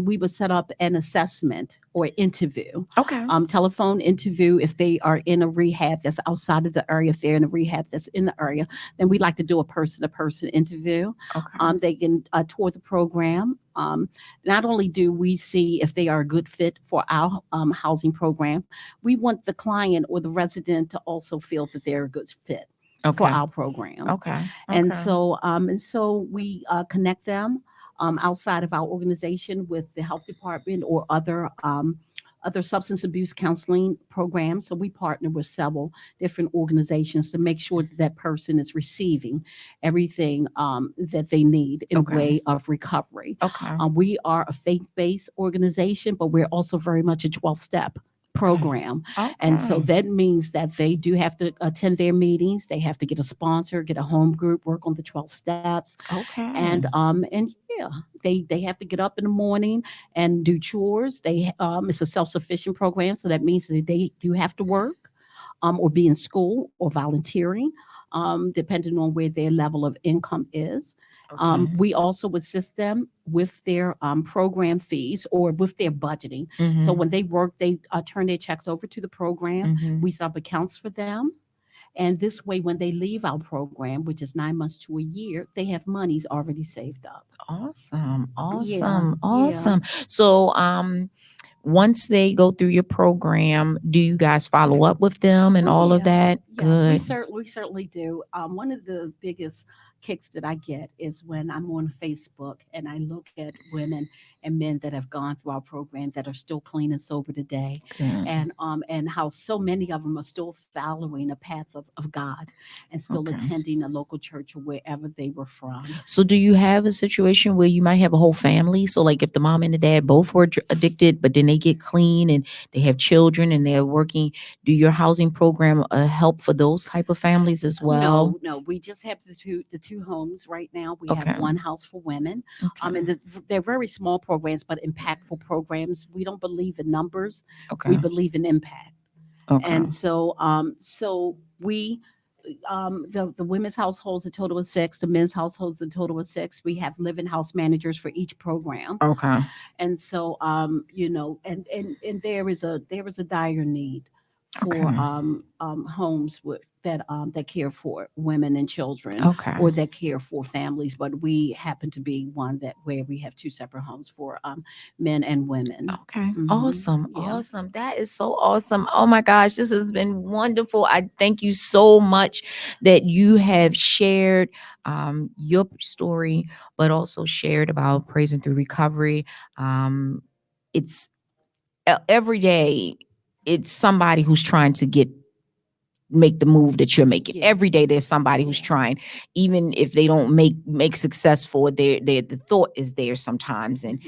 we would set up an assessment or interview. Okay. Telephone interview if they are in a rehab that's outside of the area. If they're in a rehab that's in the area, then we'd like to do a person-to-person interview. Okay. They can tour the program. Not only do we see if they are a good fit for our housing program, we want the client or the resident to also feel that they're a good fit Okay. for our program. Okay. And Okay. so we connect them outside of our organization with the health department or other substance abuse counseling programs. So we partner with several different organizations to make sure that that person is receiving everything that they need in Okay. way of recovery. Okay. We are a faith-based organization, but we're also very much a 12-step program. And so Okay. that means that they do have to attend their meetings. They have to get a sponsor, get a home group, work on the 12 steps. Okay. And yeah, they have to get up in the morning and do chores. It's a self-sufficient program, so that means that they do have to work or be in school or volunteering, depending on where their level of income is. Okay. We also assist them with their program fees or with their budgeting. So Mhm. when they work, they turn their checks over to the program. Mhm. We set up accounts for them. And this way, when they leave our program, which is 9 months to a year, they have monies already saved up. Awesome. Yeah, Awesome. yeah. Awesome. So once they go through your program, do you guys follow up with them and Oh, all of yeah. that? Yes, Good. we certainly do. One of the biggest kicks that I get is when I'm on Facebook and I look at women and men that have gone through our program that are still clean and sober today, Good. and how so many of them are still following a path of God and still Okay. attending a local church or wherever they were from. So do you have a situation where you might have a whole family? So like if the mom and the dad both were addicted, but then they get clean and they have children and they're working, do your housing program help for those type of families as well? No, we just have the two homes right now. We Okay. have one house for women. Okay. And they're very small programs, but impactful programs. We don't believe in numbers. Okay. We believe in impact. Okay. And so we the women's households a total of 6, the men's households a total of 6. We have living house managers for each program. Okay. And so and there is a dire need for Okay. homes that care for women and children Okay. or that care for families, but we happen to be one that where we have 2 separate homes for men and women. Okay. Mhm. Awesome. Yeah. Awesome. That is so awesome. Oh my gosh, this has been wonderful. I thank you so much that you have shared your story, but also shared about praising through recovery. It's every day, it's somebody who's trying to get make the move that you're making. Yeah. Every day there's somebody who's trying, even if they don't make success for the thought is there sometimes. And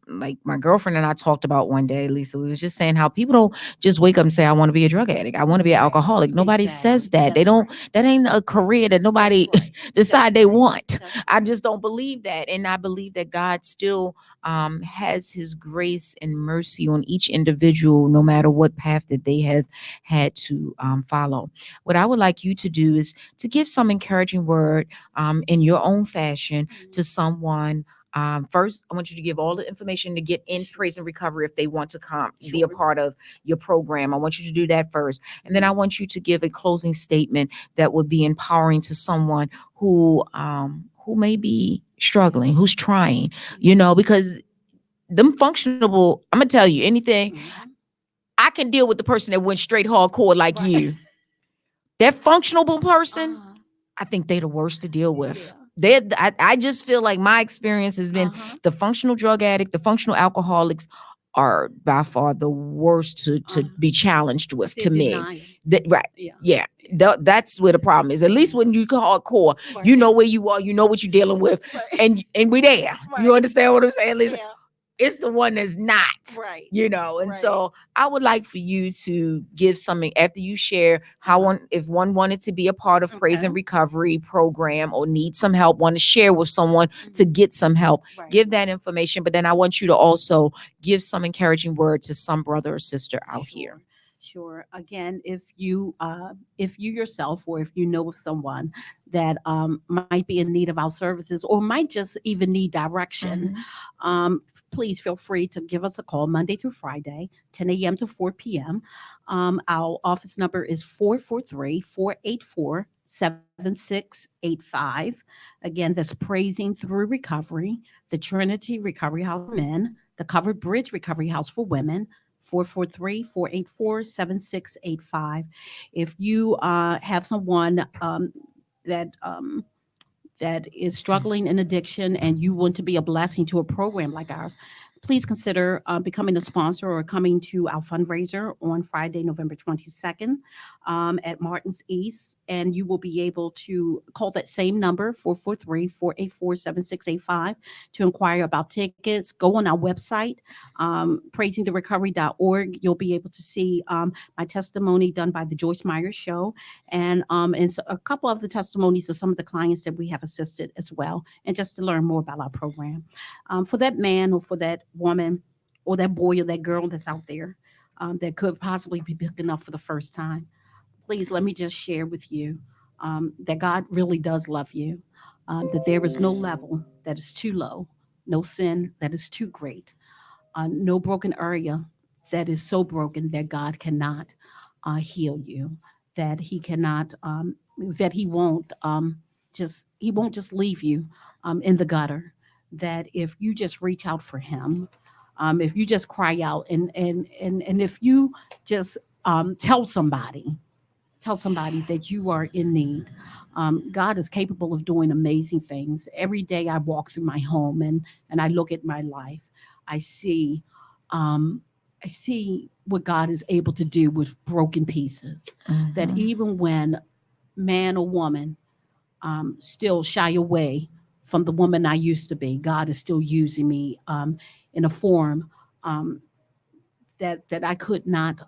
like my girlfriend and I talked about one day, Lisa, we was just saying how people don't just wake up and say, I want to be a drug addict, I want to be an alcoholic. Nobody says that. They don't, that ain't a career that nobody decide they want. I just don't believe that. And I believe that God still has his grace and mercy on each individual, no matter what path that they have had to follow. What I would like you to do is to give some encouraging word in your own fashion to someone. First, I want you to give all the information to get in praise and recovery if they want to come be a part of your program. I want you to do that first. And then I want you to give a closing statement that would be empowering to someone who may be struggling, who's trying, because them functionable, I'm gonna tell you anything. I can deal with the person that went straight hardcore like you. That functional person, I think they're the worst to deal with. I just feel like my experience has been the functional drug addict, the functional alcoholics are by far the worst to be challenged with to me. Right. Yeah. That's where the problem is. At least when you hardcore, you know where you are, you know what you're dealing with, and we there. You understand what I'm saying, Lisa? It's the one that's not, and so I would like for you to give something after you share how if one wanted to be a part of praise and recovery program or need some help, want to share with someone to get some help, give that information. But then I want you to also give some encouraging word to some brother or sister out here. Sure. Again, if you yourself, or if you know of someone that might be in need of our services, or might just even need direction, please feel free to give us a call Monday through Friday, 10 a.m. to 4 p.m. Our office number is 443-484-7685. Again, that's Praising Through Recovery, the Trinity Recovery House for Men, the Covered Bridge Recovery House for Women, 443-484-7685. If you have someone that is struggling in addiction and you want to be a blessing to a program like ours, please consider becoming a sponsor or coming to our fundraiser on Friday, November 22nd at Martin's East. And you will be able to call that same number, 443-484-7685, to inquire about tickets. Go on our website, praisingtherecovery.org. You'll be able to see my testimony done by the Joyce Meyer Show. And so a couple of the testimonies of some of the clients that we have assisted as well. And just to learn more about our program. For that man or for that woman or that boy or that girl that's out there that could possibly be picking up for the first time, please let me just share with you that God really does love you, that there is no level that is too low, no sin that is too great, no broken area that is so broken that God cannot heal you, that he cannot, that he won't just leave you in the gutter, that if you just reach out for him, if you just cry out and if you just tell somebody that you are in need, God is capable of doing amazing things. Every day I walk through my home and I look at my life, I see what God is able to do with broken pieces. That even when man or woman still shy away from the woman I used to be, God is still using me in a form that I could not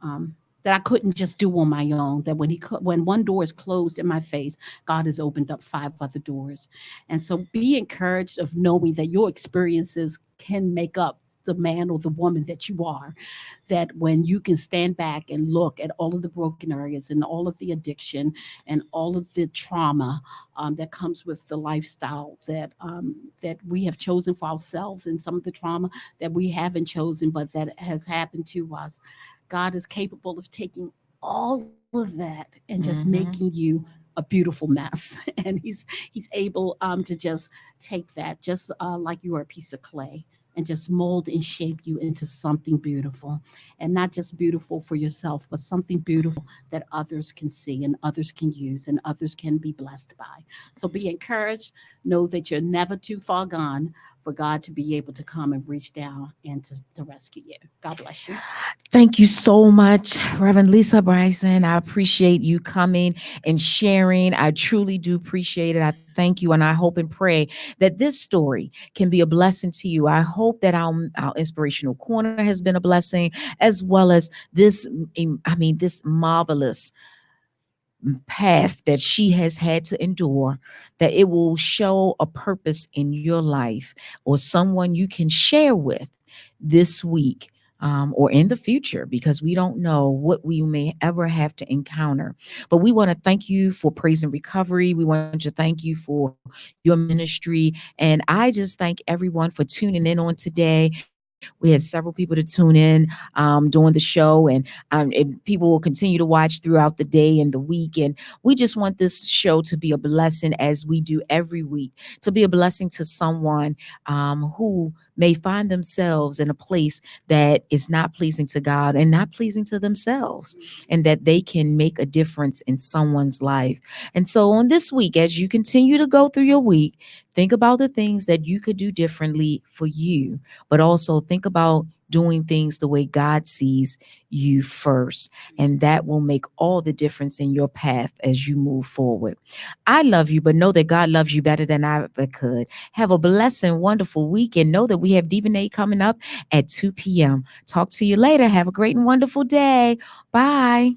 that I couldn't just do on my own. That when one door is closed in my face, God has opened up 5 other doors. And so be encouraged of knowing that your experiences can make up the man or the woman that you are. That when you can stand back and look at all of the broken areas and all of the addiction and all of the trauma that comes with the lifestyle that we have chosen for ourselves, and some of the trauma that we haven't chosen but that has happened to us, God is capable of taking all of that and just making you a beautiful mess. And he's able to just take that, just like you are a piece of clay, and just mold and shape you into something beautiful. And not just beautiful for yourself, but something beautiful that others can see and others can use and others can be blessed by. So be encouraged. Know that you're never too far gone, for God to be able to come and reach down and to rescue you. God bless you. Thank you so much, Reverend Lisa Bryson. I appreciate you coming and sharing. I truly do appreciate it. I thank you, and I hope and pray that this story can be a blessing to you. I hope that our inspirational corner has been a blessing, as well as this marvelous path that she has had to endure, that it will show a purpose in your life or someone you can share with this week, or in the future, because we don't know what we may ever have to encounter. But we want to thank you for Praise and Recovery. We want to thank you for your ministry. And I just thank everyone for tuning in on today. We had several people to tune in during the show, and people will continue to watch throughout the day and the week. And we just want this show to be a blessing, as we do every week, to be a blessing to someone who may find themselves in a place that is not pleasing to God and not pleasing to themselves, and that they can make a difference in someone's life. And so on this week, as you continue to go through your week, think about the things that you could do differently for you, but also think about doing things the way God sees you first. And that will make all the difference in your path as you move forward. I love you, but know that God loves you better than I ever could. Have a blessed and wonderful week, and know that we have Divinate coming up at 2 p.m. Talk to you later. Have a great and wonderful day. Bye.